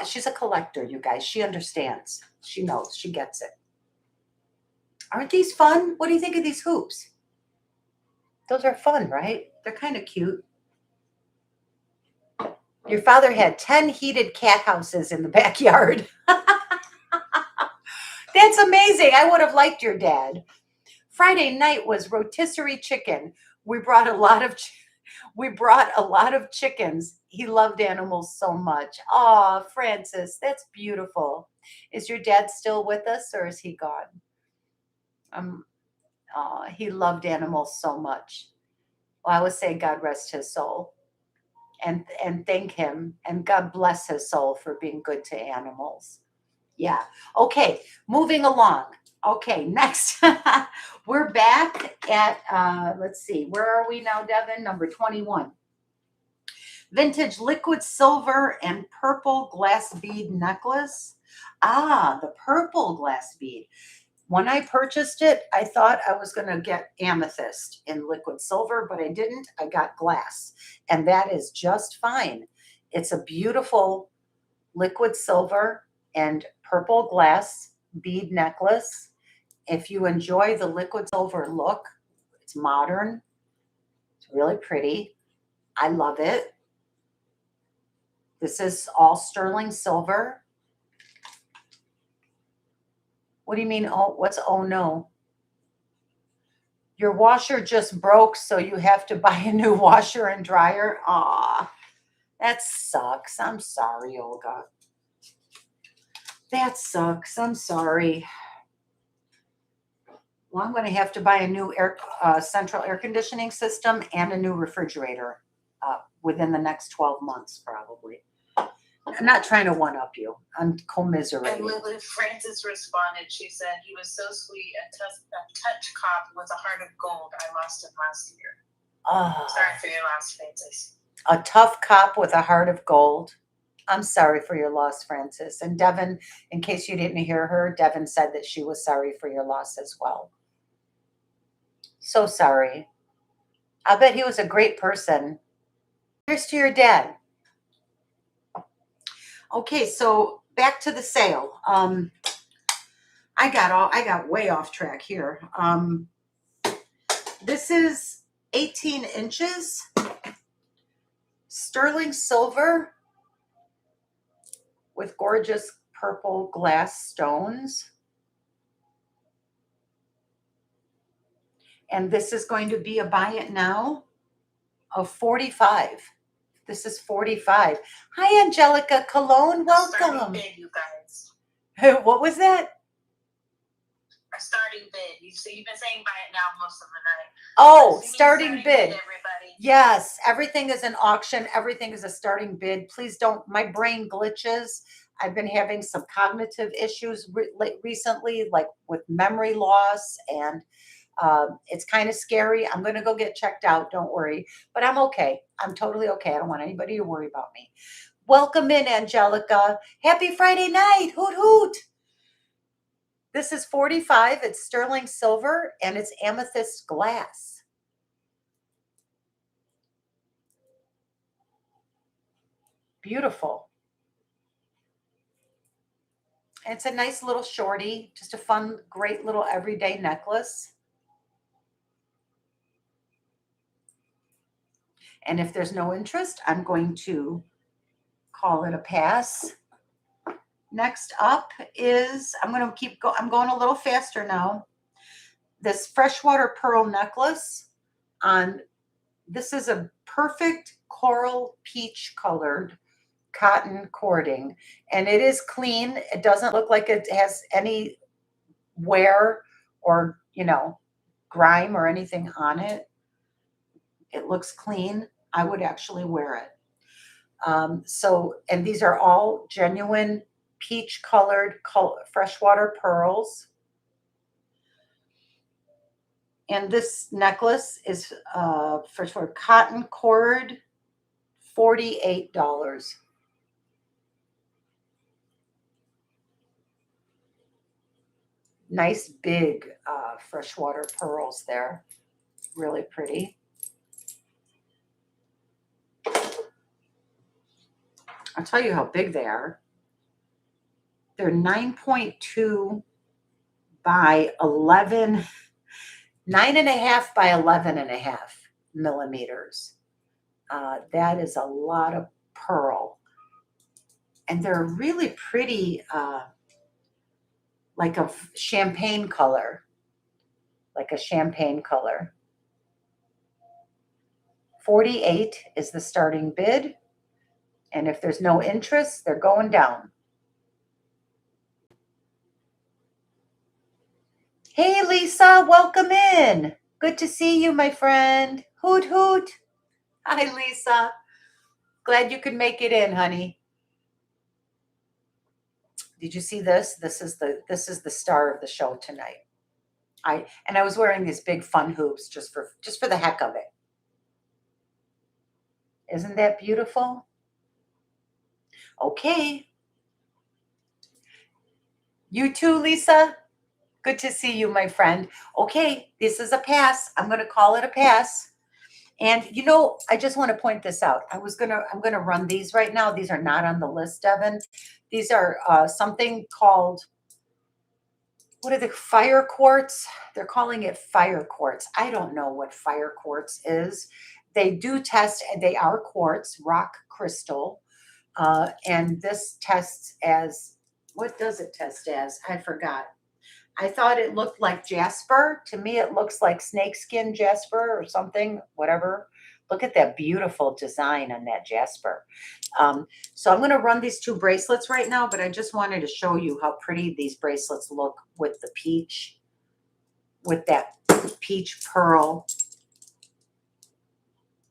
she's a collector, you guys. She understands. She knows. She gets it. Aren't these fun? What do you think of these hoops? Those are fun, right? They're kind of cute. Your father had 10 heated cat houses in the backyard. That's amazing. I would have liked your dad. Friday night was rotisserie chicken. We brought a lot of chickens. He loved animals so much. Oh, Francis, that's beautiful. Is your dad still with us, or is he gone? He loved animals so much. Well, I would say God rest his soul, and thank him, and God bless his soul for being good to animals. Yeah. Okay, moving along. Okay, next. We're back at, let's see, where are we now, Devin? Number 21. Vintage liquid silver and purple glass bead necklace. Ah, the purple glass bead. When I purchased it, I thought I was going to get amethyst in liquid silver, but I didn't. I got glass, and that is just fine. It's a beautiful liquid silver and purple glass bead necklace. If you enjoy the liquid silver look, it's modern. It's really pretty. I love it. This is all sterling silver. What do you mean? Oh, oh no? Your washer just broke, so you have to buy a new washer and dryer. Aw, that sucks. I'm sorry, Olga. That sucks. I'm sorry. Well, I'm going to have to buy a new central air conditioning system and a new refrigerator within the next 12 months, probably. I'm not trying to one-up you. I'm commiserating. And Lily Francis responded. She said, he was so sweet. A touch cop with a heart of gold. I lost him last year. Sorry for your loss, Francis. A tough cop with a heart of gold. I'm sorry for your loss, Francis. And Devin, in case you didn't hear her, Devin said that she was sorry for your loss as well. So sorry. I bet he was a great person. Here's to your dad. Okay, so back to the sale. I got way off track here. This is 18 inches, sterling silver with gorgeous purple glass stones. And this is going to be a buy it now of 45. This is 45. Hi, Angelica Cologne. Welcome. Bid, you guys. What was that? A starting bid. You've been saying buy it now most of the night. Oh, starting bid. Everybody. Yes, everything is an auction. Everything is a starting bid. Please don't. My brain glitches. I've been having some cognitive issues recently, like with memory loss, and it's kind of scary. I'm going to go get checked out. Don't worry. But I'm okay. I'm totally okay. I don't want anybody to worry about me. Welcome in, Angelica. Happy Friday night. Hoot, hoot. This is 45. It's sterling silver, and it's amethyst glass. Beautiful. And it's a nice little shorty, just a fun, great little everyday necklace. And if there's no interest, I'm going to call it a pass. Next up is, I'm going a little faster now. This freshwater pearl necklace this is a perfect coral peach colored cotton cording, and it is clean. It doesn't look like it has any wear or, grime or anything on it. It looks clean. I would actually wear it. And these are all genuine peach colored freshwater pearls. And this necklace is freshwater cotton cord, $48. Nice big freshwater pearls there. Really pretty. I'll tell you how big they are. They're 9.2 by 11, 9.5 by 11.5 millimeters. That is a lot of pearl. And they're really pretty, like a champagne color. Like a champagne color. 48 is the starting bid. And if there's no interest, they're going down. Hey, Lisa, welcome in. Good to see you, my friend. Hoot, hoot. Hi, Lisa. Glad you could make it in, honey. Did you see this? This is the star of the show tonight. I was wearing these big fun hoops just for the heck of it. Isn't that beautiful? Okay. You too, Lisa. Good to see you, my friend. Okay, this is a pass. I'm going to call it a pass. And I just want to point this out. I'm going to run these right now. These are not on the list, Devin. These are something called, what are they? Fire quartz. They're calling it fire quartz. I don't know what fire quartz is. They do test, and they are quartz, rock crystal. And this tests as, what does it test as? I forgot. I thought it looked like jasper. To me, it looks like snakeskin jasper or something, whatever. Look at that beautiful design on that jasper. So I'm going to run these two bracelets right now, but I just wanted to show you how pretty these bracelets look with the peach, with that peach pearl.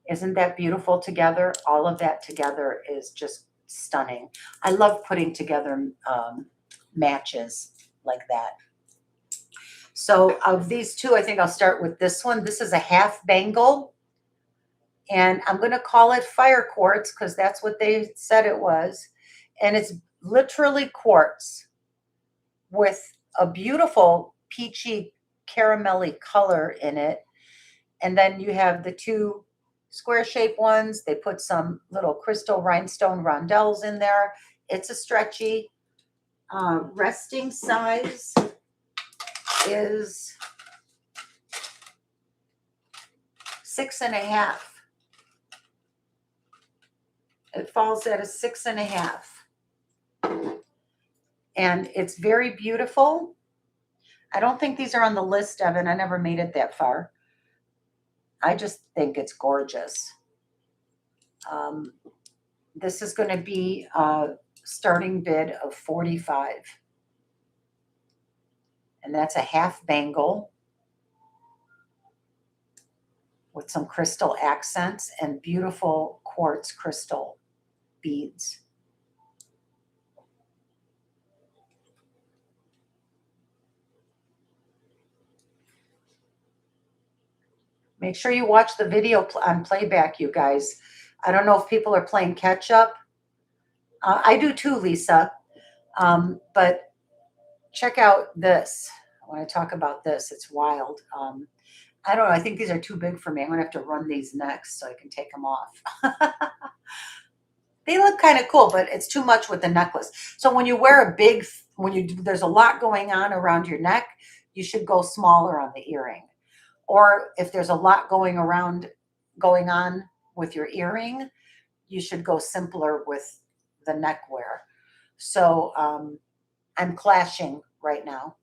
Isn't that beautiful together? All of that together is just stunning. I love putting together matches like that. So of these two, I think I'll start with this one. This is a half bangle, and I'm going to call it fire quartz because that's what they said it was. And it's literally quartz with a beautiful peachy caramelly color in it. And then you have the two square shaped ones. They put some little crystal rhinestone rondelles in there. It's a stretchy. Resting size is 6.5. It falls at a 6.5. And it's very beautiful. I don't think these are on the list, Evan. I never made it that far. I just think it's gorgeous. This is going to be a starting bid of 45. And that's a half bangle with some crystal accents and beautiful quartz crystal beads. Make sure you watch the video on playback, you guys. I don't know if people are playing catch up. I do too, Lisa. But check out this. I want to talk about this. It's wild. I don't know. I think these are too big for me. I'm going to have to run these next so I can take them off. They look kind of cool, but it's too much with the necklace. So when you wear a big, there's a lot going on around your neck, you should go smaller on the earring. Or if there's a lot going on with your earring, you should go simpler with the neck wear. So I'm clashing right now.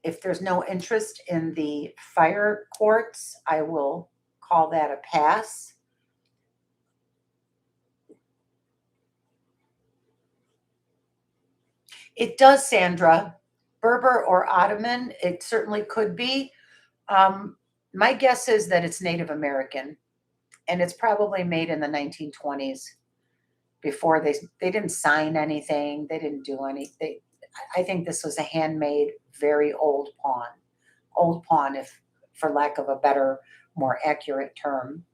If there's no interest in the fire quartz, I will call that a pass. It does, Sandra. Berber or Ottoman, it certainly could be. My guess is that it's Native American, and it's probably made in the 1920s. Before they didn't sign anything, they didn't do anything. I think this was a handmade, very old pawn, if for lack of a better, more accurate term.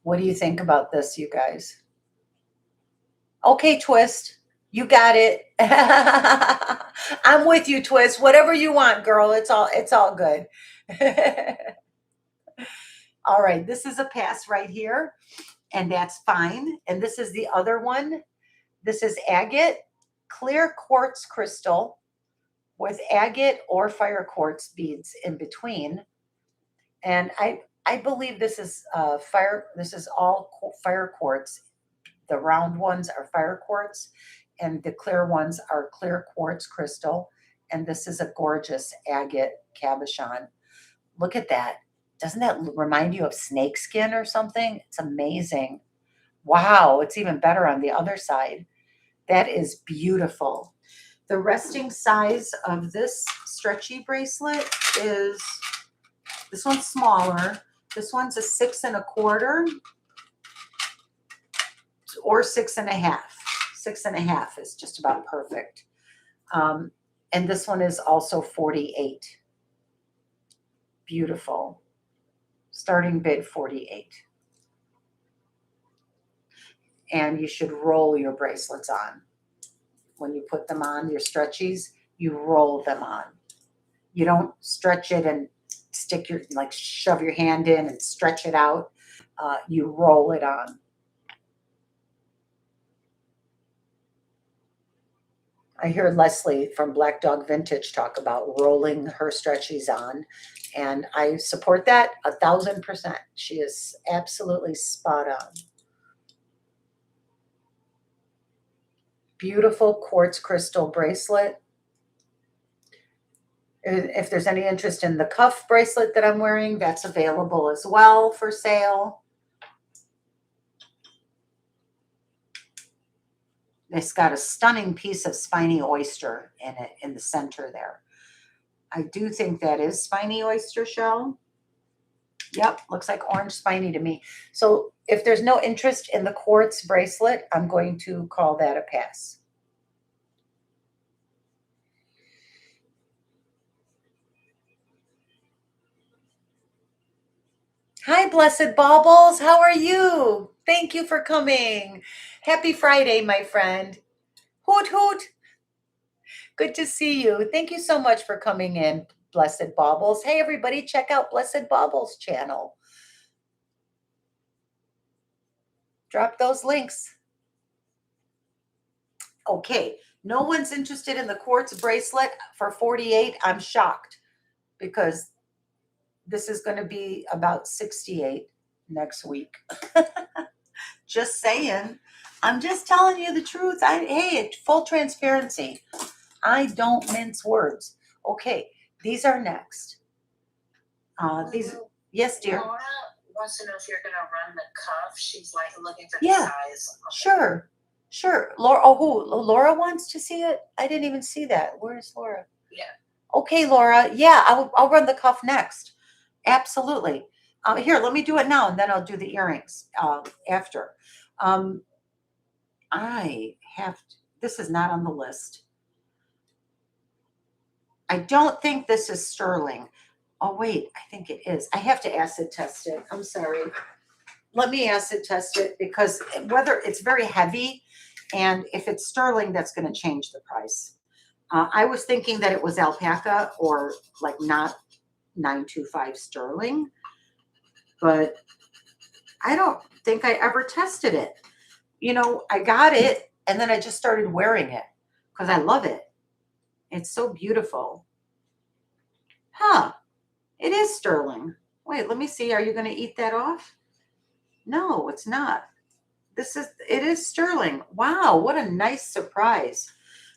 What do you think about this, you guys? Okay, Twist. You got it. I'm with you, Twist. Whatever you want, girl. It's all good. All right, this is a pass right here, and that's fine. And this is the other one. This is agate, clear quartz crystal with agate or fire quartz beads in between. And I believe this is this is all fire quartz. The round ones are fire quartz, and the clear ones are clear quartz crystal. And this is a gorgeous agate cabochon. Look at that. Doesn't that remind you of snakeskin or something? It's amazing. Wow, it's even better on the other side. That is beautiful. The resting size of this stretchy bracelet is, this one's smaller. This one's a 6 1/4 or 6.5. 6.5 is just about perfect. And this one is also 48. Beautiful. Starting bid 48. And you should roll your bracelets on. When you put them on, your stretchies, you roll them on. You don't stretch it and shove your hand in and stretch it out. You roll it on. I hear Leslie from Black Dog Vintage talk about rolling her stretchies on, and I support that 1,000%. She is absolutely spot on. Beautiful quartz crystal bracelet. If there's any interest in the cuff bracelet that I'm wearing, that's available as well for sale. It's got a stunning piece of spiny oyster in it in the center there. I do think that is spiny oyster shell. Yep, looks like orange spiny to me. So if there's no interest in the quartz bracelet, I'm going to call that a pass. Hi, Blessed Baubles. How are you? Thank you for coming. Happy Friday, my friend. Hoot, hoot. Good to see you. Thank you so much for coming in, Blessed Baubles. Hey, everybody, check out Blessed Baubles channel. Drop those links. Okay, no one's interested in the quartz bracelet for 48. I'm shocked because this is going to be about 68 next week. Just saying. I'm just telling you the truth. Hey, full transparency. I don't mince words. Okay, these are next. Yes, dear. Laura wants to know if you're going to run the cuff. She's like looking for the Yeah, size. sure. Sure. Laura, oh, who? Laura wants to see it? I didn't even see that. Where is Laura? Yeah. Okay, Laura. Yeah, I'll run the cuff next. Absolutely. Here, let me do it now, and then I'll do the earrings after. I have to, this is not on the list. I don't think this is sterling. Oh, wait, I think it is. I have to acid test it. I'm sorry. Let me acid test it because whether it's very heavy, and if it's sterling, that's going to change the price. I was thinking that it was alpaca or like not 925 sterling, but I don't think I ever tested it. You know, I got it and then I just started wearing it because I love it. It's so beautiful. Huh. It is sterling. Wait, let me see. Are you going to eat that off? No, it's not. It is sterling. Wow, what a nice surprise.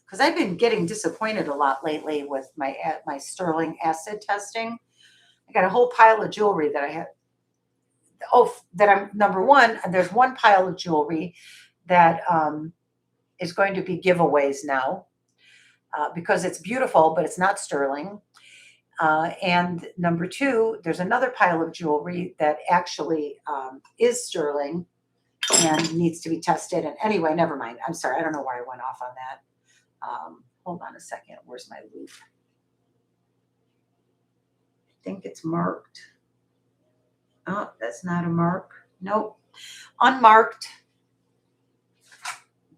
Because I've been getting disappointed a lot lately with my sterling acid testing. I got a whole pile of jewelry that I have. Oh, that I'm number one. There's one pile of jewelry that is going to be giveaways now because it's beautiful, but it's not sterling. And number two, there's another pile of jewelry that actually is sterling and needs to be tested. And anyway, never mind. I'm sorry. I don't know why I went off on that. Hold on a second. Where's my loop? I think it's marked. Oh, that's not a mark. Nope. Unmarked.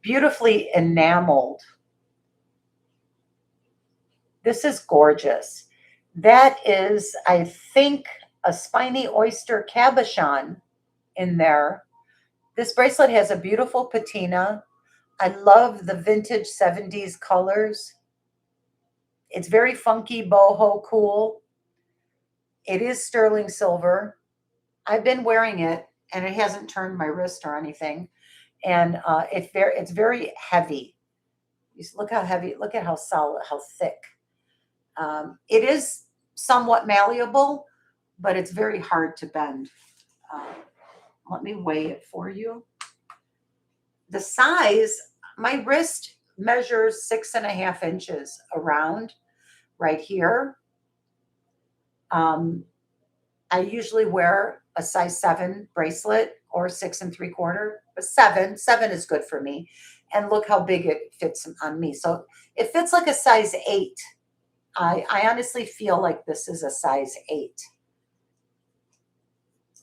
Beautifully enameled. This is gorgeous. That is, I think, a spiny oyster cabochon in there. This bracelet has a beautiful patina. I love the vintage 70s colors. It's very funky, boho, cool. It is sterling silver. I've been wearing it, and it hasn't turned my wrist or anything. And it's very heavy. Look how heavy. Look at how solid, how thick. It is somewhat malleable, but it's very hard to bend. Let me weigh it for you. The size, my wrist measures 6.5 inches around right here. I usually wear a size 7 bracelet or 6 3/4, but 7 is good for me. And look how big it fits on me. So it fits like a size 8. I honestly feel like this is a size 8.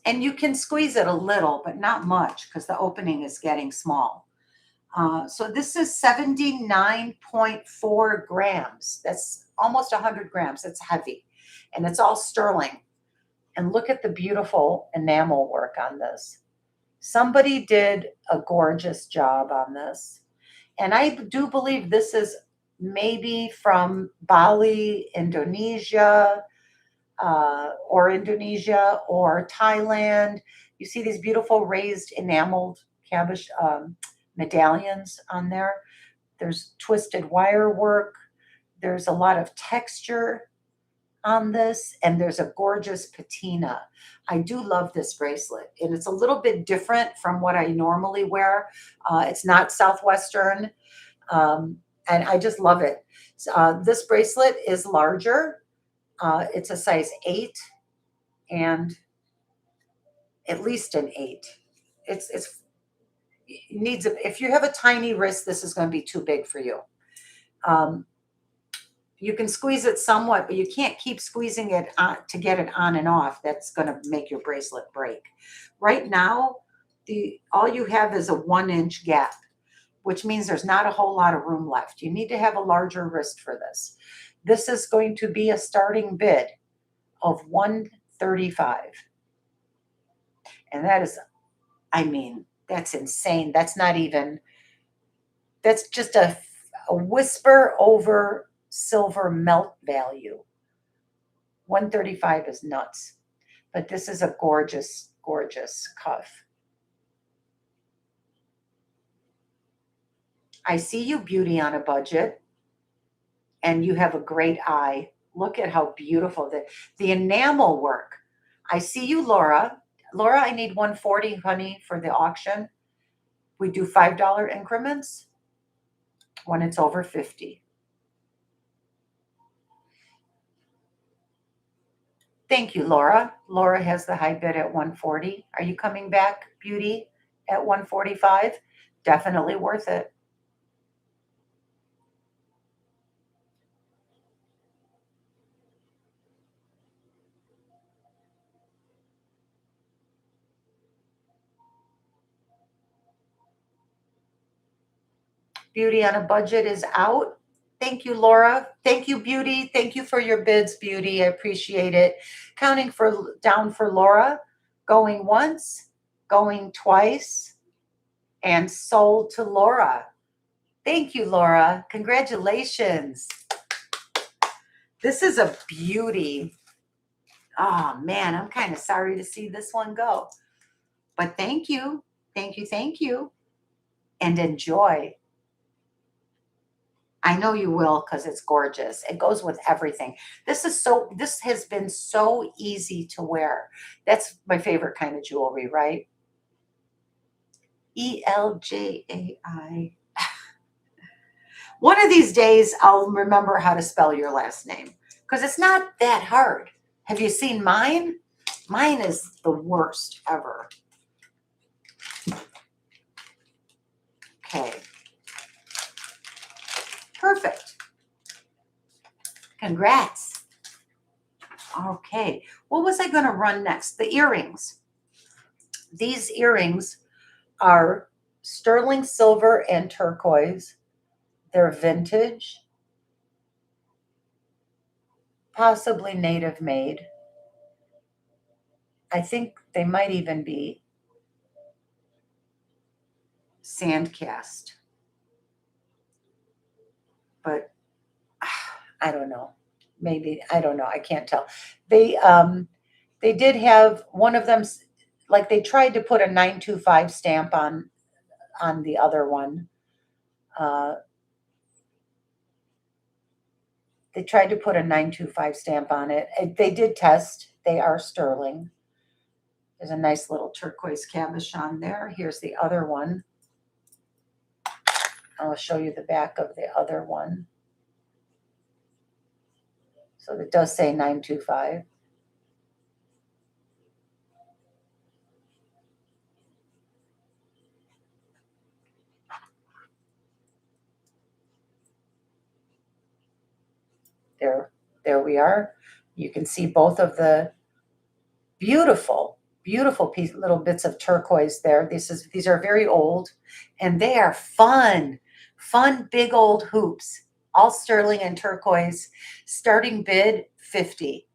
And you can squeeze it a little, but not much because the opening is getting small. So this is 79.4 grams. That's almost 100 grams. It's heavy. And it's all sterling. And look at the beautiful enamel work on this. Somebody did a gorgeous job on this. And I do believe this is maybe from Bali, Indonesia, or Thailand. You see these beautiful raised enameled cabochon medallions on there. There's twisted wire work. There's a lot of texture on this, and there's a gorgeous patina. I do love this bracelet, and it's a little bit different from what I normally wear. It's not southwestern, and I just love it. This bracelet is larger. It's a size 8 and at least an 8. It needs if you have a tiny wrist, this is going to be too big for you. You can squeeze it somewhat, but you can't keep squeezing it to get it on and off. That's going to make your bracelet break. Right now, all you have is a 1-inch gap. which means there's not a whole lot of room left. You need to have a larger wrist for this. This is going to be a starting bid of $135. And that is, I mean, that's insane. That's not even, that's just a whisper over silver melt value. 135 is nuts. But this is a gorgeous, gorgeous cuff. I see you, beauty on a budget, and you have a great eye. Look at how beautiful the enamel work. I see you, Laura. Laura, I need 140, honey, for the auction. We do $5 increments when it's over 50. Thank you, Laura. Laura has the high bid at 140. Are you coming back, beauty, at 145? Definitely worth it. Beauty on a budget is out. Thank you, Laura. Thank you, beauty. Thank you for your bids, beauty. I appreciate it. Counting for down for Laura, going once, going twice, and sold to Laura. Thank you, Laura. Congratulations. This is a beauty. Oh, man, I'm kind of sorry to see this one go. But thank you. Thank you. Thank you. And enjoy. I know you will because it's gorgeous. It goes with everything. This has been so easy to wear. That's my favorite kind of jewelry, right? Eljai. One of these days, I'll remember how to spell your last name because it's not that hard. Have you seen mine? Mine is the worst ever. Okay. Perfect. Congrats. Okay. What was I going to run next? The earrings. These earrings are sterling silver and turquoise. They're vintage, possibly native made. I think they might even be sand cast. But I don't know. Maybe, I don't know. I can't tell. They did have one of them, like they tried to put a 925 stamp on the other one. They tried to put a 925 stamp on it. They did test. They are sterling. There's a nice little turquoise cabochon there. Here's the other one. I'll show you the back of the other one. So it does say 925. There we are. You can see both of the beautiful little bits of turquoise there. These are very old, and they are fun big old hoops, all sterling and turquoise. Starting bid 50.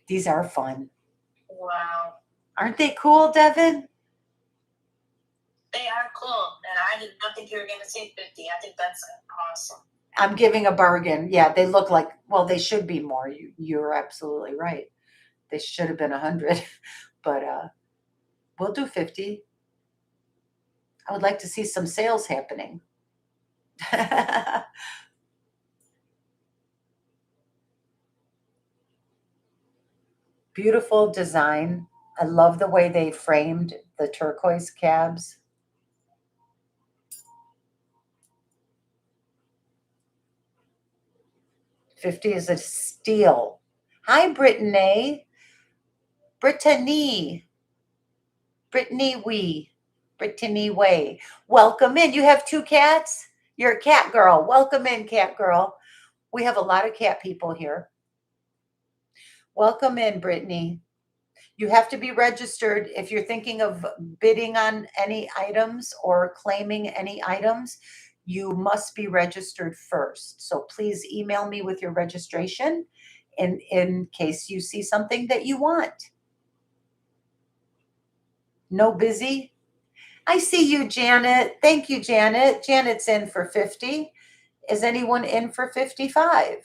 These are fun. Wow. Aren't they cool, Devin? They are cool, and I did not think you were going to say 50. I think that's awesome. I'm giving a bargain. Yeah, they look like, well, they should be more. You're absolutely right. They should have been 100, but we'll do 50. I would like to see some sales happening. Beautiful design. I love the way they framed the turquoise cabs. $50 is a steal. Hi, Brittany. Brittany Way. Welcome in. You have 2 cats? You're a cat girl. Welcome in, cat girl. We have a lot of cat people here. Welcome in, Brittany. You have to be registered. If you're thinking of bidding on any items or claiming any items, you must be registered first. So please email me with your registration in case you see something that you want. No busy? I see you, Janet. Thank you, Janet. Janet's in for 50. Is anyone in for 55?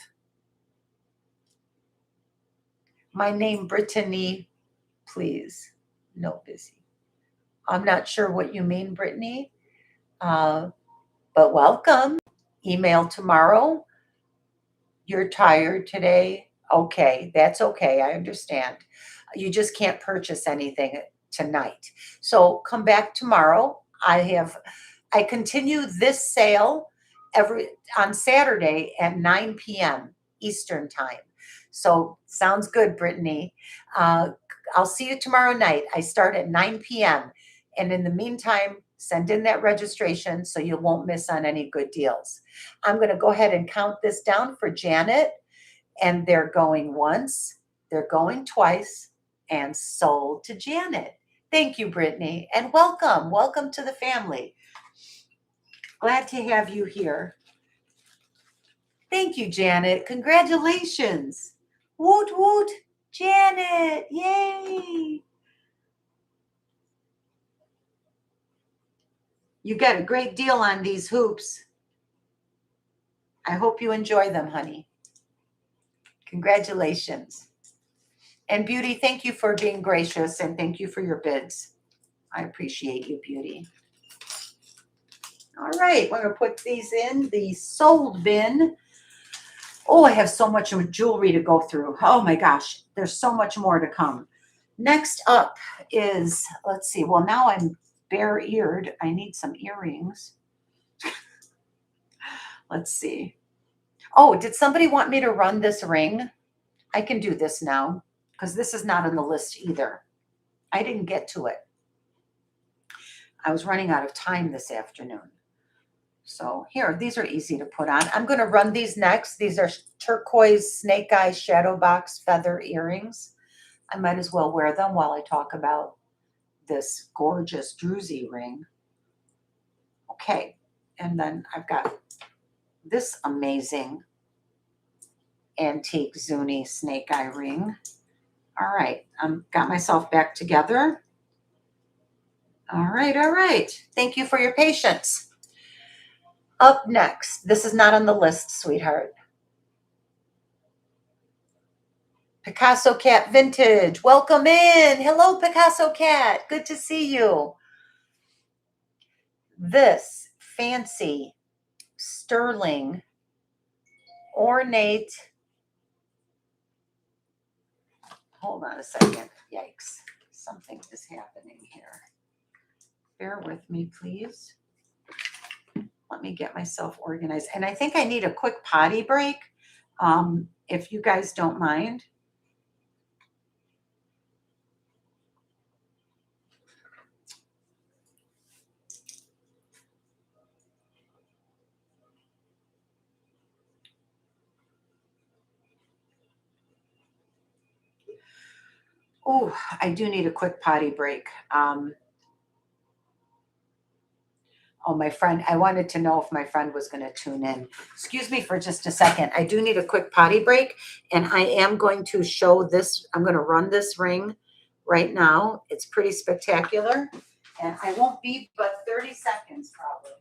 My name, Brittany, please. No busy. I'm not sure what you mean, Brittany, but welcome. Email tomorrow. You're tired today. Okay, that's okay. I understand. You just can't purchase anything tonight. So come back tomorrow. I continue this sale on Saturday at 9 p.m. Eastern time. So sounds good, Brittany. I'll see you tomorrow night. I start at 9 p.m. And in the meantime, send in that registration so you won't miss on any good deals. I'm going to go ahead and count this down for Janet. And they're going once, they're going twice, and sold to Janet. Thank you, Brittany, and welcome. Welcome to the family. Glad to have you here. Thank you, Janet. Congratulations. Woot, woot. Janet, yay. You got a great deal on these hoops. I hope you enjoy them, honey. Congratulations. And Beauty, thank you for being gracious and thank you for your bids. I appreciate you, Beauty. All right, we're going to put these in the sold bin. Oh, I have so much jewelry to go through. Oh my gosh, there's so much more to come. Next up is, let's see, well, now I'm bare-eared. I need some earrings. Let's see. Oh, did somebody want me to run this ring? I can do this now because this is not on the list either. I didn't get to it. I was running out of time this afternoon. So here, these are easy to put on. I'm going to run these next. These are turquoise snake eye shadow box feather earrings. I might as well wear them while I talk about this gorgeous druzy ring. Okay, and then I've got this amazing antique Zuni snake eye ring. All right, got myself back together. All right, all right. Thank you for your patience. Up next, this is not on the list, sweetheart. Picasso Cat Vintage, welcome in. Hello, Picasso Cat. Good to see you. This fancy sterling ornate. Hold on a second. Yikes. Something is happening here. Bear with me, please. Let me get myself organized. And I think I need a quick potty break, if you guys don't mind. Oh, I do need a quick potty break. Oh, my friend, I wanted to know if my friend was going to tune in. Excuse me for just a second. I do need a quick potty break, and I am going to show this. I'm going to run this ring right now. It's pretty spectacular, and I won't be but 30 seconds probably.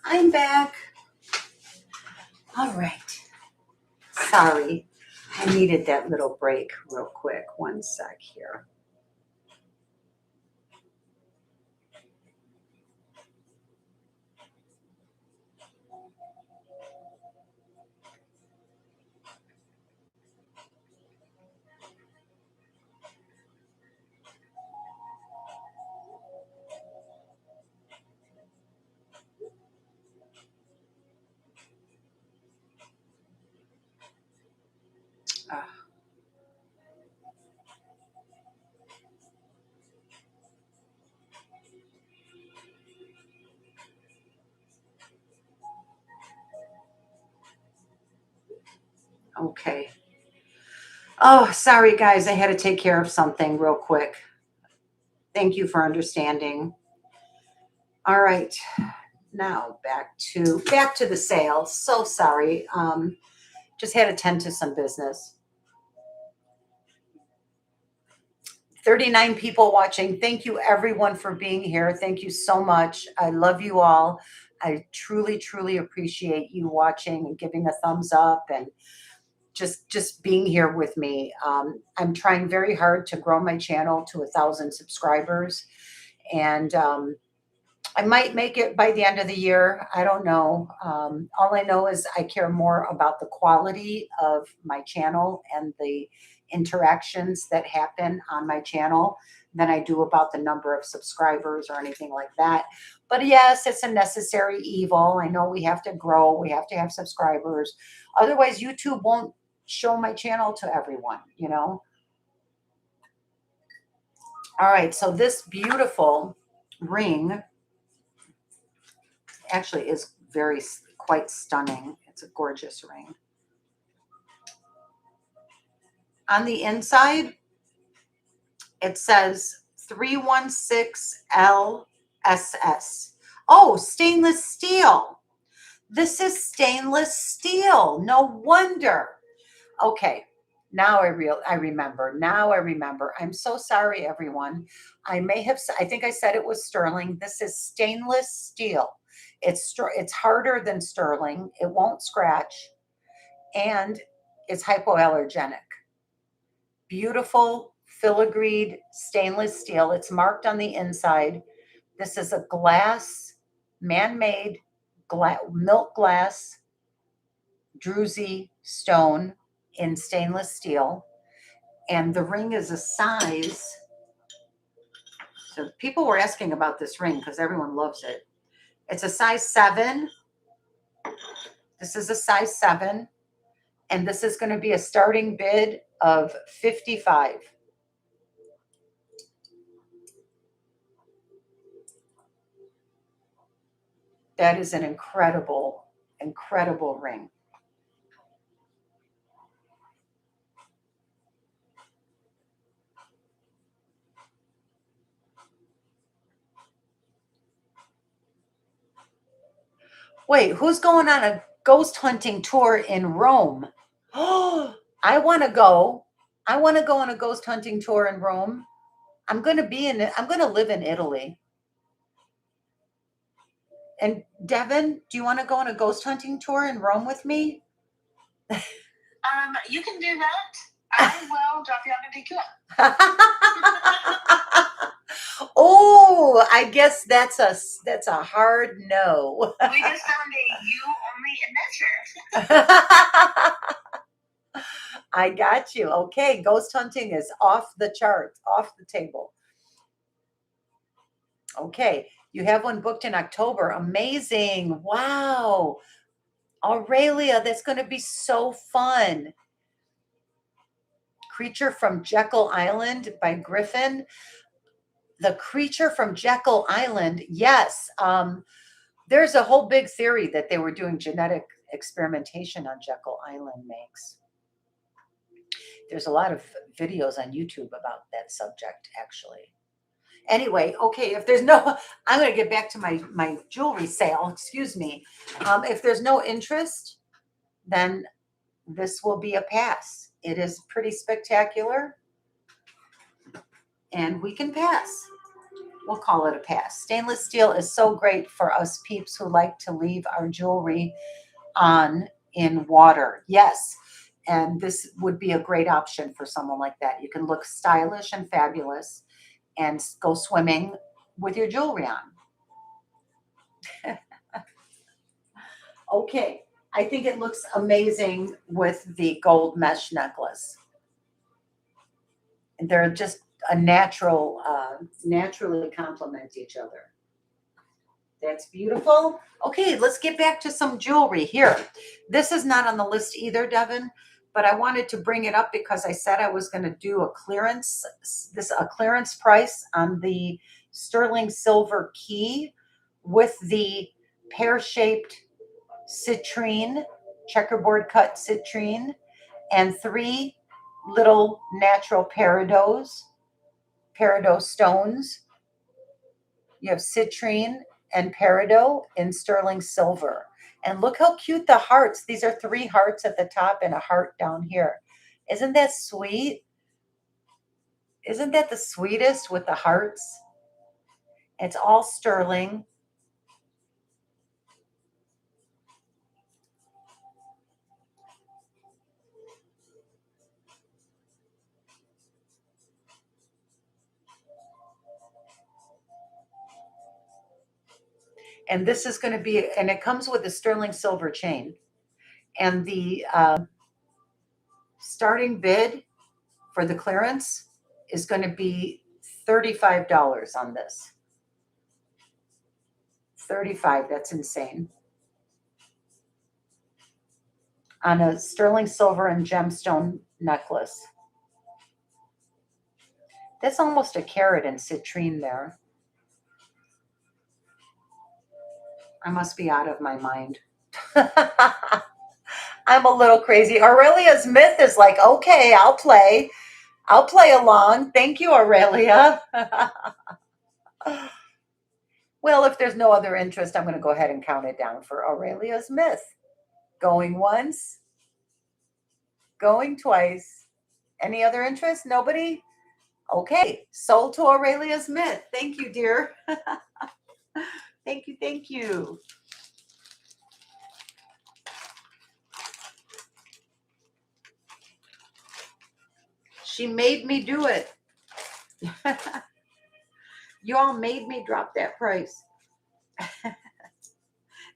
I'm back. All right. Sorry. I needed that little break real quick. One sec here. Ah, okay. Oh, sorry, guys. I had to take care of something real quick. Thank you for understanding. All right. Now back to the sale. So sorry. Just had to tend to some business. 39 people watching. Thank you everyone for being here. Thank you so much. I love you all. I truly, truly appreciate you watching and giving a thumbs up and just being here with me. I'm trying very hard to grow my channel to 1,000 subscribers, and I might make it by the end of the year. I don't know. All I know is I care more about the quality of my channel and the interactions that happen on my channel than I do about the number of subscribers or anything like that. But yes, it's a necessary evil. I know we have to grow. We have to have subscribers. Otherwise, YouTube won't show my channel to everyone, you know? All right, so this beautiful ring actually is quite stunning. It's a gorgeous ring. On the inside, it says 316 LSS. Oh, stainless steel. This is stainless steel. No wonder. Okay. Now I remember. Now I remember. I'm so sorry, everyone. I think I said it was sterling. This is stainless steel. It's harder than sterling. It won't scratch, and it's hypoallergenic. Beautiful filigreed stainless steel. It's marked on the inside. This is a glass, man-made milk glass druzy stone in stainless steel, and the ring is a size. So people were asking about this ring because everyone loves it. It's a size 7. This is a size 7, and this is going to be a starting bid of 55. That is an incredible, incredible ring. Wait, who's going on a ghost hunting tour in Rome? Oh, I want to go. I want to go on a ghost hunting tour in Rome. I'm going to live in Italy. And Devin, do you want to go on a ghost hunting tour in Rome with me? You can do that. I will drop you on a DQ. Oh, I guess that's a hard no. We just found a you only adventure. I got you. Okay, ghost hunting is off the charts, off the table. Okay, you have one booked in October. Amazing. Wow. Aurelia, that's going to be so fun. Creature from Jekyll Island by Griffin. The Creature from Jekyll Island. Yes. There's a whole big theory that they were doing genetic experimentation on Jekyll Island makes. There's a lot of videos on YouTube about that subject, actually. Anyway, okay, if there's no, I'm going to get back to my jewelry sale, excuse me. If there's no interest, then this will be a pass. It is pretty spectacular, and we can pass. we'll call it a pass. Stainless steel is so great for us peeps who like to leave our jewelry on in water. Yes. And this would be a great option for someone like that. You can look stylish and fabulous and go swimming with your jewelry on. Okay, I think it looks amazing with the gold mesh necklace. They're just a natural, naturally complement each other. That's beautiful. Okay, let's get back to some jewelry here. This is not on the list either, Devin, but I wanted to bring it up because I said I was going to do a clearance price on the sterling silver key with the pear-shaped citrine, checkerboard cut citrine, and 3 little natural peridot stones. You have citrine and peridot in sterling silver. And look how cute the hearts. These are 3 hearts at the top and a heart down here. Isn't that sweet? Isn't that the sweetest with the hearts? It's all sterling. And this is going to be, and it comes with a sterling silver chain. And the starting bid for the clearance is going to be $35 on this. 35, that's insane. On a sterling silver and gemstone necklace. That's almost a carat in citrine there. I must be out of my mind. I'm a little crazy. Aurelia's myth is like, okay, I'll play along. Thank you, Aurelia. Well, if there's no other interest, I'm going to go ahead and count it down for Aurelia's myth. Going once, going twice. Any other interest? Nobody? Okay, sold to Aurelia's myth. Thank you, dear. Thank you, thank you. She made me do it. You all made me drop that price.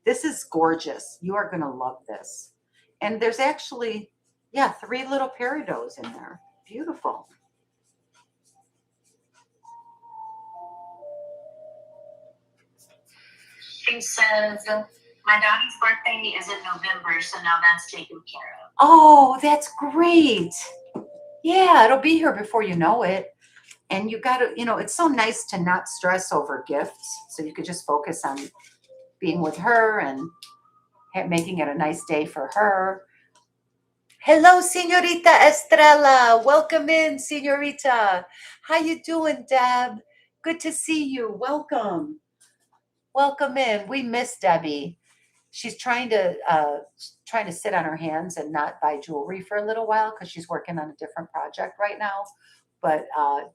This is gorgeous. You are going to love this. And there's actually, yeah, 3 little peridots in there. Beautiful. She says, my daughter's birthday is in November, so now that's taken care of. Oh, that's great. Yeah, it'll be here before you know it. And you got to, it's so nice to not stress over gifts. So you could just focus on being with her and making it a nice day for her. Hello, Senorita Estrella. Welcome in, Senorita. How you doing, Deb? Good to see you. Welcome. Welcome in. We miss Debbie. She's trying to sit on her hands and not buy jewelry for a little while because she's working on a different project right now. But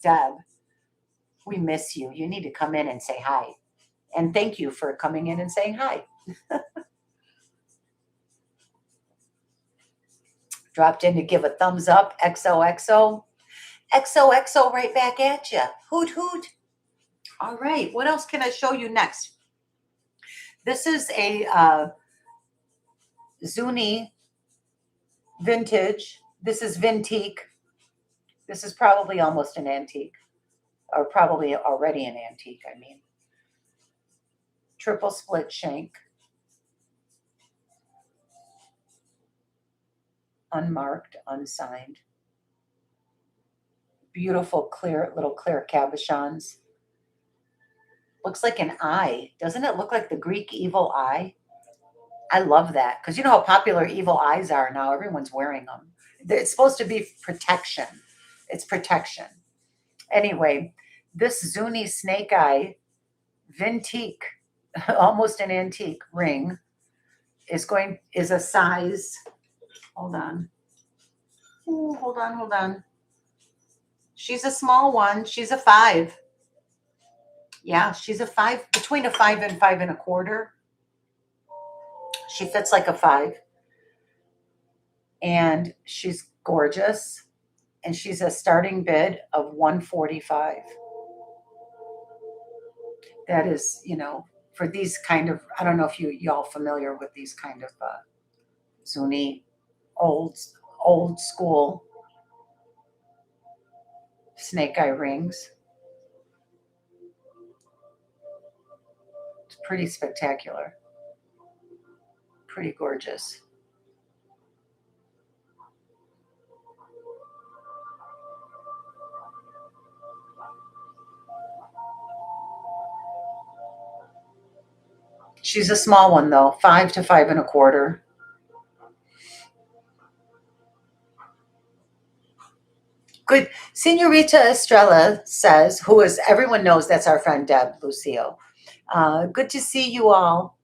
Deb, we miss you. You need to come in and say hi. And thank you for coming in and saying hi. Dropped in to give a thumbs up. XOXO. XOXO right back at you. Hoot, hoot. All right. What else can I show you next? This is a Zuni vintage. This is vintique. This is probably almost an antique. Or probably already an antique, I mean. Triple split shank. Unmarked, unsigned. Beautiful, clear, little clear cabochons. Looks like an eye. Doesn't it look like the Greek evil eye? I love that because you know how popular evil eyes are now. Everyone's wearing them. It's supposed to be protection. It's protection. Anyway, this Zuni snake eye vintique, almost an antique ring is a size. Hold on. Ooh, hold on. She's a small one. She's a 5. Yeah, she's a 5, between a 5 and 5 1/4. She fits like a 5, and she's gorgeous. And she's a starting bid of 145. That is, for these kind of, I don't know if y'all familiar with these kind of Zuni old old school snake eye rings. It's pretty spectacular. Pretty gorgeous. She's a small one though, 5 to 5 1/4. Good. Senorita Estrella says, who is, everyone knows that's our friend Deb Lucio. Good to see you all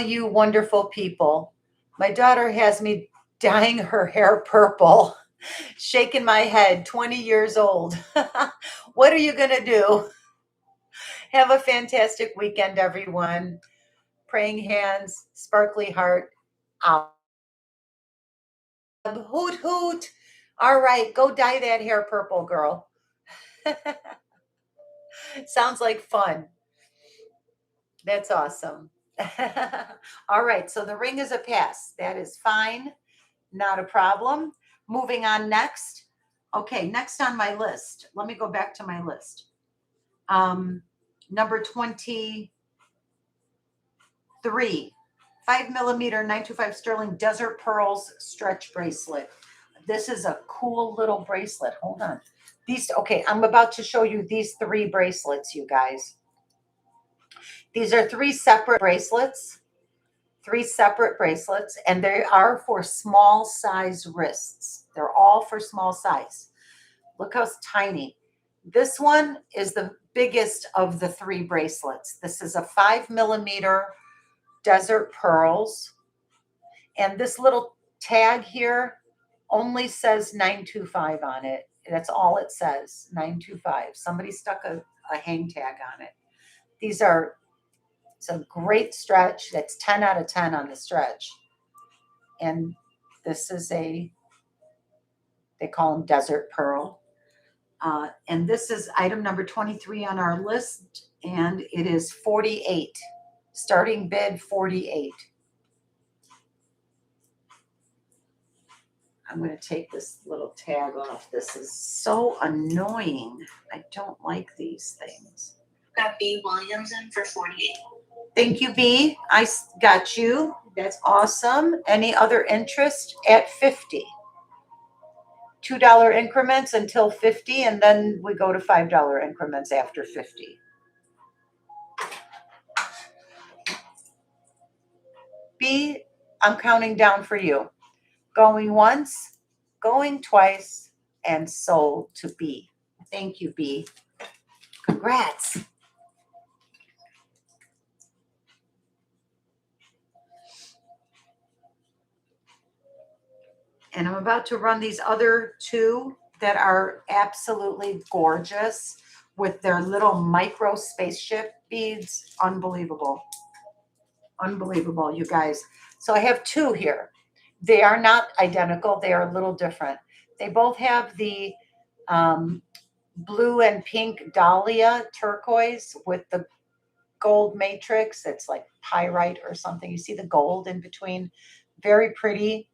you wonderful people. My daughter has me dyeing her hair purple, shaking my head, 20 years old. What are you going to do? Have a fantastic weekend, everyone. Praying hands, sparkly heart, out. Hoot, hoot. All right, go dye that hair purple, girl. Sounds like fun. That's awesome. All right, so the ring is a pass. That is fine. Not a problem. Moving on next. Okay, next on my list. Let me go back to my list. Number 23, 5mm 925 sterling desert pearls stretch bracelet. This is a cool little bracelet. Hold on. Okay, I'm about to show you these 3 bracelets, you guys. These are 3 separate bracelets. 3 separate bracelets, and they are for small size wrists. They're all for small size. Look how tiny. This one is the biggest of the 3 bracelets. This is a 5mm desert pearls. And this little tag here only says 925 on it. That's all it says, 925. Somebody stuck a hang tag on it. These are, it's a great stretch. That's 10 out of 10 on the stretch. And this is they call them desert pearl. And this is item number 23 on our list, and it is 48. Starting bid 48. I'm going to take this little tag off. This is so annoying. I don't like these things. Got B. Williamson for 48. Thank you, B. I got you. That's awesome. Any other interest at 50? $2 increments until 50, and then we go to $5 increments after 50. B, I'm counting down for you. Going once, going twice, and sold to B. Thank you, B. Congrats. And I'm about to run these other 2 that are absolutely gorgeous with their little micro spaceship beads. Unbelievable. Unbelievable, you guys. So I have 2 here. They are not identical. They are a little different. They both have the blue and pink dahlia turquoise with the gold matrix. It's like pyrite or something. You see the gold in between. Very pretty.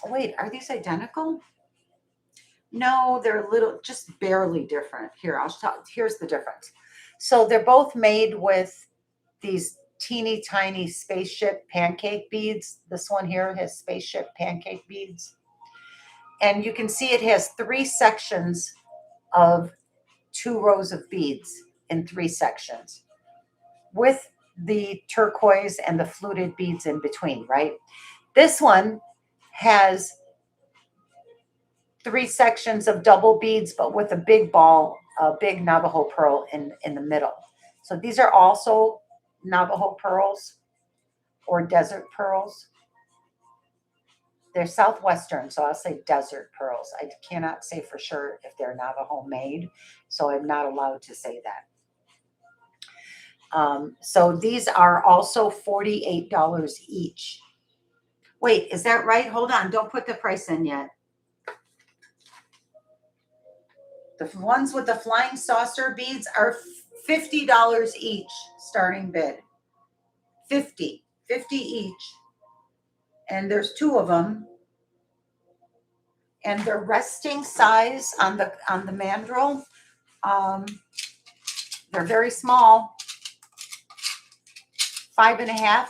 Wait, are these identical? No, they're a little, just barely different. Here, here's the difference. So they're both made with these teeny tiny spaceship pancake beads. This one here has spaceship pancake beads. And you can see it has 3 sections of 2 rows of beads in 3 sections with the turquoise and the fluted beads in between, right? This one has 3 sections of double beads, but with a big ball, a big Navajo pearl in the middle. So these are also Navajo pearls or desert pearls. They're southwestern, so I'll say desert pearls. I cannot say for sure if they're Navajo made, so I'm not allowed to say that. So these are also $48 each. Wait, is that right? Hold on, don't put the price in yet. The ones with the flying saucer beads are $50 each, starting bid. 50 each. And there's two of them. And the resting size on the mandrel, they're very small. 5.5,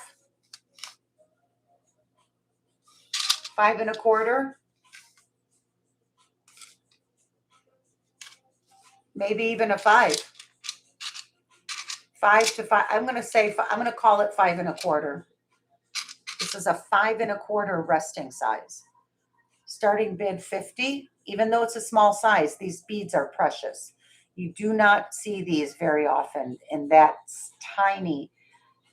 5 1/4, maybe even a 5. 5 to 5. I'm going to call it 5 1/4. This is a 5 1/4 resting size. Starting bid 50. Even though it's a small size, these beads are precious. You do not see these very often in that tiny,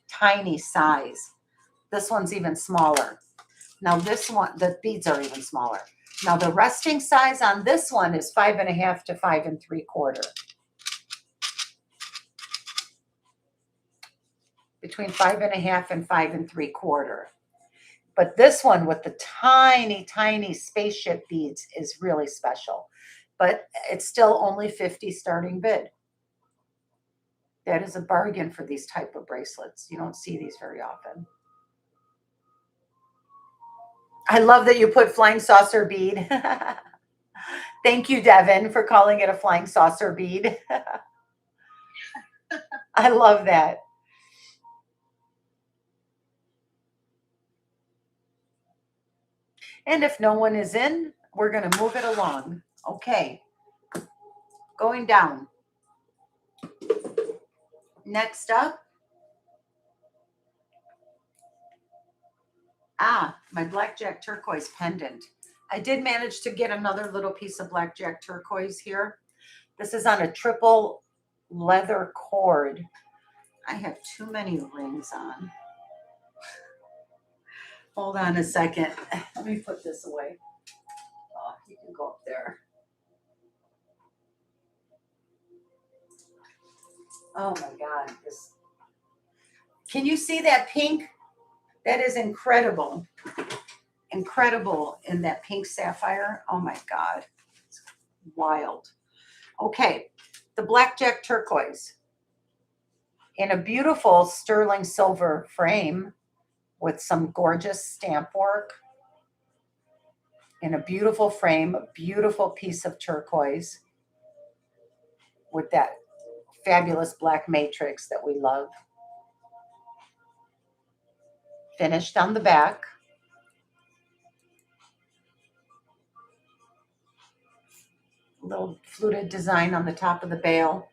tiny size. This one's even smaller. Now this one, the beads are even smaller. Now the resting size on this one is 5.5 to 5 3/4. Between 5.5 and 5 3/4. But this one with the tiny, tiny spaceship beads is really special. But it's still only 50 starting bid. That is a bargain for these type of bracelets. You don't see these very often. I love that you put flying saucer bead. Thank you, Devin, for calling it a flying saucer bead. I love that. And if no one is in, we're going to move it along. Okay. Going down. Next up. My blackjack turquoise pendant. I did manage to get another little piece of blackjack turquoise here. This is on a triple leather cord. I have too many rings on. Hold on a second. Let me put this away. Oh, you can go up there. Oh my God. Can you see that pink? That is incredible. Incredible in that pink sapphire. Oh my God. It's wild. Okay. The blackjack turquoise in a beautiful sterling silver frame with some gorgeous stamp work. In a beautiful frame, a beautiful piece of turquoise with that fabulous black matrix that we love. Finished on the back. Little fluted design on the top of the bail.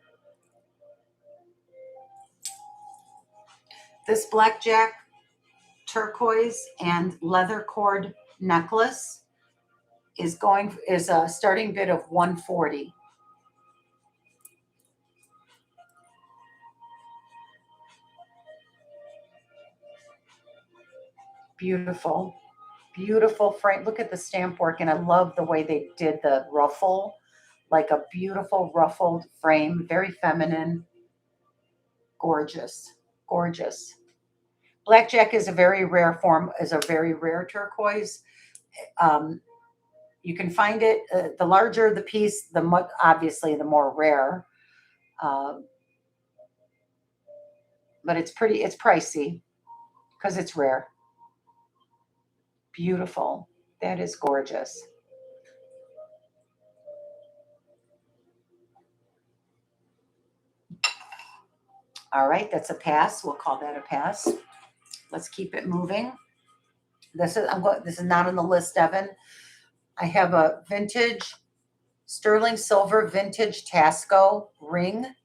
This blackjack turquoise and leather cord necklace is a starting bid of $140. Beautiful, beautiful frame. Look at the stamp work, and I love the way they did the ruffle, like a beautiful ruffled frame, very feminine, gorgeous, gorgeous. Blackjack is a very rare turquoise. You can find it, the larger the piece, obviously the more rare. But it's pricey because it's rare. Beautiful. That is gorgeous. All right, that's a pass. We'll call that a pass. Let's keep it moving. This is not on the list, Evan. I have a vintage sterling silver vintage Taxco ring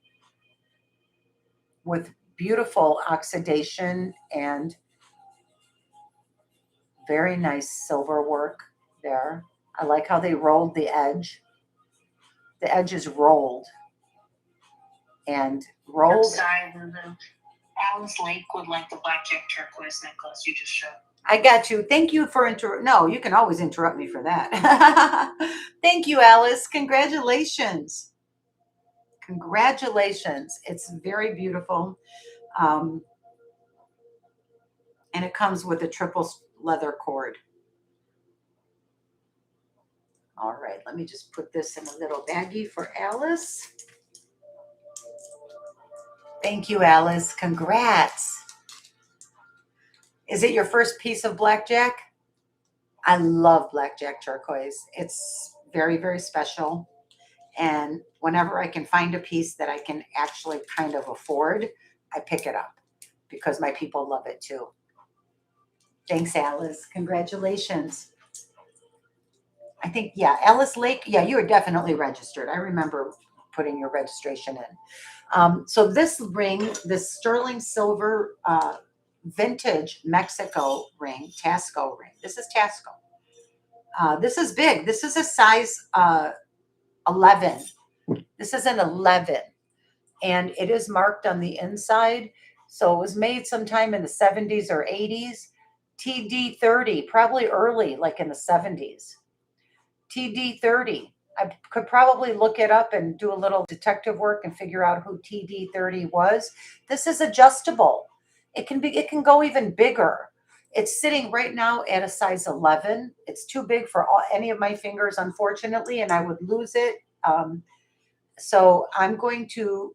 with beautiful oxidation and very nice silver work there. I like how they rolled the edge. The edge is rolled. And rolled. I'm sorry, Lulu. Alice Lake would like the blackjack turquoise necklace you just showed. I got you. Thank you for no, you can always interrupt me for that. Thank you, Alice. Congratulations. Congratulations. It's very beautiful. Um, and it comes with a triple leather cord. All right, let me just put this in a little baggie for Alice. Thank you, Alice. Congrats. Is it your first piece of blackjack? I love blackjack turquoise. It's very, very special. And whenever I can find a piece that I can actually kind of afford, I pick it up because my people love it too. Thanks, Alice. Congratulations. I think, yeah, Alice Lake, yeah, you are definitely registered. I remember putting your registration in. So this ring, this sterling silver vintage Mexico ring, Taxco ring. This is Taxco. This is big. This is a size 11. This is an 11. And it is marked on the inside. So it was made sometime in the 70s or 80s. TD30, probably early, like in the 70s. TD30. I could probably look it up and do a little detective work and figure out who TD30 was. This is adjustable. It can go even bigger. It's sitting right now at a size 11. It's too big for any of my fingers, unfortunately, and I would lose it. So I'm going to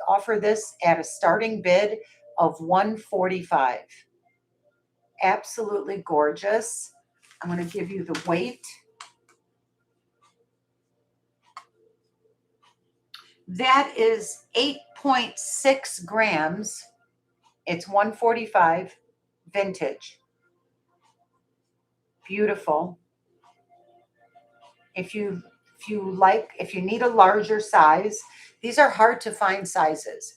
offer this at a starting bid of $145. Absolutely gorgeous. I'm going to give you the weight. That is 8.6 grams. It's $145 vintage. Beautiful. If you need a larger size, these are hard to find sizes.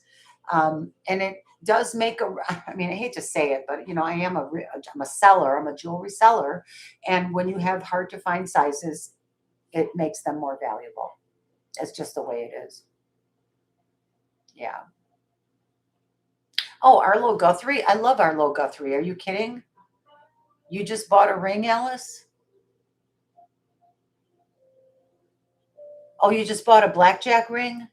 And it does make I mean, I hate to say it, but I'm a seller, I'm a jewelry seller. And when you have hard to find sizes, it makes them more valuable. It's just the way it is. Yeah. Oh, Arlo Guthrie. I love Arlo Guthrie. Are you kidding? You just bought a ring, Alice? Oh, you just bought a blackjack ring?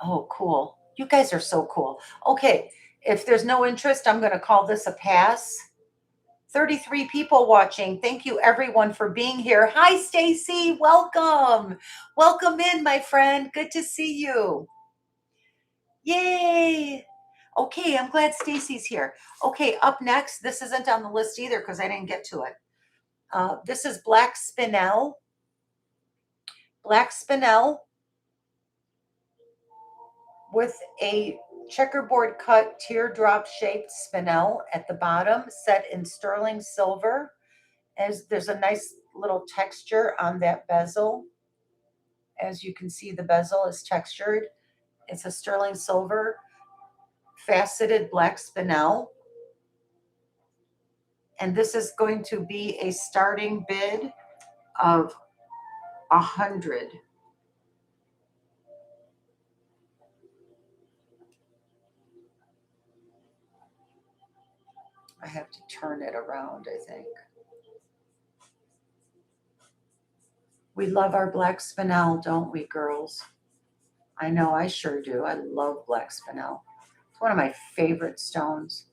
Oh, cool. You guys are so cool. Okay, if there's no interest, I'm going to call this a pass. 33 people watching. Thank you everyone for being here. Hi, Stacy. Welcome. Welcome in, my friend. Good to see you. Yay. Okay, I'm glad Stacy's here. Okay, up next, this isn't on the list either because I didn't get to it. This is Black Spinel. Black Spinel with a checkerboard cut teardrop shaped spinel at the bottom, set in sterling silver. As there's a nice little texture on that bezel. As you can see, the bezel is textured. It's a sterling silver faceted black spinel. And this is going to be a starting bid of 100. I have to turn it around, I think. We love our black spinel, don't we, girls? I know I sure do. I love black spinel. It's one of my favorite stones.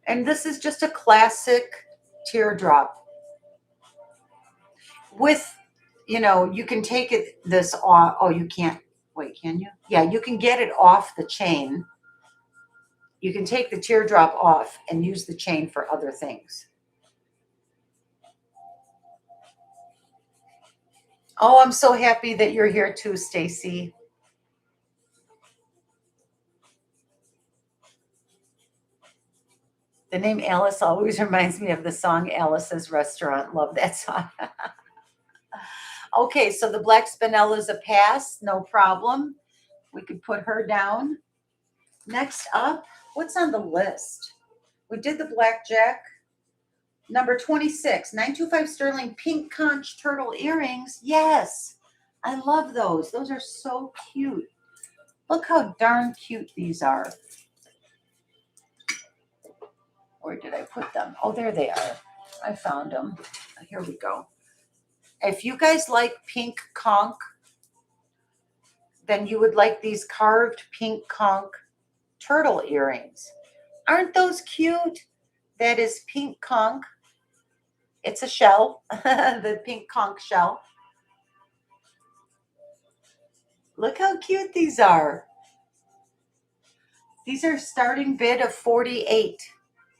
And this is just a classic teardrop with, you can take this off. Oh, you can't. Wait, can you? Yeah, you can get it off the chain. You can take the teardrop off and use the chain for other things. Oh, I'm so happy that you're here too, Stacy. The name Alice always reminds me of the song Alice's Restaurant. Love that song. Okay, so the black spinel is a pass, no problem. We could put her down. Next up, what's on the list? We did the blackjack. Number 26, 925 sterling pink conch turtle earrings. Yes, I love those. Those are so cute. Look how darn cute these are. Where did I put them? Oh, there they are. I found them. Here we go. If you guys like pink conch, then you would like these carved pink conch turtle earrings. Aren't those cute? That is pink conch. It's a shell, the pink conch shell. Look how cute these are. These are starting bid of 48.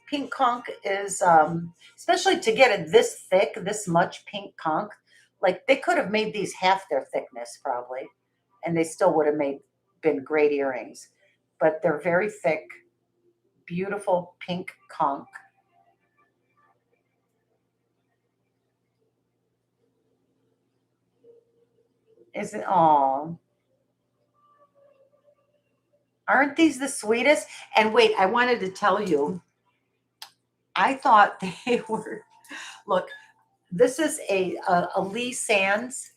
Pink conch is, especially to get it this thick, this much pink conch, like they could have made these half their thickness probably, and they still would have been great earrings. But they're very thick, beautiful pink conch. Isn't, oh, aren't these the sweetest? And wait, I wanted to tell you, I thought they were, look, this is a Lee Sands.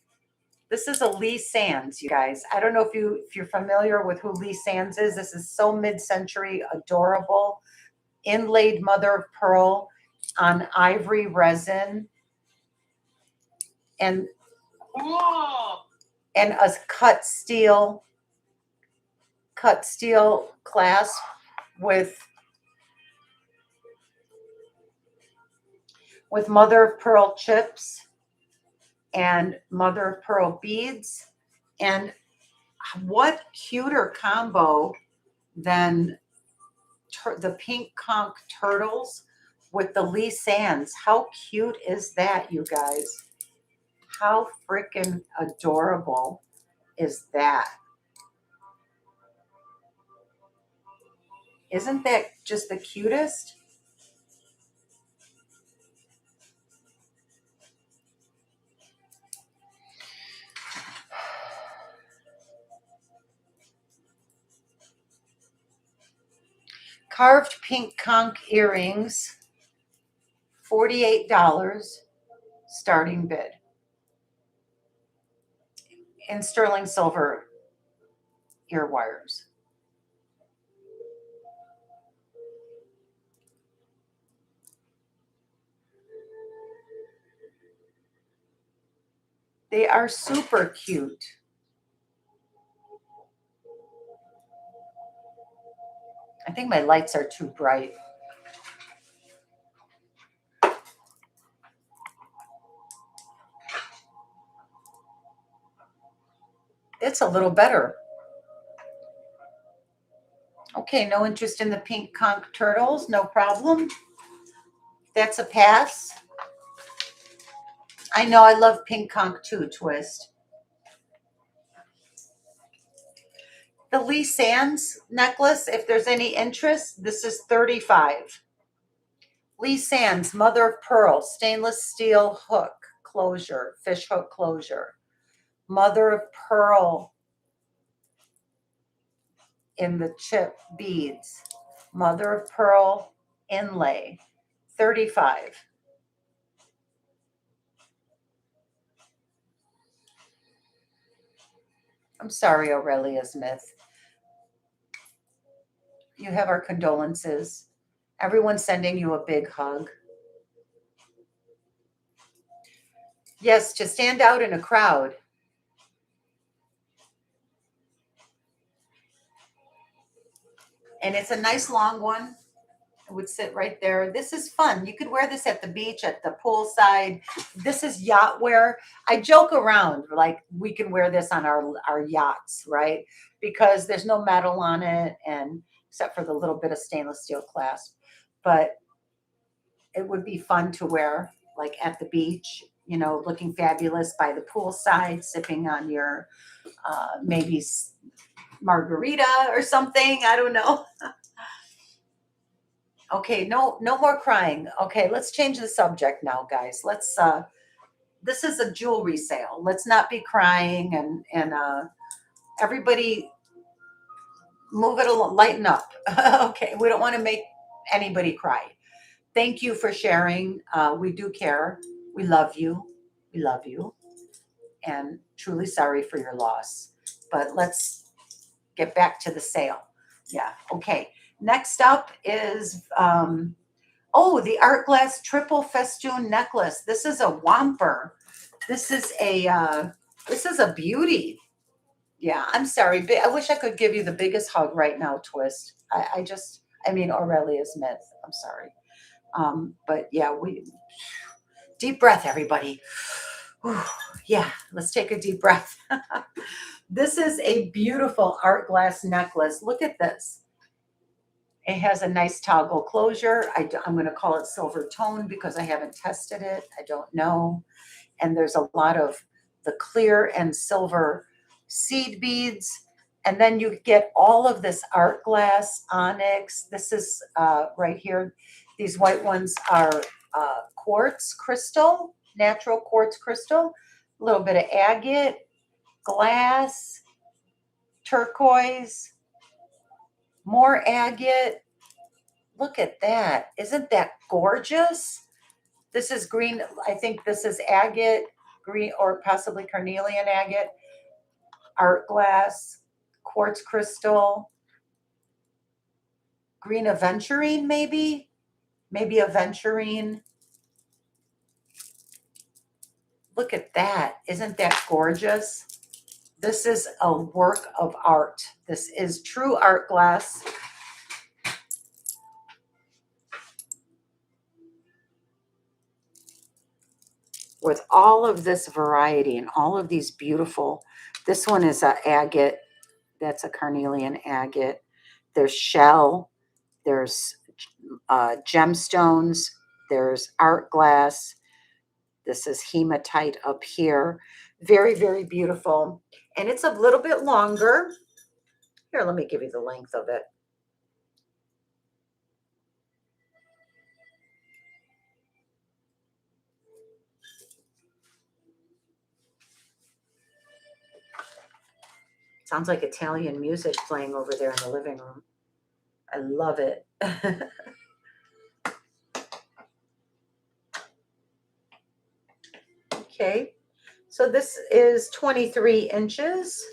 This is a Lee Sands, you guys. I don't know if you're familiar with who Lee Sands is. This is so mid-century, adorable, inlaid mother of pearl on ivory resin, and a cut steel clasp with mother of pearl chips and mother of pearl beads. And what cuter combo than the pink conch turtles with the Lee Sands? How cute is that, you guys? How freaking adorable is that? Isn't that just the cutest? Carved pink conch earrings, $48 starting bid. In sterling silver ear wires. They are super cute. I think my lights are too bright. It's a little better. Okay, no interest in the pink conch turtles, no problem. That's a pass. I know, I love pink conch too, Twist. The Lee Sands necklace, if there's any interest, this is $35. Lee Sands, mother of pearl, stainless steel hook closure, fish hook closure. Mother of pearl in the chip beads. Mother of pearl inlay, $35. I'm sorry, Aurelia Smith. You have our condolences. Everyone's sending you a big hug. Yes, to stand out in a crowd. And it's a nice long one. It would sit right there. This is fun. You could wear this at the beach, at the poolside. This is yacht wear. I joke around like we can wear this on our yachts, right? Because there's no metal on it, and except for the little bit of stainless steel clasp. But it would be fun to wear like at the beach, you know, looking fabulous by the poolside, sipping on your maybe margarita or something. I don't know. Okay, no more crying. Okay, let's change the subject now, guys. Let's this is a jewelry sale. Let's not be crying, and everybody move it along, lighten up. Okay, we don't want to make anybody cry. Thank you for sharing. We do care. We love you. We love you. And truly sorry for your loss. But let's get back to the sale. Yeah, okay. Next up is, oh, the art glass triple festoon necklace. This is a whomper. This is a beauty. Yeah, I'm sorry. I wish I could give you the biggest hug right now, Twist. I mean, Aurelia Smith. I'm sorry. But yeah, deep breath, everybody. Whew. Yeah, let's take a deep breath. This is a beautiful art glass necklace. Look at this. It has a nice toggle closure. I'm going to call it silver tone because I haven't tested it. I don't know. And there's a lot of the clear and silver seed beads. And then you get all of this art glass onyx. This is right here. These white ones are quartz crystal, natural quartz crystal, a little bit of agate, glass, turquoise, more agate. Look at that. Isn't that gorgeous? This is green. I think this is agate, green, or possibly carnelian agate, art glass, quartz crystal, green aventurine, maybe aventurine. Look at that. Isn't that gorgeous? This is a work of art. This is true art glass. With all of this variety and all of these beautiful, this one is a agate. That's a carnelian agate. There's shell. There's gemstones. There's art glass. This is hematite up here. Very, very beautiful. And it's a little bit longer. Here, let me give you the length of it. Sounds like Italian music playing over there in the living room. I love it. Okay, so this is 23 inches.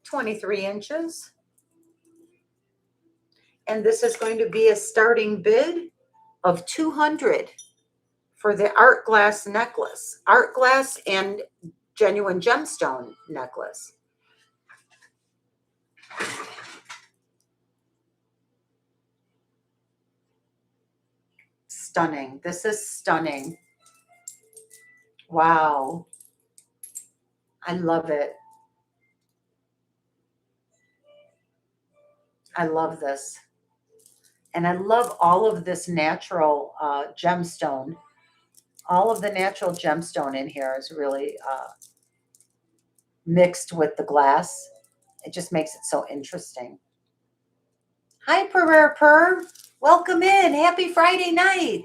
23 inches. And this is going to be a starting bid of $200 for the art glass necklace. Art glass and genuine gemstone necklace. Stunning. This is stunning. Wow. I love it. I love this. And I love all of this natural gemstone. All of the natural gemstone in here is really mixed with the glass. It just makes it so interesting. Hi, Purr. Welcome in. Happy Friday night.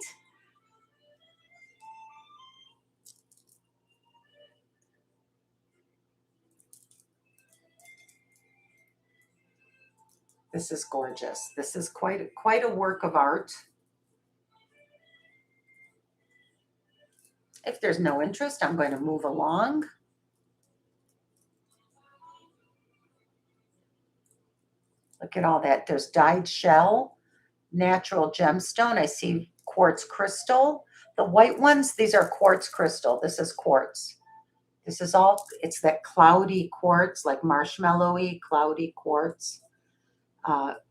This is gorgeous. This is quite a work of art. If there's no interest, I'm going to move along. Look at all that. There's dyed shell, natural gemstone. I see quartz crystal. The white ones, these are quartz crystal. This is quartz. This is all, it's that cloudy quartz, like marshmallowy, cloudy quartz.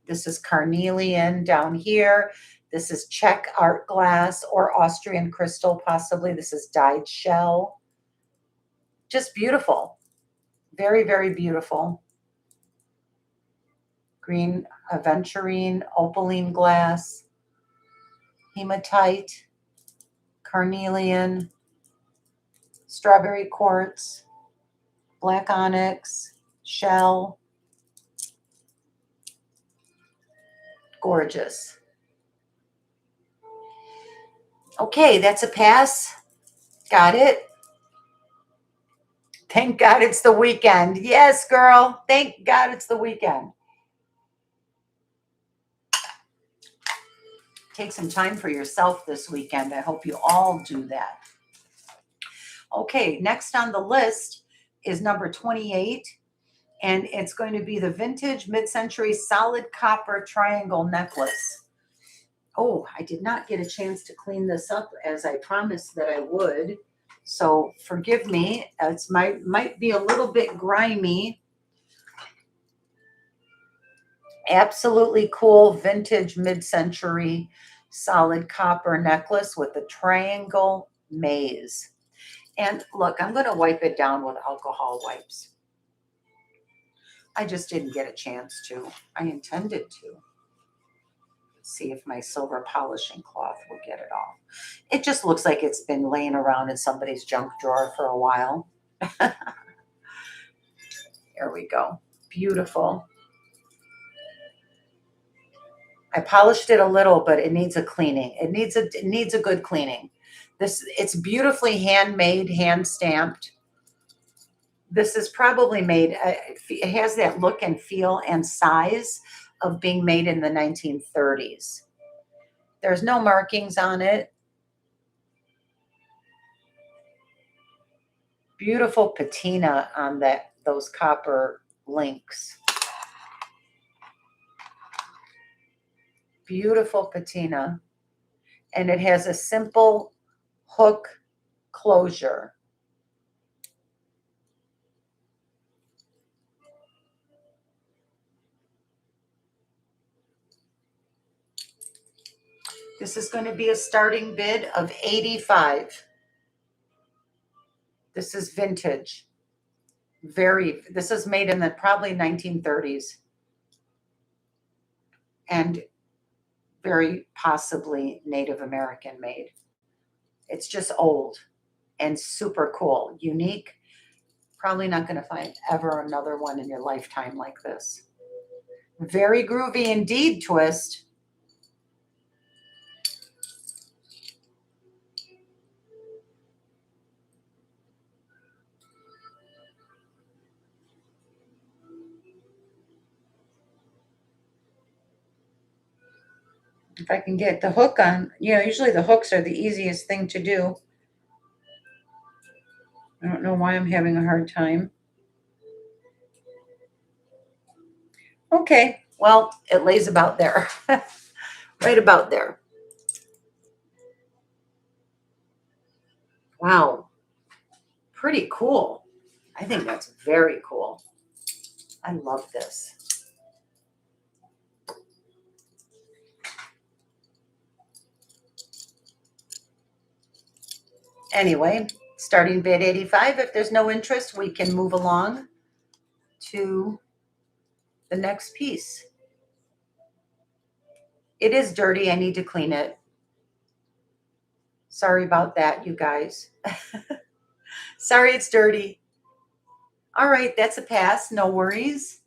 This is carnelian down here. This is Czech art glass or Austrian crystal, possibly. This is dyed shell. Just beautiful. Very, very beautiful. Green aventurine, opaline glass, hematite, carnelian, strawberry quartz, black onyx, shell. Gorgeous. Okay, that's a pass. Got it. Thank God it's the weekend. Yes, girl. Thank God it's the weekend. Take some time for yourself this weekend. I hope you all do that. Okay, next on the list is number 28. And it's going to be the vintage mid-century solid copper triangle necklace. Oh, I did not get a chance to clean this up as I promised that I would. So forgive me. It's might be a little bit grimy. Absolutely cool vintage mid-century solid copper necklace with a triangle maze. And look, I'm going to wipe it down with alcohol wipes. I just didn't get a chance to. I intended to. Let's see if my silver polishing cloth will get it off. It just looks like it's been laying around in somebody's junk drawer for a while. Here we go. Beautiful. I polished it a little, but it needs a cleaning. It needs a good cleaning. It's beautifully handmade, hand stamped. This is probably made, it has that look and feel and size of being made in the 1930s. There's no markings on it. Beautiful patina on those copper links. Beautiful patina. And it has a simple hook closure. This is going to be a starting bid of $85. This is vintage. This is made in the probably 1930s. And very possibly Native American made. It's just old and super cool, unique. Probably not going to find ever another one in your lifetime like this. Very groovy indeed, twist. If I can get the hook on, usually the hooks are the easiest thing to do. I don't know why I'm having a hard time. Okay, well, it lays about there. Right about there. Wow. Pretty cool. I think that's very cool. I love this. Anyway, starting bid 85. If there's no interest, we can move along to the next piece. It is dirty. I need to clean it. Sorry about that, you guys. Sorry it's dirty. All right, that's a pass. No worries.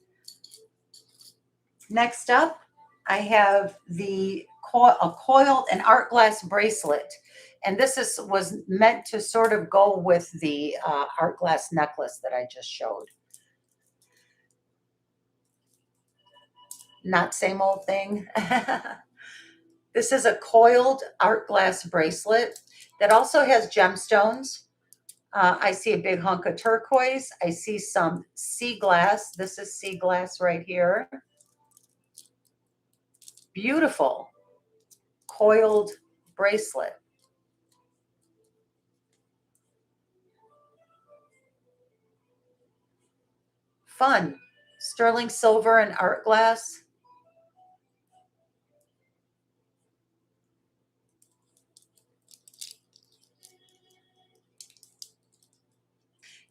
Next up, I have a coiled and art glass bracelet. And this was meant to sort of go with the art glass necklace that I just showed. Not same old thing. This is a coiled art glass bracelet that also has gemstones. I see a big hunk of turquoise. I see some sea glass. This is sea glass right here. Beautiful coiled bracelet. Fun. Sterling silver and art glass.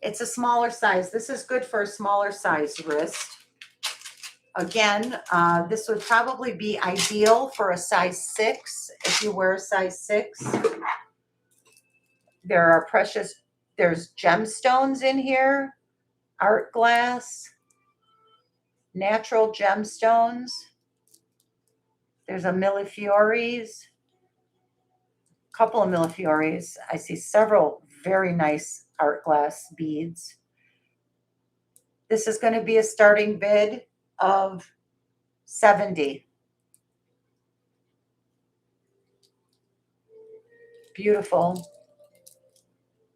It's a smaller size. This is good for a smaller size wrist. Again, this would probably be ideal for a size 6 if you wear a size 6. There's gemstones in here, art glass, natural gemstones. There's a millefioris, couple of millefioris. I see several very nice art glass beads. This is going to be a starting bid of $70. Beautiful.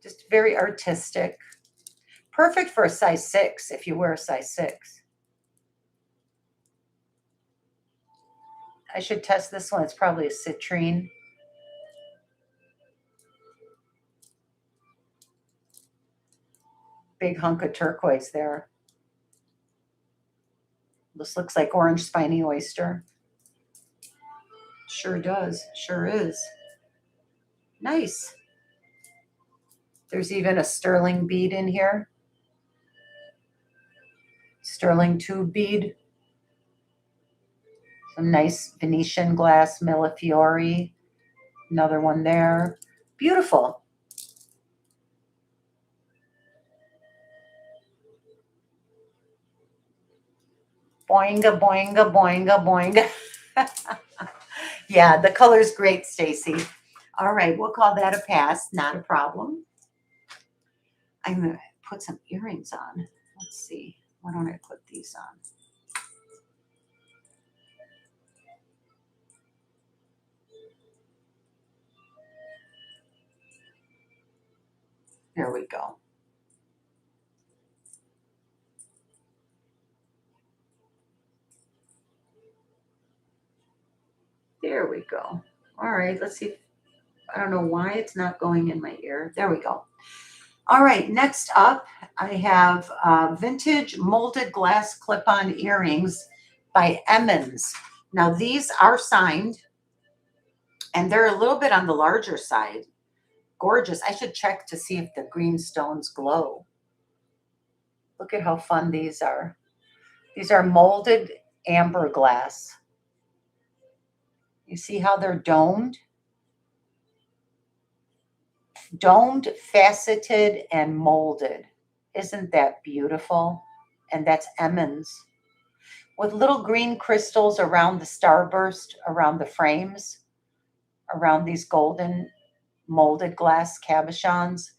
Just very artistic. Perfect for a size 6 if you wear a size 6. I should test this one. It's probably a citrine. Big hunk of turquoise there. This looks like orange spiny oyster. Sure does. Sure is. Nice. There's even a sterling bead in here. Sterling tube bead. Some nice Venetian glass millefiori. Another one there. Beautiful. Boinga, boinga, boinga, boinga. Yeah, the color's great, Stacy. All right, we'll call that a pass. Not a problem. I'm going to put some earrings on. Let's see. Why don't I put these on? There we go. There we go. All right, let's see. I don't know why it's not going in my ear. There we go. All right, next up, I have vintage molded glass clip-on earrings by Emmons. Now, these are signed, and they're a little bit on the larger side. Gorgeous. I should check to see if the green stones glow. Look at how fun these are. These are molded amber glass. You see how they're domed? Domed, faceted, and molded. Isn't that beautiful? And that's Emmons. With little green crystals around the starburst, around the frames, around these golden molded glass cabochons.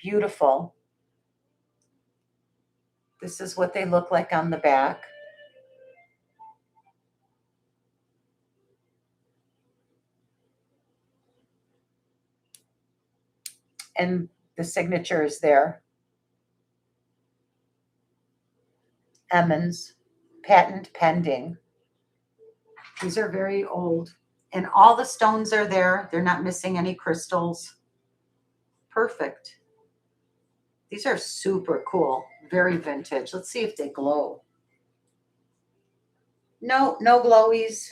Beautiful. This is what they look like on the back. And the signature is there. Emmons, patent pending. These are very old. And all the stones are there. They're not missing any crystals. Perfect. These are super cool. Very vintage. Let's see if they glow. No, no glowies.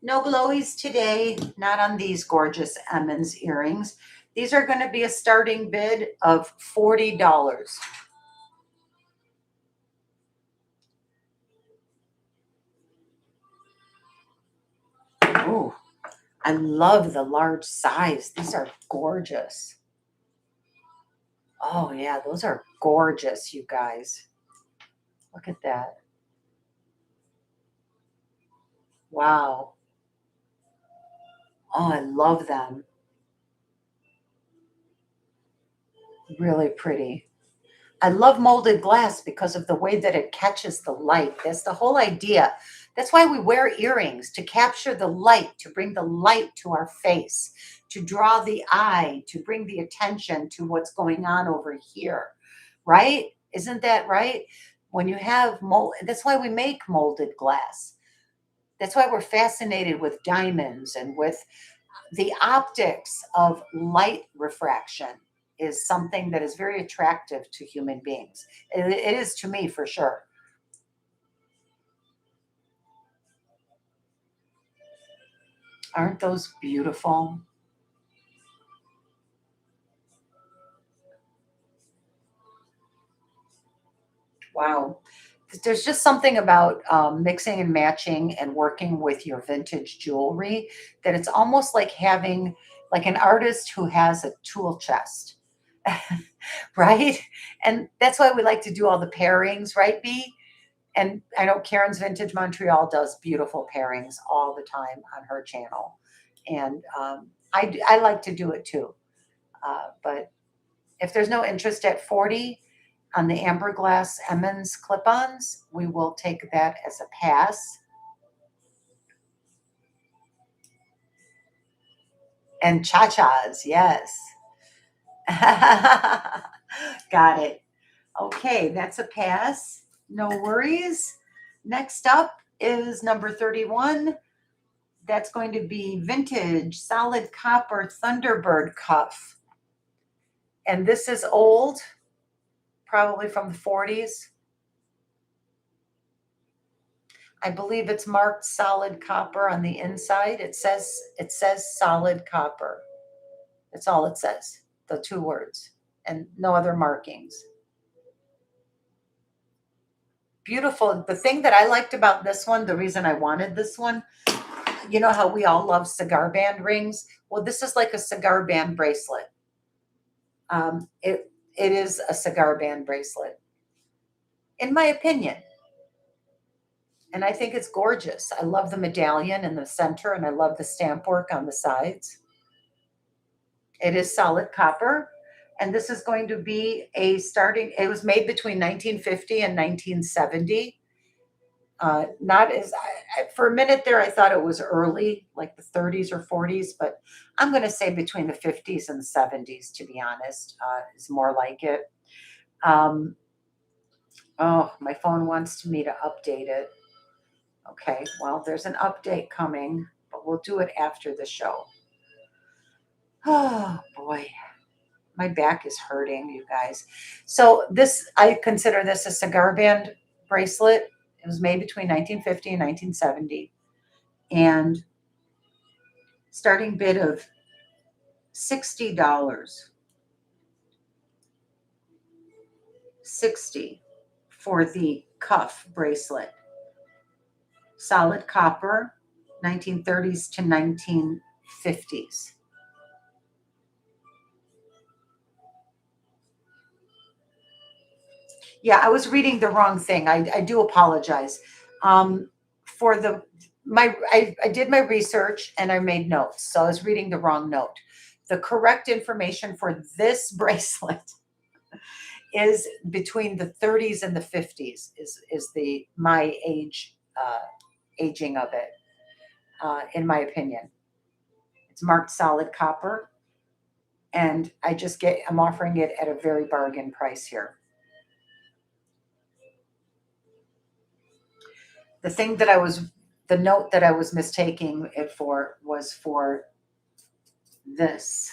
No glowies today. Not on these gorgeous Emmons earrings. These are going to be a starting bid of $40. Oh, I love the large size. These are gorgeous. Oh, yeah, those are gorgeous, you guys. Look at that. Wow. Oh, I love them. Really pretty. I love molded glass because of the way that it catches the light. That's the whole idea. That's why we wear earrings, to capture the light, to bring the light to our face, to draw the eye, to bring the attention to what's going on over here, right? Isn't that right? When you have mold, that's why we make molded glass. That's why we're fascinated with diamonds and with the optics of light refraction is something that is very attractive to human beings. It is to me for sure. Aren't those beautiful? Wow. There's just something about mixing and matching and working with your vintage jewelry that it's almost like having like an artist who has a tool chest, right? And that's why we like to do all the pairings, right, B? And I know Karen's Vintage Montreal does beautiful pairings all the time on her channel. And I like to do it too. But if there's no interest at 40 on the amber glass Emmons clip-ons, we will take that as a pass. And cha-chas, yes. Got it. Okay, that's a pass. No worries. Next up is number 31. That's going to be vintage solid copper Thunderbird cuff. And this is old, probably from the 40s. I believe it's marked solid copper on the inside. It says solid copper. That's all it says, the two words, and no other markings. Beautiful. The thing that I liked about this one, the reason I wanted this one, you know how we all love cigar band rings? Well, this is like a cigar band bracelet. It is a cigar band bracelet, in my opinion. And I think it's gorgeous. I love the medallion in the center, and I love the stamp work on the sides. It is solid copper, and this is going to be it was made between 1950 and 1970. Not as, for a minute there, I thought it was early, like the 30s or 40s, but I'm going to say between the 50s and the 70s, to be honest, is more like it. Oh, my phone wants me to update it. Okay, well, there's an update coming, but we'll do it after the show. Oh, boy. My back is hurting, you guys. So I consider this a cigar band bracelet. It was made between 1950 and 1970. And starting bid of $60. $60 for the cuff bracelet. Solid copper, 1930s to 1950s. Yeah, I was reading the wrong thing. I do apologize. I did my research and I made notes, so I was reading the wrong note. The correct information for this bracelet is between the 30s and the 50s is my aging of it, in my opinion. It's marked solid copper, and I'm offering it at a very bargain price here. The note that I was mistaking it for was for this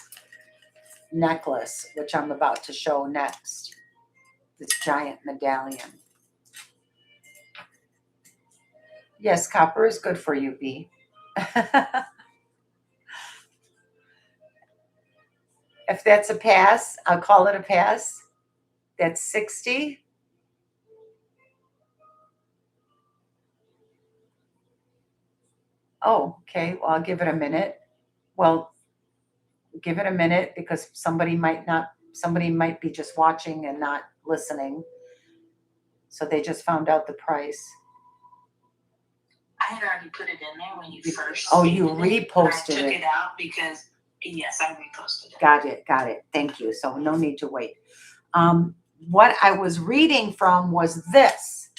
necklace, which I'm about to show next. This giant medallion. Yes, copper is good for you, B. If that's a pass, I'll call it a pass. That's 60. Oh, okay. Well, I'll give it a minute. Well, give it a minute because somebody might be just watching and not listening. So they just found out the price. I had already put it in there when you first. Oh, you reposted it. I took it out because, yes, I reposted it. Got it. Thank you. So no need to wait. What I was reading from was this.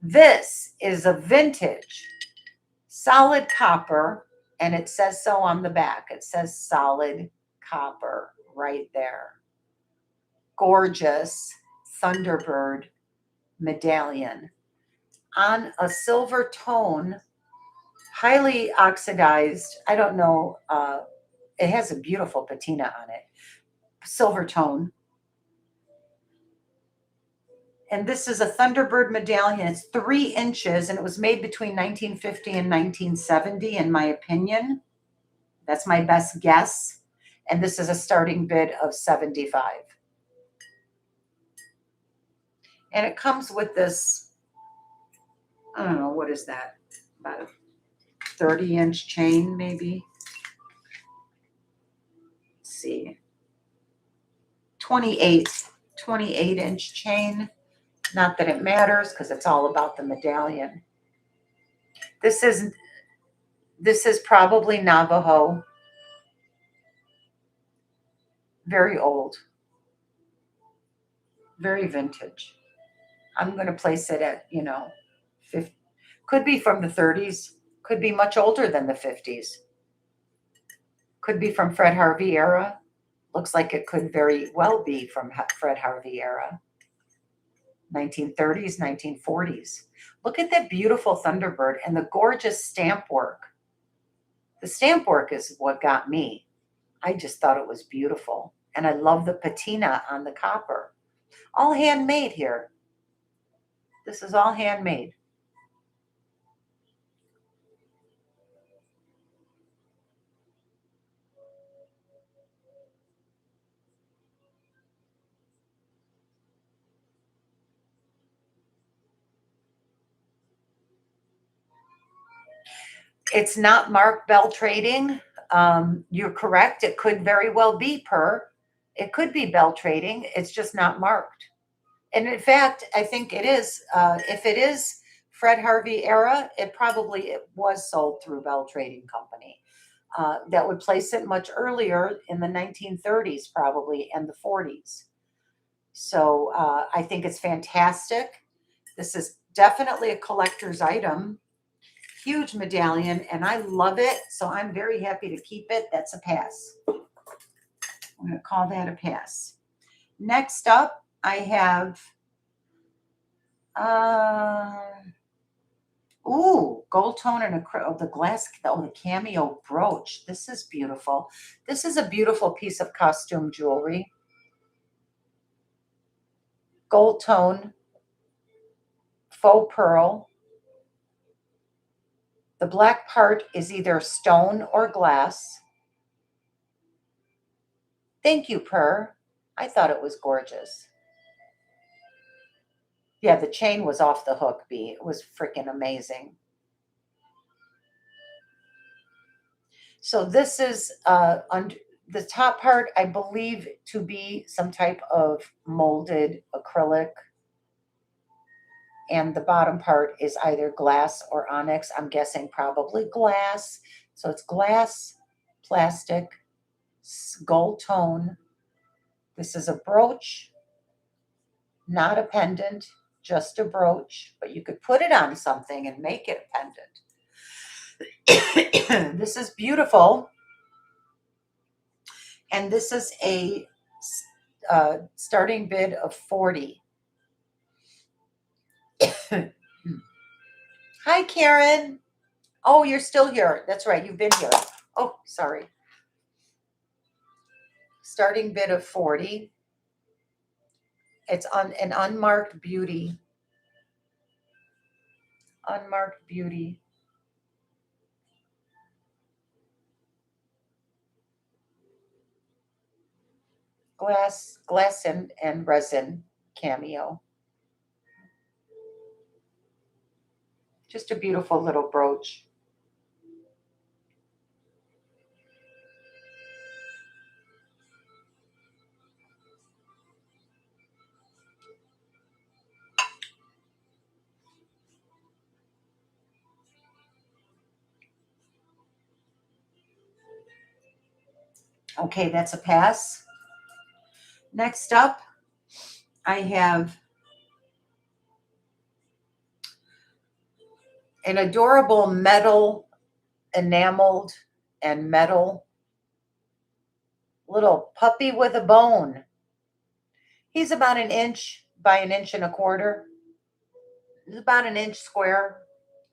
This is a vintage solid copper, and it says so on the back. It says solid copper right there. Gorgeous Thunderbird medallion on a silver tone, highly oxidized. I don't know. It has a beautiful patina on it. Silver tone. And this is a Thunderbird medallion. It's 3 inches, and it was made between 1950 and 1970, in my opinion. That's my best guess. And this is a starting bid of $75. And it comes with this, I don't know, what is that? About a 30-inch chain, maybe. Let's see. 28-inch chain. Not that it matters because it's all about the medallion. This is probably Navajo. Very old. Very vintage. I'm going to place it at, 50. Could be from the 30s. Could be much older than the 50s. Could be from Fred Harvey era. Looks like it could very well be from Fred Harvey era, 1930s, 1940s. Look at that beautiful Thunderbird and the gorgeous stamp work. The stamp work is what got me. I just thought it was beautiful. And I love the patina on the copper. All handmade here. This is all handmade. It's not marked bell trading. You're correct. It could very well be per. It could be bell trading. It's just not marked. And in fact, I think it is. If it is Fred Harvey era, it was sold through Bell Trading Company. That would place it much earlier in the 1930s, probably, and the 40s. So I think it's fantastic. This is definitely a collector's item. Huge medallion, and I love it. So I'm very happy to keep it. That's a pass. I'm going to call that a pass. Next up, I have, gold tone and the glass, the cameo brooch. This is beautiful. This is a beautiful piece of costume jewelry. Gold tone, faux pearl. The black part is either stone or glass. Thank you, Per. I thought it was gorgeous. Yeah, the chain was off the hook, B. It was freaking amazing. So this is the top part, I believe, to be some type of molded acrylic. And the bottom part is either glass or onyx. I'm guessing probably glass. So it's glass, plastic, gold tone. This is a brooch, not a pendant, just a brooch, but you could put it on something and make it a pendant. This is beautiful. And this is a starting bid of 40. Hi, Karen. Oh, you're still here. That's right. You've been here. Oh, sorry. Starting bid of 40. It's on an unmarked beauty. Unmarked beauty. Glass and resin cameo. Just a beautiful little brooch. Okay, that's a pass. Next up, I have an adorable metal, enameled and metal little puppy with a bone. He's about an inch by an inch and a quarter. He's about an inch square,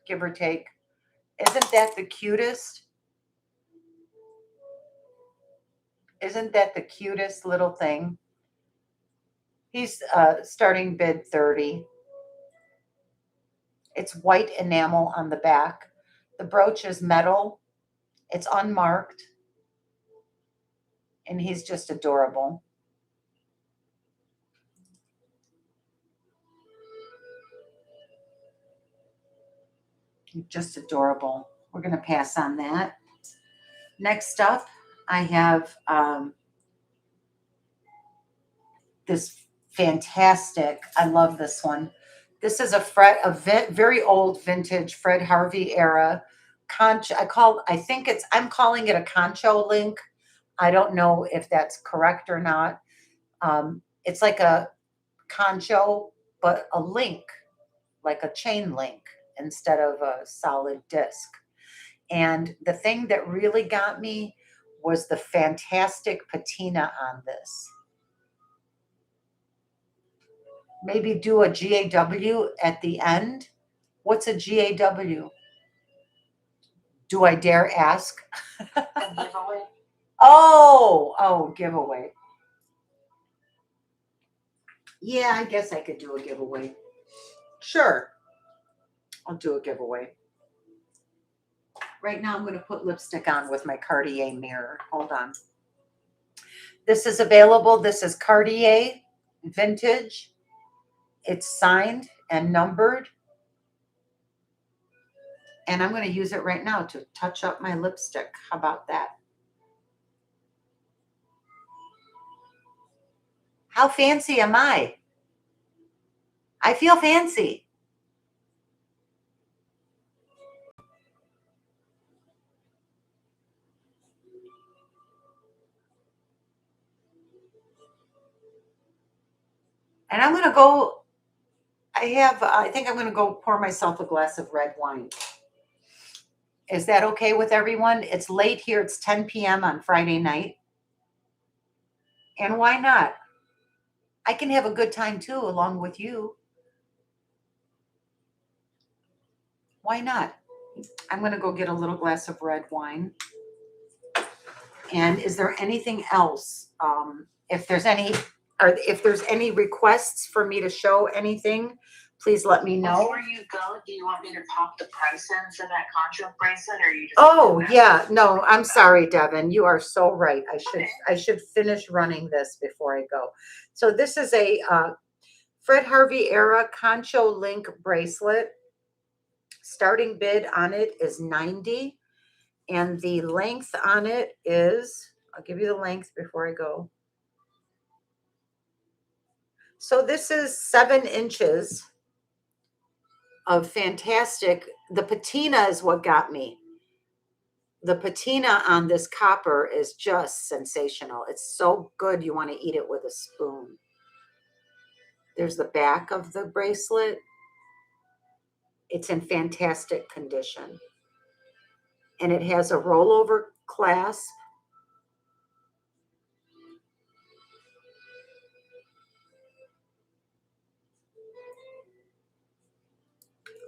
give or take. Isn't that the cutest? Isn't that the cutest little thing? He's starting bid 30. It's white enamel on the back. The brooch is metal. It's unmarked. And he's just adorable. Just adorable. We're going to pass on that. Next up, I have this fantastic, I love this one. This is a very old vintage Fred Harvey era conch. I'm calling it a concho link. I don't know if that's correct or not. It's like a concho, but a link, like a chain link instead of a solid disc. And the thing that really got me was the fantastic patina on this. Maybe do a GAW at the end. What's a GAW? Do I dare ask? A giveaway. Oh, giveaway. Yeah, I guess I could do a giveaway. Sure. I'll do a giveaway. Right now I'm going to put lipstick on with my Cartier mirror. Hold on. This is available. This is Cartier Vintage. It's signed and numbered. And I'm going to use it right now to touch up my lipstick. How about that? How fancy am I? I feel fancy. And I'm going to go, I think I'm going to go pour myself a glass of red wine. Is that okay with everyone? It's late here. It's 10 p.m. on Friday night. And why not? I can have a good time too, along with you. Why not? I'm going to go get a little glass of red wine. And is there anything else? If there's any requests for me to show anything, please let me know. Before you go, do you want me to pop the price in for that concho bracelet, or you just? Oh yeah, no, I'm sorry, Devin. You are so right. I should finish running this before I go. So this is a Fred Harvey era concho link bracelet. Starting bid on it is $90, and the length on it is, I'll give you the length before I go. So this is 7 inches of fantastic. The patina is what got me. The patina on this copper is just sensational. It's so good you want to eat it with a spoon. There's the back of the bracelet. It's in fantastic condition. And it has a rollover clasp.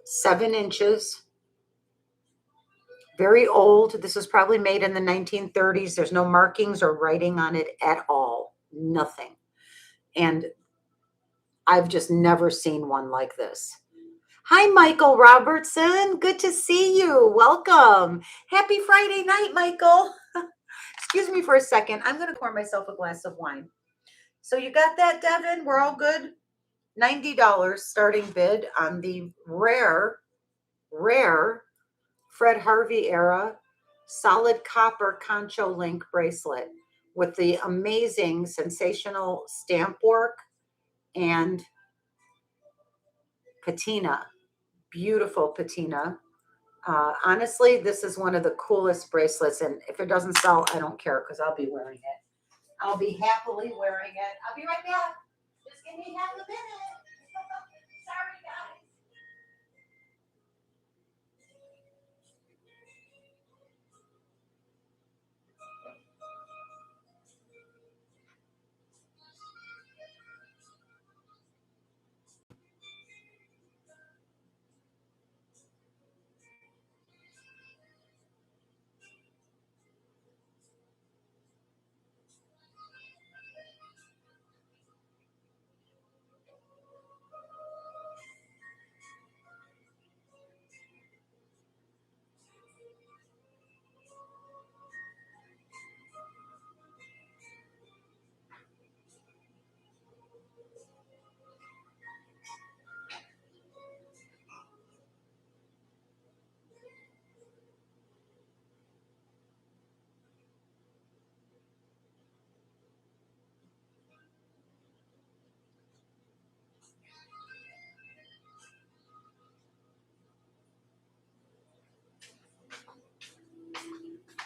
Seven inches. Very old. This was probably made in the 1930s. There's no markings or writing on it at all. Nothing. And I've just never seen one like this. Hi, Michael Robertson. Good to see you. Welcome. Happy Friday night, Michael. Excuse me for a second. I'm going to pour myself a glass of wine. So you got that, Devin? We're all good? $90 starting bid on the rare Fred Harvey era solid copper concho link bracelet with the amazing sensational stamp work and patina. Beautiful patina. Honestly, this is one of the coolest bracelets, and if it doesn't sell, I don't care because I'll be wearing it. I'll be happily wearing it. I'll be right back. Just give me half a minute. Sorry, guys.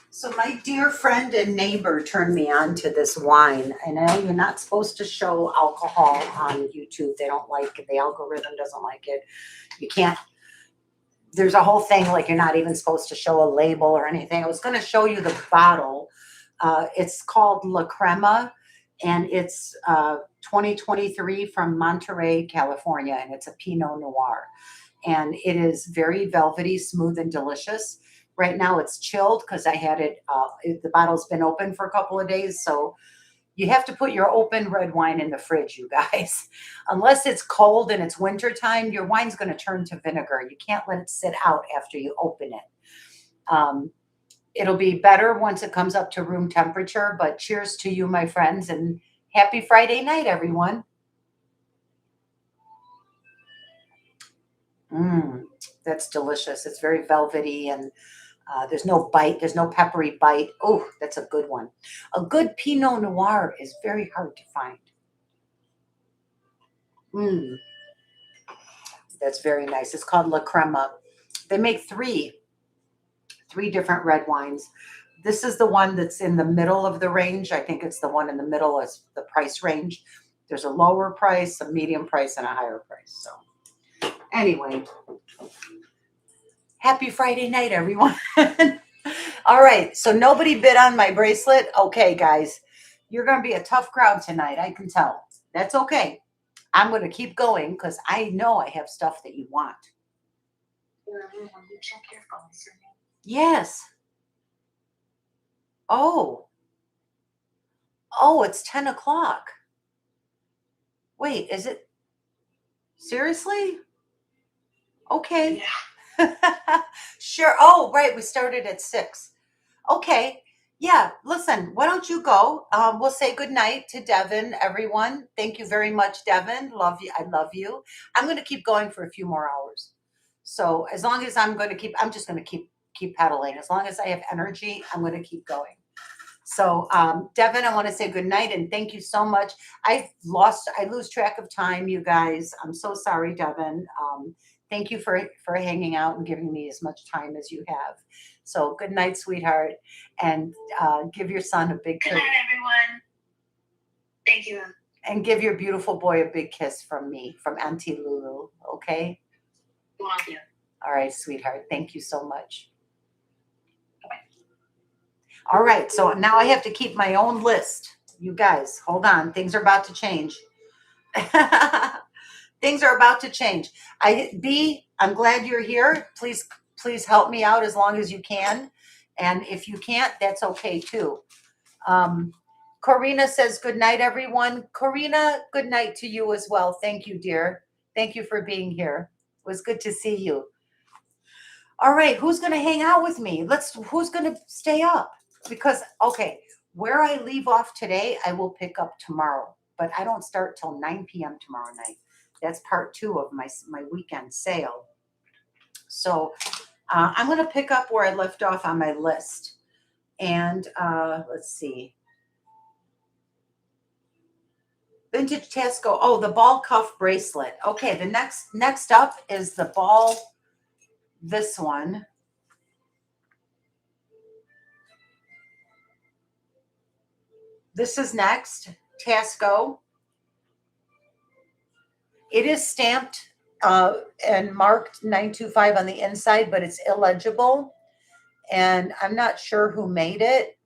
So my dear friend and neighbor turned me on to this wine. I know you're not supposed to show alcohol on YouTube. They don't like it. The algorithm doesn't like it. You can't. There's a whole thing like you're not even supposed to show a label or anything. I was going to show you the bottle, It's called La Crema, and it's 2023 from Monterey, California, and it's a Pinot Noir. And it is very velvety, smooth, and delicious. Right now it's chilled because I had it, the bottle's been open for a couple of days, so you have to put your open red wine in the fridge, you guys. Unless it's cold and it's winter time, your wine's going to turn to vinegar. You can't let it sit out after you open it. It'll be better once it comes up to room temperature, but cheers to you, my friends, and happy Friday night, everyone. That's delicious. It's very velvety, and there's no bite. There's no peppery bite. Oh, that's a good one. A good Pinot Noir is very hard to find. That's very nice. It's called La Crema. They make three different red wines. This is the one that's in the middle of the range. I think it's the one in the middle is the price range. There's a lower price, a medium price, and a higher price. So anyway, happy Friday night, everyone. All right, so nobody bid on my bracelet. Okay, guys, you're going to be a tough crowd tonight. I can tell. That's okay. I'm going to keep going because I know I have stuff that you want. Will you check your phone, Sydney? Yes. Oh, it's 10 o'clock. Wait, is it? Seriously? Okay. Yeah. Sure. Oh, right. We started at 6. Okay. Yeah. Listen, why don't you go? We'll say good night to Devin, everyone. Thank you very much, Devin. Love you. I love you. I'm going to keep going for a few more hours. So as long as I'm just going to keep pedaling. As long as I have energy, I'm going to keep going. So, Devin, I want to say good night and thank you so much. I lose track of time, you guys. I'm so sorry, Devin. Thank you for hanging out and giving me as much time as you have. So good night, sweetheart. And give your son a big kiss. Good night, everyone. Thank you. And give your beautiful boy a big kiss from me, from Auntie Lulu. Okay? Love you. All right, sweetheart. Thank you so much. All right, so now I have to keep my own list. You guys, hold on. Things are about to change. Things are about to change. I'm glad you're here. Please help me out as long as you can. And if you can't, that's okay too. Corina says good night, everyone. Corina, good night to you as well. Thank you, dear. Thank you for being here. It was good to see you. All right, who's going to hang out with me? Who's going to stay up? Because, okay, where I leave off today, I will pick up tomorrow. But I don't start till 9 p.m. tomorrow night. That's part 2 of my weekend sale. So I'm going to pick up where I left off on my list. And let's see. Vintage Taxco. Oh, the ball cuff bracelet. Okay, the next up is the ball, this one. This is next, Taxco. It is stamped and marked 925 on the inside, but it's illegible. And I'm not sure who made it,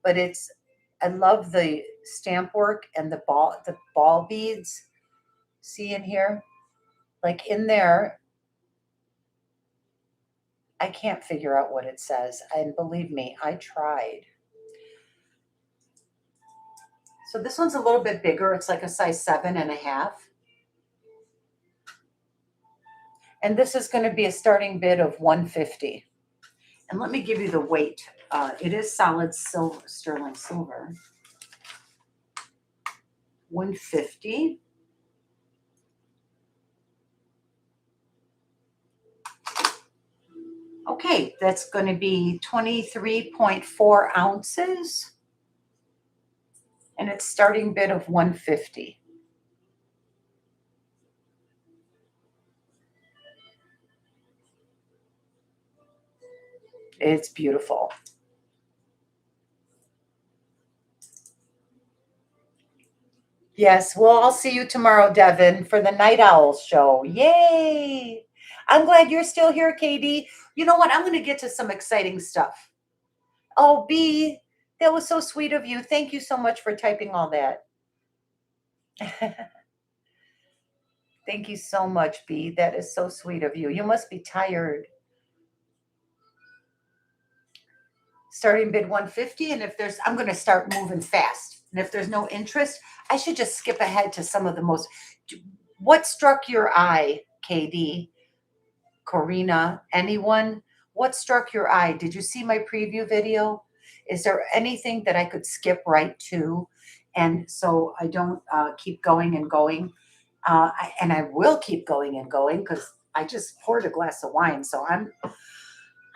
but I love the stamp work and the ball beads. See in here? Like in there, I can't figure out what it says. And believe me, I tried. So this one's a little bit bigger. It's like a size 7.5. And this is going to be a starting bid of $150. And let me give you the weight. It is solid silver, sterling silver. $150. Okay, that's going to be 23.4 ounces. And it's starting bid of $150. It's beautiful. Yes, well, I'll see you tomorrow, Devin, for the Night Owls show. Yay! I'm glad you're still here, Katie. You know what? I'm going to get to some exciting stuff. Oh, B, That was so sweet of you. Thank you so much for typing all that. Thank you so much, B. That is so sweet of you. You must be tired. Starting bid 150, and if there's, I'm going to start moving fast. And if there's no interest, I should just skip ahead to some of the most. What struck your eye, KD, Corina, anyone? What struck your eye? Did you see my preview video? Is there anything that I could skip right to? And so I don't keep going and going. And I will keep going and going because I just poured a glass of wine. So I'm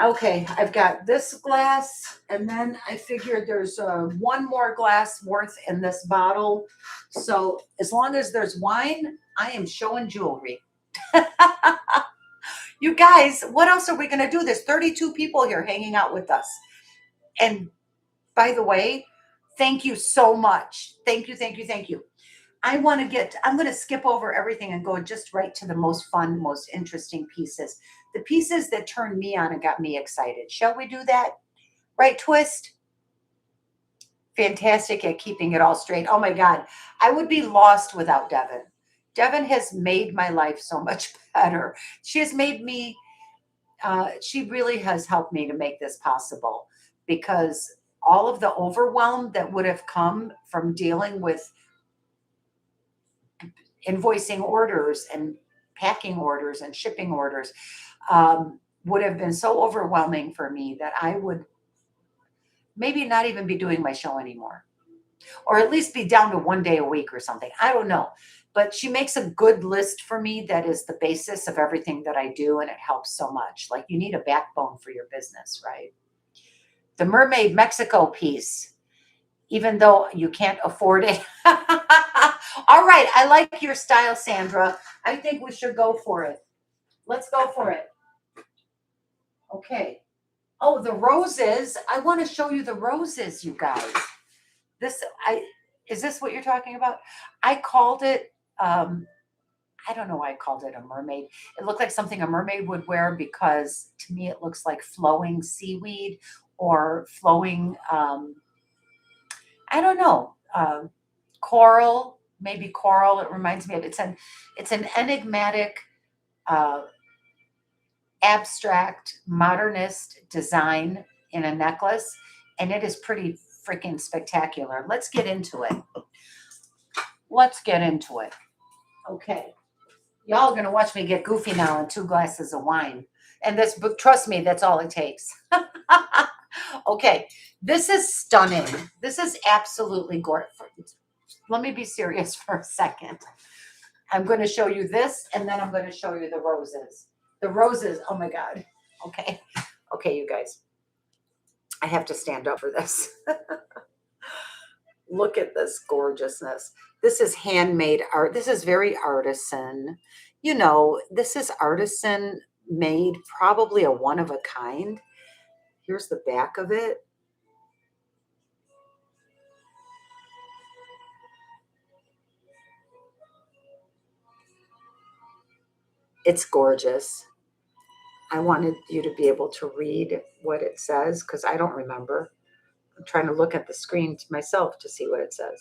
okay. I've got this glass, and then I figured there's one more glass worth in this bottle. So as long as there's wine, I am showing jewelry. You guys, what else are we going to do? There's 32 people here hanging out with us. And by the way, thank you so much. Thank you, thank you, thank you. I'm going to skip over everything and go just right to the most fun, most interesting pieces. The pieces that turned me on and got me excited. Shall we do that? Right, Twist? Fantastic at keeping it all straight. Oh my God, I would be lost without Devin. Devin has made my life so much better. She has made me, she really has helped me to make this possible, because all of the overwhelm that would have come from dealing with invoicing orders and packing orders and shipping orders would have been so overwhelming for me that I would maybe not even be doing my show anymore, or at least be down to 1 day a week or something. I don't know. But she makes a good list for me that is the basis of everything that I do, and it helps so much. Like, you need a backbone for your business, right? The Mermaid Mexico piece, even though you can't afford it. All right, I like your style, Sandra. I think we should go for it. Let's go for it. Okay. Oh, the roses. I want to show you the roses, you guys. Is this what you're talking about? I called it, I don't know why I called it a mermaid. It looked like something a mermaid would wear, because to me it looks like flowing seaweed or flowing, I don't know, coral, maybe coral. It reminds me of, it's an enigmatic, abstract, modernist design in a necklace, and it is pretty freaking spectacular. Let's get into it. Let's get into it. Okay. Y'all are going to watch me get goofy now on 2 glasses of wine. And this book, trust me, that's all it takes. Okay. This is stunning. This is absolutely gorgeous. Let me be serious for a second. I'm going to show you this, and then I'm going to show you the roses. The roses, oh my God. Okay. Okay, you guys. I have to stand up for this. Look at this gorgeousness. This is handmade art. This is very artisan. You know, this is artisan made, probably a one of a kind. Here's the back of it. It's gorgeous. I wanted you to be able to read what it says, because I don't remember. I'm trying to look at the screen myself to see what it says.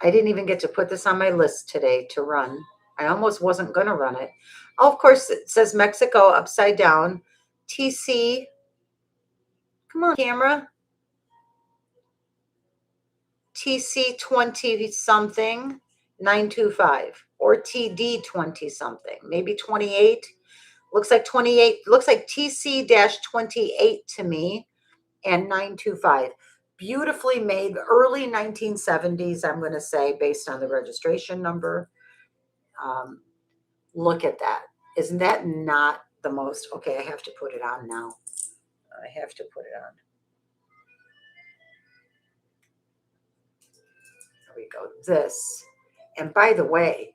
I didn't even get to put this on my list today to run. I almost wasn't going to run it. Oh, of course, it says Mexico upside down. TC. Come on, camera. TC 20 something 925, or TD 20 something, maybe 28. Looks like 28. Looks like TC-28 to me, and 925. Beautifully made, early 1970s, I'm going to say, based on the registration number. Look at that. Isn't that not the most? Okay, I have to put it on now. I have to put it on. There we go. This. And by the way,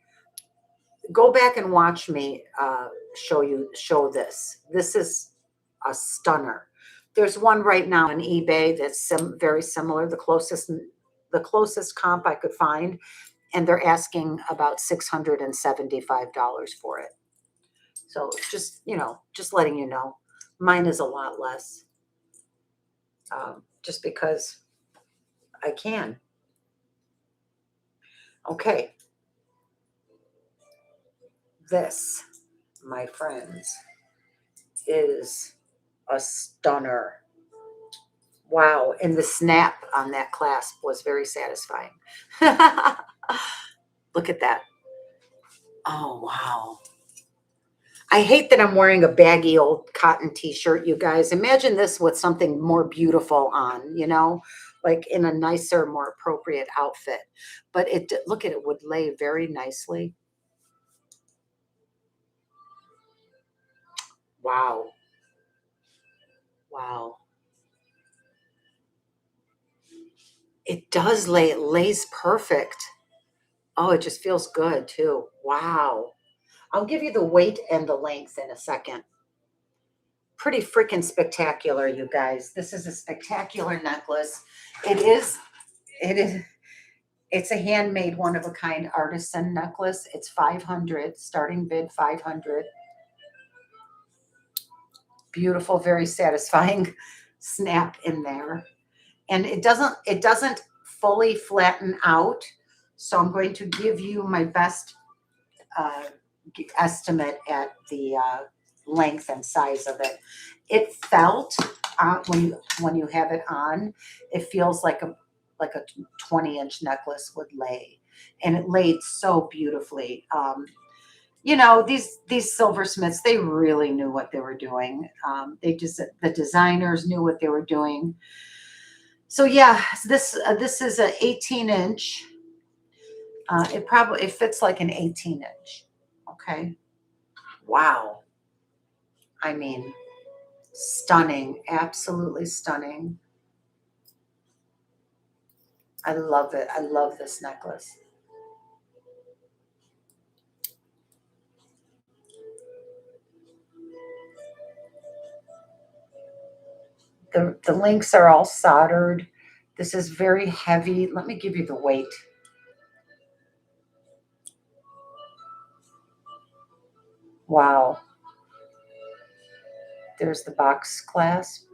go back and watch me show this. This is a stunner. There's one right now on eBay that's very similar, the closest comp I could find, and they're asking about $675 for it. So just, just letting you know, mine is a lot less. just because I can. Okay. This, my friends, is a stunner. Wow. And the snap on that clasp was very satisfying. Look at that. Oh, wow. I hate that I'm wearing a baggy old cotton t-shirt, you guys. Imagine this with something more beautiful on, you know, like in a nicer, more appropriate outfit. But it, look at it, would lay very nicely. Wow. Wow. It does lay, it lays perfect. Oh, it just feels good too. Wow. I'll give you the weight and the length in a second. Pretty freaking spectacular, you guys. This is a spectacular necklace. It is, it is, it's a handmade one of a kind artisan necklace. It's 500, starting bid 500. Beautiful, very satisfying snap in there. And it doesn't fully flatten out. So I'm going to give you my best uh, estimate at the length and size of it. It felt when you have it on, it feels like a 20-inch necklace would lay, and it laid so beautifully. You know, these silversmiths, they really knew what they were doing. The designers knew what they were doing. So yeah, this is a 18-inch. It fits like an 18-inch. Okay. Wow. I mean, stunning, absolutely stunning. I love it. I love this necklace. The links are all soldered. This is very heavy. Let me give you the weight. Wow. There's the box clasp.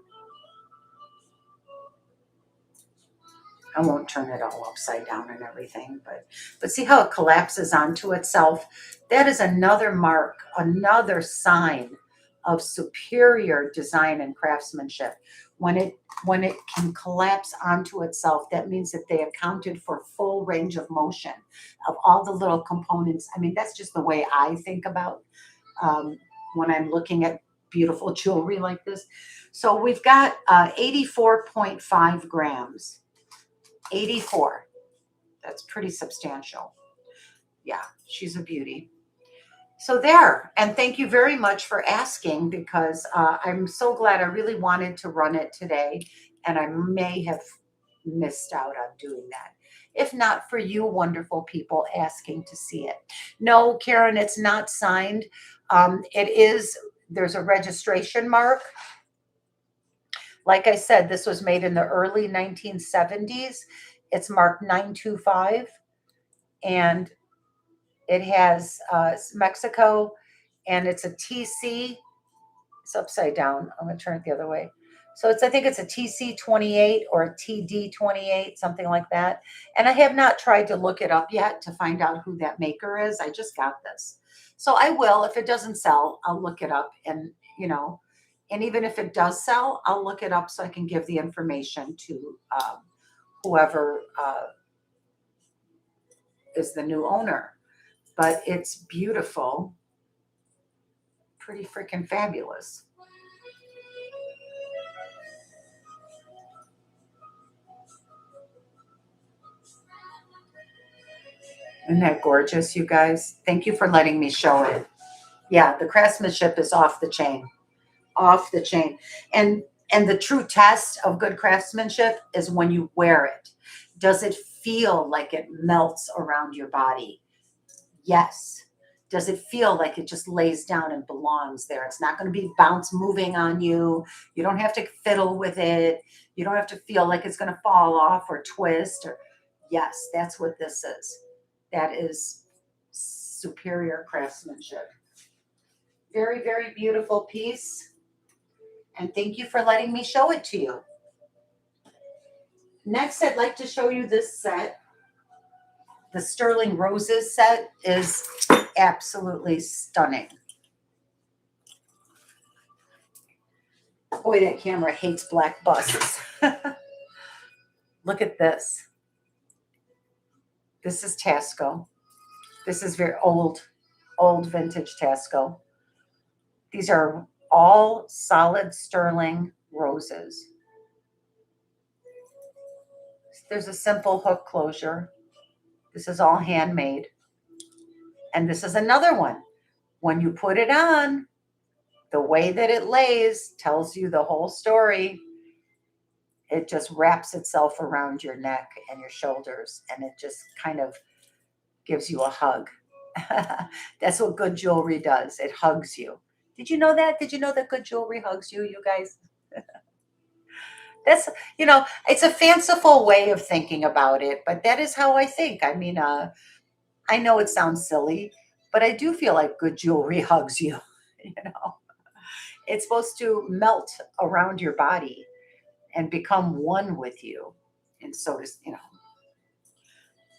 I won't turn it all upside down and everything, but see how it collapses onto itself? That is another mark, another sign of superior design and craftsmanship. When it can collapse onto itself, that means that they accounted for full range of motion of all the little components. I mean, that's just the way I think about when I'm looking at beautiful jewelry like this. So we've got 84.5 grams. 84. That's pretty substantial. Yeah, she's a beauty. So there, and thank you very much for asking, because I'm so glad. I really wanted to run it today, and I may have missed out on doing that if not for you wonderful people asking to see it. No, Karen, it's not signed. It is, there's a registration mark. Like I said, this was made in the early 1970s. It's marked 925, and it has Mexico, and it's a TC. It's upside down. I'm going to turn it the other way. So I think it's a TC 28 or a TD 28, something like that. And I have not tried to look it up yet to find out who that maker is. I just got this. So I will, if it doesn't sell, I'll look it up, and, you know, and even if it does sell, I'll look it up so I can give the information to whoever is the new owner. But it's beautiful, pretty freaking fabulous. Isn't that gorgeous, you guys? Thank you for letting me show it. Yeah, the craftsmanship is off the chain, off the chain. And the true test of good craftsmanship is when you wear it. Does it feel like it melts around your body? Yes. Does it feel like it just lays down and belongs there? It's not going to be bounce moving on you. You don't have to fiddle with it. You don't have to feel like it's going to fall off or twist. Or yes, that's what this is. That is superior craftsmanship. Very, very beautiful piece. And thank you for letting me show it to you. Next, I'd like to show you this set. The Sterling Roses set is absolutely stunning. Boy, that camera hates black busts. Look at this. This is Taxco. This is very old vintage Taxco. These are all solid sterling roses. There's a simple hook closure. This is all handmade. And this is another one. When you put it on, the way that it lays tells you the whole story. It just wraps itself around your neck and your shoulders, and it just kind of gives you a hug. That's what good jewelry does. It hugs you. Did you know that? Did you know that good jewelry hugs you, you guys? That's, it's a fanciful way of thinking about it, but that is how I think. I mean, I know it sounds silly, but I do feel like good jewelry hugs you. It's supposed to melt around your body and become one with you. And so does,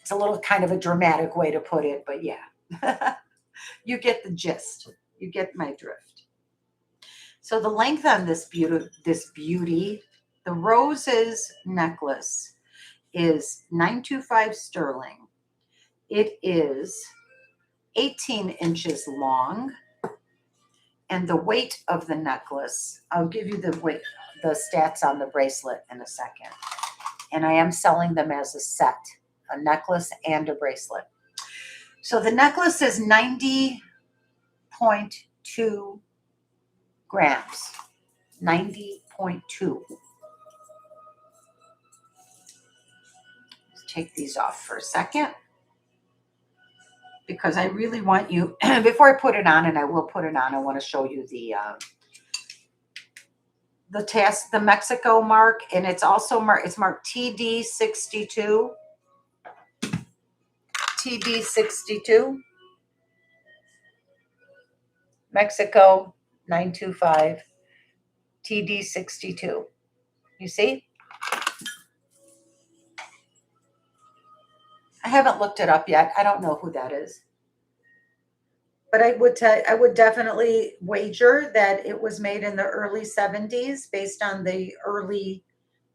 it's a little kind of a dramatic way to put it, but yeah, you get the gist. You get my drift. So the length on this beauty, the roses necklace is 925 sterling. It is 18 inches long. And the weight of the necklace, I'll give you the weight, the stats on the bracelet in a second. And I am selling them as a set, a necklace and a bracelet. So the necklace is 90.2 grams. 90.2. Let's take these off for a second, because I really want you, before I put it on, and I will put it on, I want to show you the Mexico mark, and it's also marked TD62. TD62. Mexico 925. TD62. You see? I haven't looked it up yet. I don't know who that is. But I would definitely wager that it was made in the early 70s based on the early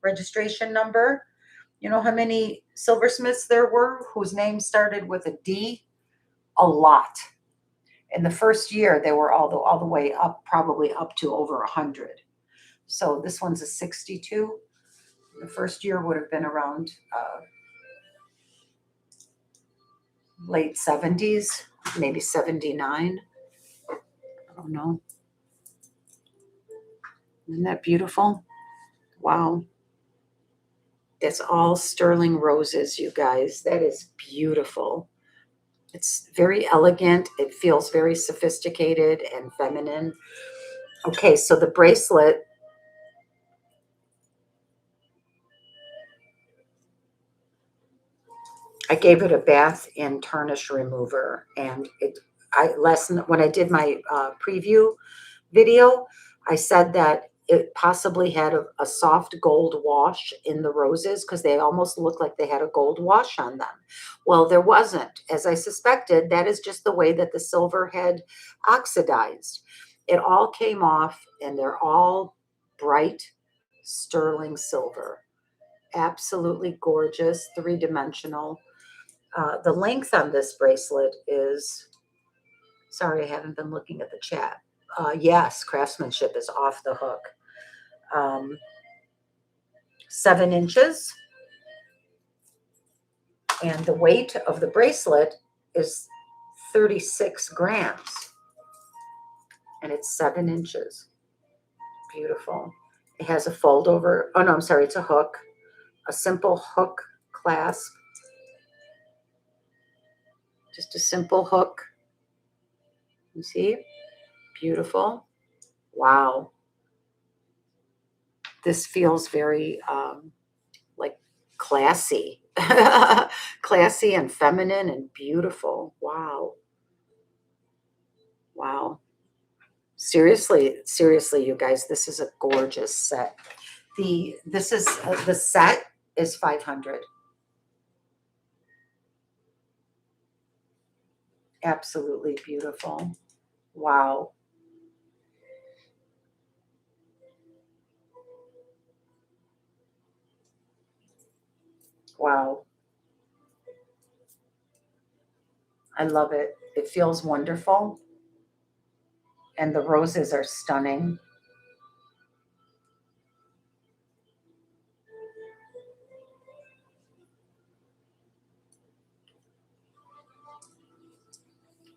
registration number. You know how many silversmiths there were whose names started with a D? A lot. In the first year, they were all the way up, probably up to over 100. So this one's a 62. The first year would have been around late 70s, maybe 79. I don't know. Isn't that beautiful? Wow. That's all sterling roses, you guys. That is beautiful. It's very elegant. It feels very sophisticated and feminine. Okay, so the bracelet, I gave it a bath in tarnish remover, and when I did my preview video, I said that it possibly had a soft gold wash in the roses because they almost looked like they had a gold wash on them. Well, there wasn't. As I suspected, that is just the way that the silver had oxidized. It all came off, and they're all bright sterling silver. Absolutely gorgeous, three-dimensional. The length on this bracelet is, sorry, I haven't been looking at the chat. Yes, craftsmanship is off the hook. 7 inches. And the weight of the bracelet is 36 grams. And it's 7 inches. Beautiful. It has a fold over. Oh, no, I'm sorry. It's a hook. A simple hook clasp. Just a simple hook. You see? Beautiful. Wow. This feels very like classy. Classy and feminine and beautiful. Wow. Wow. Seriously, you guys, this is a gorgeous set. The set is $500. Absolutely beautiful. Wow. Wow. I love it. It feels wonderful. And the roses are stunning.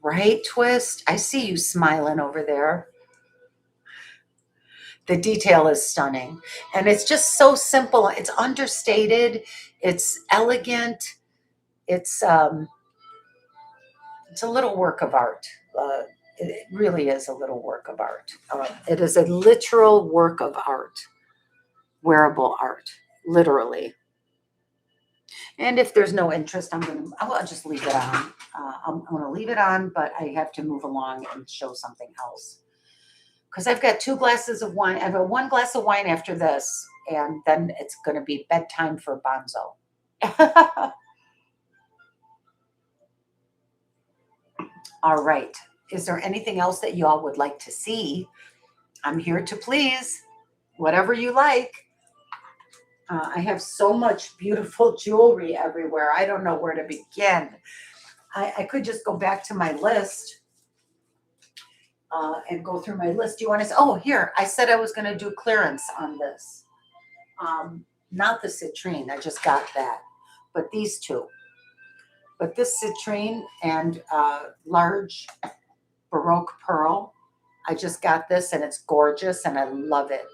Right, Twist? I see you smiling over there. The detail is stunning. And it's just so simple. It's understated. It's elegant. It's um it's a little work of art. It really is a little work of art. It is a literal work of art, wearable art, literally. And if there's no interest, I'll just leave it on. I'm going to leave it on, but I have to move along and show something else. Because I've got 2 glasses of wine. I have 1 glass of wine after this, and then it's going to be bedtime for Bonzo. All right. Is there anything else that you all would like to see? I'm here to please. Whatever you like. I have so much beautiful jewelry everywhere. I don't know where to begin. I could just go back to my list and go through my list. Do you want to? Oh, here. I said I was going to do clearance on this. Not the citrine. I just got that. But these 2. But this citrine and large Baroque pearl. I just got this and it's gorgeous and I love it.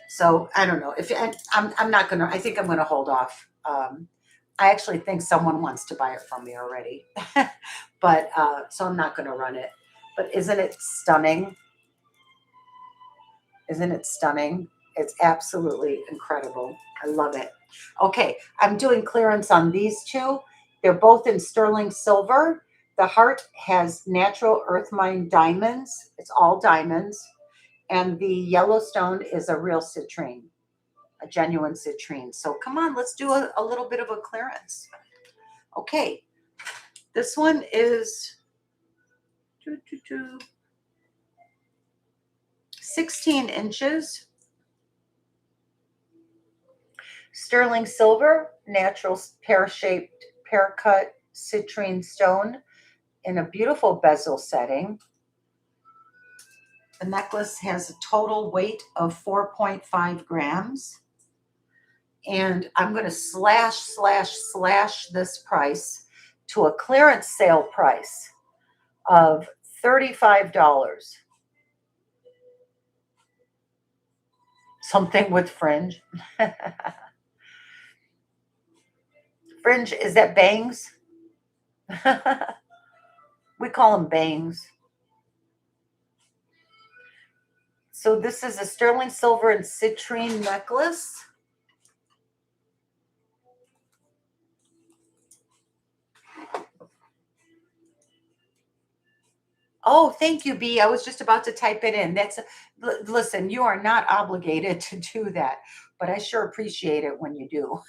So I don't know if I'm not gonna. I think I'm gonna hold off. I actually think someone wants to buy it from me already, but so I'm not gonna run it. But isn't it stunning? Isn't it stunning? It's absolutely incredible. I love it. Okay, I'm doing clearance on these 2. They're both in sterling silver. The heart has natural earth mine diamonds. It's all diamonds. And the Yellowstone is a real citrine, a genuine citrine. So come on, let's do a little bit of a clearance. Okay, this one is 16 inches. Sterling silver, natural pear-shaped, pear-cut citrine stone in a beautiful bezel setting. The necklace has a total weight of 4.5 grams. And I'm going to slash this price to a clearance sale price of $35. Something with fringe. Fringe, is that bangs? We call them bangs. So this is a sterling silver and citrine necklace. Oh, thank you, B. I was just about to type it in. Listen, you are not obligated to do that, but I sure appreciate it when you do.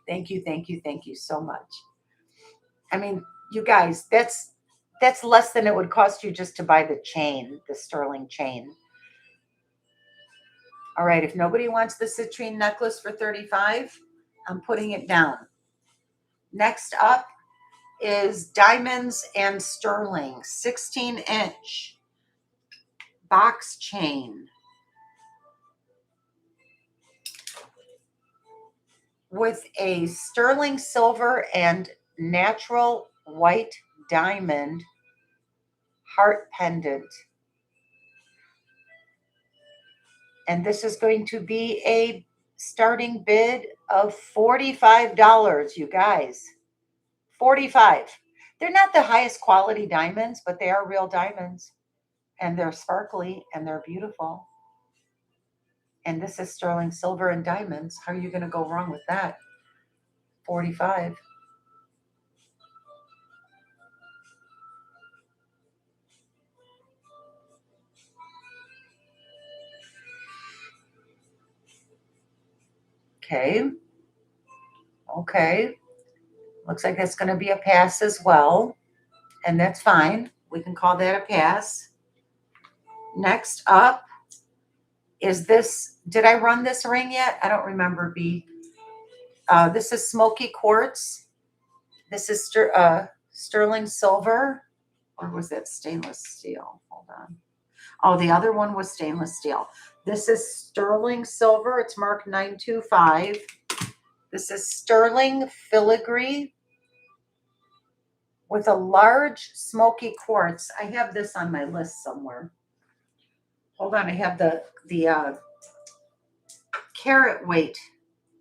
Thank you so much. I mean, you guys, that's less than it would cost you just to buy the chain, the sterling chain. All right, if nobody wants the citrine necklace for 35, I'm putting it down. Next up is diamonds and sterling, 16-inch box chain with a sterling silver and natural white diamond heart pendant. And this is going to be a starting bid of $45, you guys. 45. They're not the highest quality diamonds, but they are real diamonds. And they're sparkly and they're beautiful. And this is sterling silver and diamonds. How are you going to go wrong with that? 45. Okay. Okay. Looks like that's going to be a pass as well. And that's fine. We can call that a pass. Next up is this. Did I run this ring yet? I don't remember, B. This is smoky quartz. This is sterling silver. Or was that stainless steel? Hold on. Oh, the other one was stainless steel. This is sterling silver. It's marked 925. This is sterling filigree with a large smoky quartz. I have this on my list somewhere. Hold on. I have the carat weight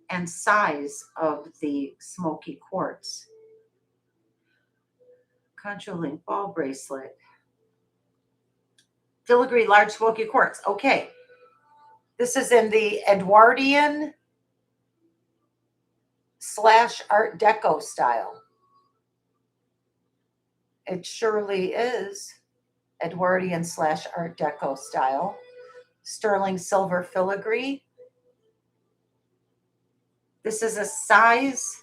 and size of the smoky quartz. Contra link ball bracelet. Filigree large smoky quartz. Okay. This is in the Edwardian / Art Deco style. It surely is Edwardian / Art Deco style. Sterling silver filigree. This is a size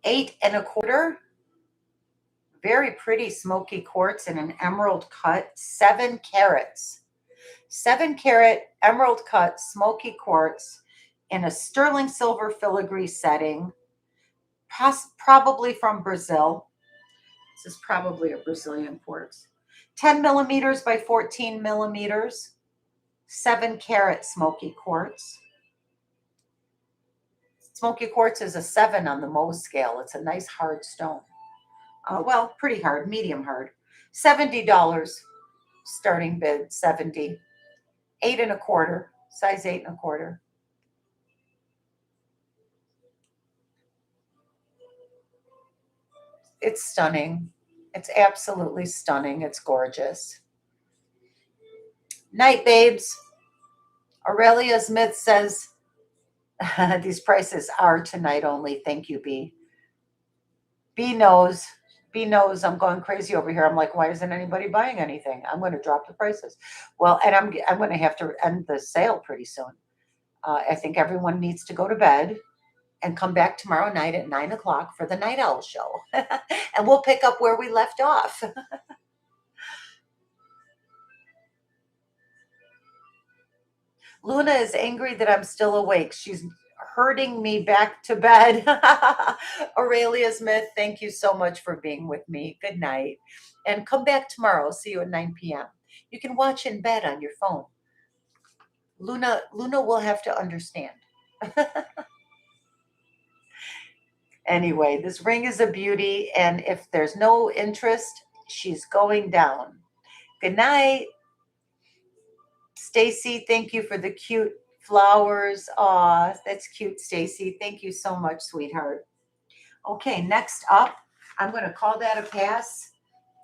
8 1/4. Very pretty smoky quartz in an emerald cut, 7 carats. 7 carat emerald cut smoky quartz in a sterling silver filigree setting, probably from Brazil. This is probably a Brazilian quartz. 10 millimeters by 14 millimeters, 7 carat smoky quartz. Smoky quartz is a 7 on the Mohs scale. It's a nice hard stone. Well, pretty hard, medium hard. $70 starting bid, 70. 8 1/4, size 8 1/4. It's stunning. It's absolutely stunning. It's gorgeous. Night, babes. Aurelia Smith says, these prices are tonight only. Thank you, B. B knows. B knows I'm going crazy over here. I'm like, why isn't anybody buying anything? I'm going to drop the prices. Well, and I'm going to have to end the sale pretty soon. I think everyone needs to go to bed and come back tomorrow night at 9 o'clock for the Night Owl show. And we'll pick up where we left off. Luna is angry that I'm still awake. She's herding me back to bed. Aurelia Smith, thank you so much for being with me. Good night. And come back tomorrow. See you at 9 p.m. You can watch in bed on your phone. Luna will have to understand. Anyway, this ring is a beauty. And if there's no interest, she's going down. Good night. Stacy, thank you for the cute flowers. Aw, that's cute, Stacy. Thank you so much, sweetheart. Okay, next up, I'm going to call that a pass.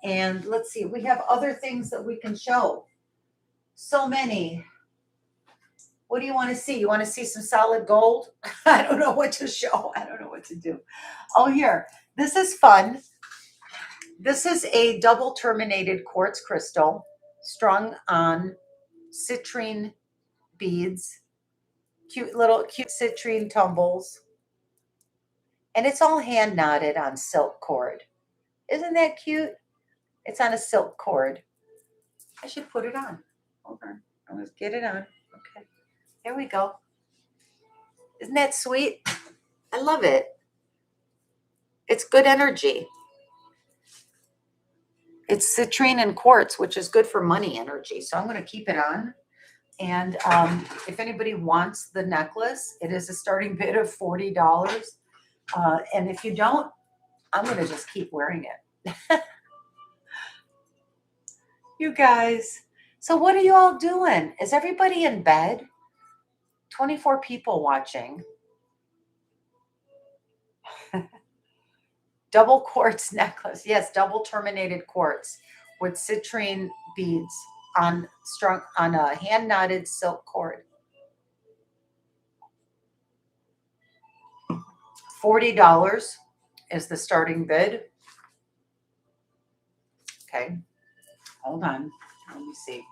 And let's see, we have other things that we can show. So many. What do you want to see? You want to see some solid gold? I don't know what to show. I don't know what to do. Oh, here. This is fun. This is a double terminated quartz crystal strung on citrine beads. Cute citrine tumbles. And it's all hand knotted on silk cord. Isn't that cute? It's on a silk cord. I should put it on. Hold on. Let's get it on. Okay. There we go. Isn't that sweet? I love it. It's good energy. It's citrine and quartz, which is good for money energy. So I'm going to keep it on. And if anybody wants the necklace, it is a starting bid of $40. And if you don't, I'm going to just keep wearing it. You guys. So what are you all doing? Is everybody in bed? 24 people watching. Double quartz necklace. Yes, double terminated quartz with citrine beads strung on a hand knotted silk cord. $40 is the starting bid. Okay, hold on. Let me see.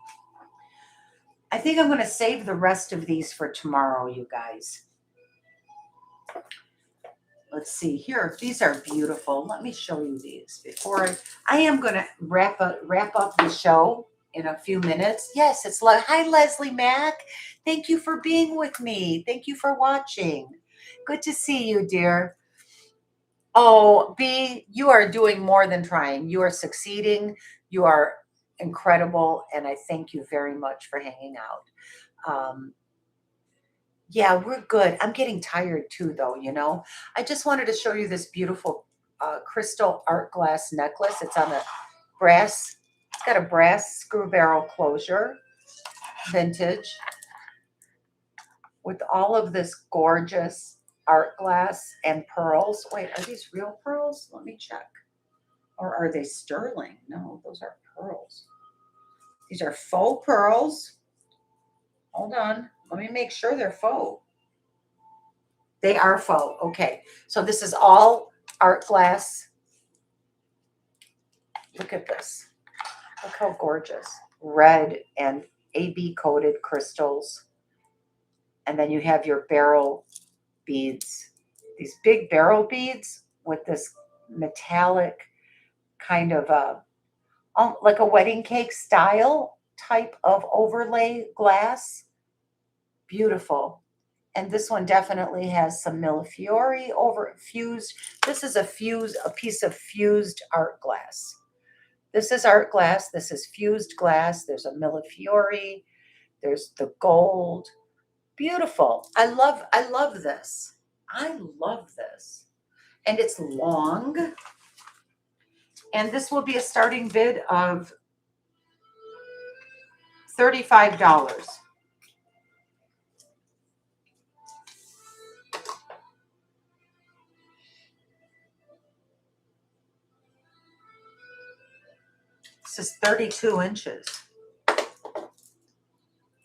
I think I'm going to save the rest of these for tomorrow, you guys. Let's see here. These are beautiful. Let me show you these before I am going to wrap up the show in a few minutes. Yes, it's hi Leslie Mack. Thank you for being with me. Thank you for watching. Good to see you, dear. Oh, B, you are doing more than trying. You are succeeding. You are incredible, and I thank you very much for hanging out. Yeah, we're good. I'm getting tired too, though, you know. I just wanted to show you this beautiful crystal art glass necklace. It's on a brass, it's got a brass screw barrel closure, vintage, with all of this gorgeous art glass and pearls. Wait, are these real pearls? Let me check. Or are they sterling? No, those are pearls. These are faux pearls. Hold on. Let me make sure they're faux. They are faux. Okay. So this is all art glass. Look at this. Look how gorgeous. Red and AB coated crystals. And then you have your beryl beads. These big beryl beads with this metallic kind of like a wedding cake style type of overlay glass. Beautiful. And this one definitely has some millefiori over fused. This is a piece of fused art glass. This is art glass. This is fused glass. There's a millefiori. There's the gold. Beautiful. I love this. I love this. And it's long. And this will be a starting bid of $35. This is 32 inches.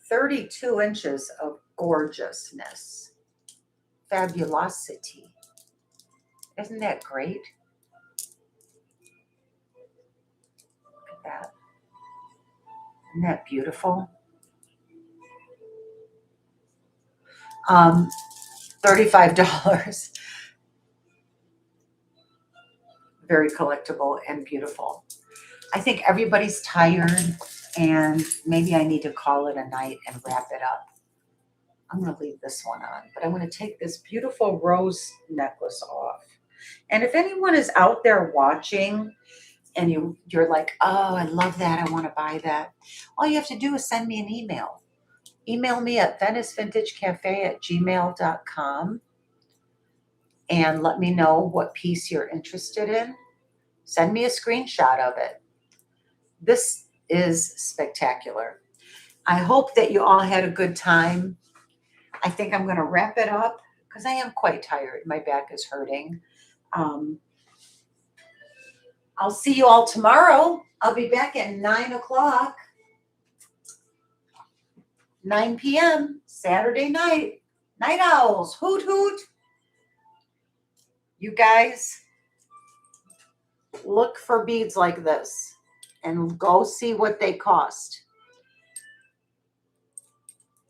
32 inches of gorgeousness. Fabulosity. Isn't that great? Look at that. Isn't that beautiful? $35. Very collectible and beautiful. I think everybody's tired, and maybe I need to call it a night and wrap it up. I'm going to leave this one on, but I'm going to take this beautiful rose necklace off. And if anyone is out there watching and you're like, oh, I love that, I want to buy that, all you have to do is send me an email. Email me at VeniceVintageCafe@gmail.com and let me know what piece you're interested in. Send me a screenshot of it. This is spectacular. I hope that you all had a good time. I think I'm going to wrap it up because I am quite tired. My back is hurting. I'll see you all tomorrow. I'll be back at 9 o'clock. 9 p.m. Saturday night. Night owls. Hoot, hoot. You guys, look for beads like this and go see what they cost.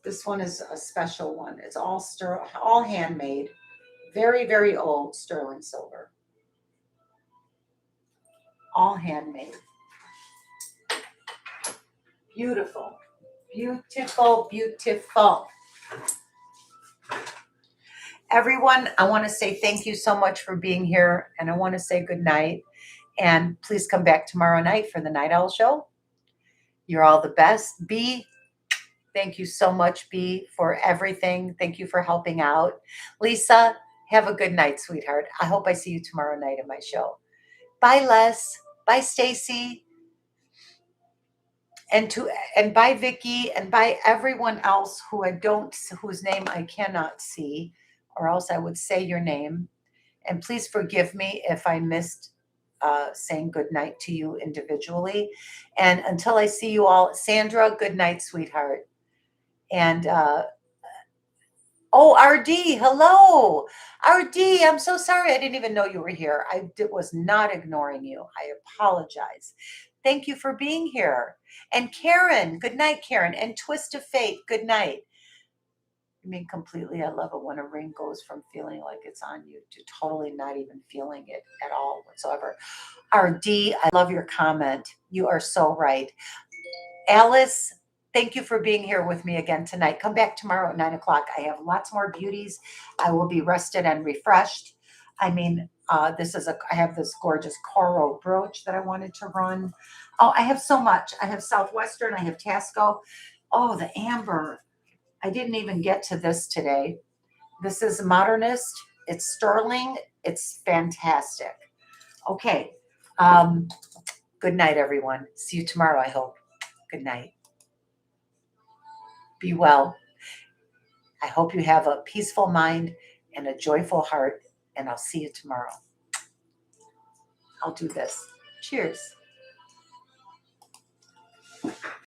This one is a special one. It's all handmade. Very, very old sterling silver. All handmade. Beautiful. Beautiful, beautiful. Everyone, I want to say thank you so much for being here, and I want to say good night. And please come back tomorrow night for the Night Owl Show. You're all the best. B, thank you so much, B, for everything. Thank you for helping out. Lisa, have a good night, sweetheart. I hope I see you tomorrow night at my show. Bye, Les. Bye, Stacy. And bye, Vicky, and bye everyone else whose name I cannot see, or else I would say your name. And please forgive me if I missed saying good night to you individually. And until I see you all, Sandra, good night, sweetheart. And oh, RD, hello. RD, I'm so sorry. I didn't even know you were here. I was not ignoring you. I apologize. Thank you for being here. And Karen, good night, Karen. And Twist of Fate, good night. I mean, completely, I love it when a ring goes from feeling like it's on you to totally not even feeling it at all whatsoever. RD, I love your comment. You are so right. Alice, thank you for being here with me again tonight. Come back tomorrow at 9 o'clock. I have lots more beauties. I will be rested and refreshed. I mean, I have this gorgeous coral brooch that I wanted to run. Oh, I have so much. I have Southwestern, I have Taxco. Oh, the amber. I didn't even get to this today. This is modernist. It's sterling. It's fantastic. Okay. Good night, everyone. See you tomorrow, I hope. Good night. Be well. I hope you have a peaceful mind and a joyful heart, and I'll see you tomorrow. I'll do this. Cheers.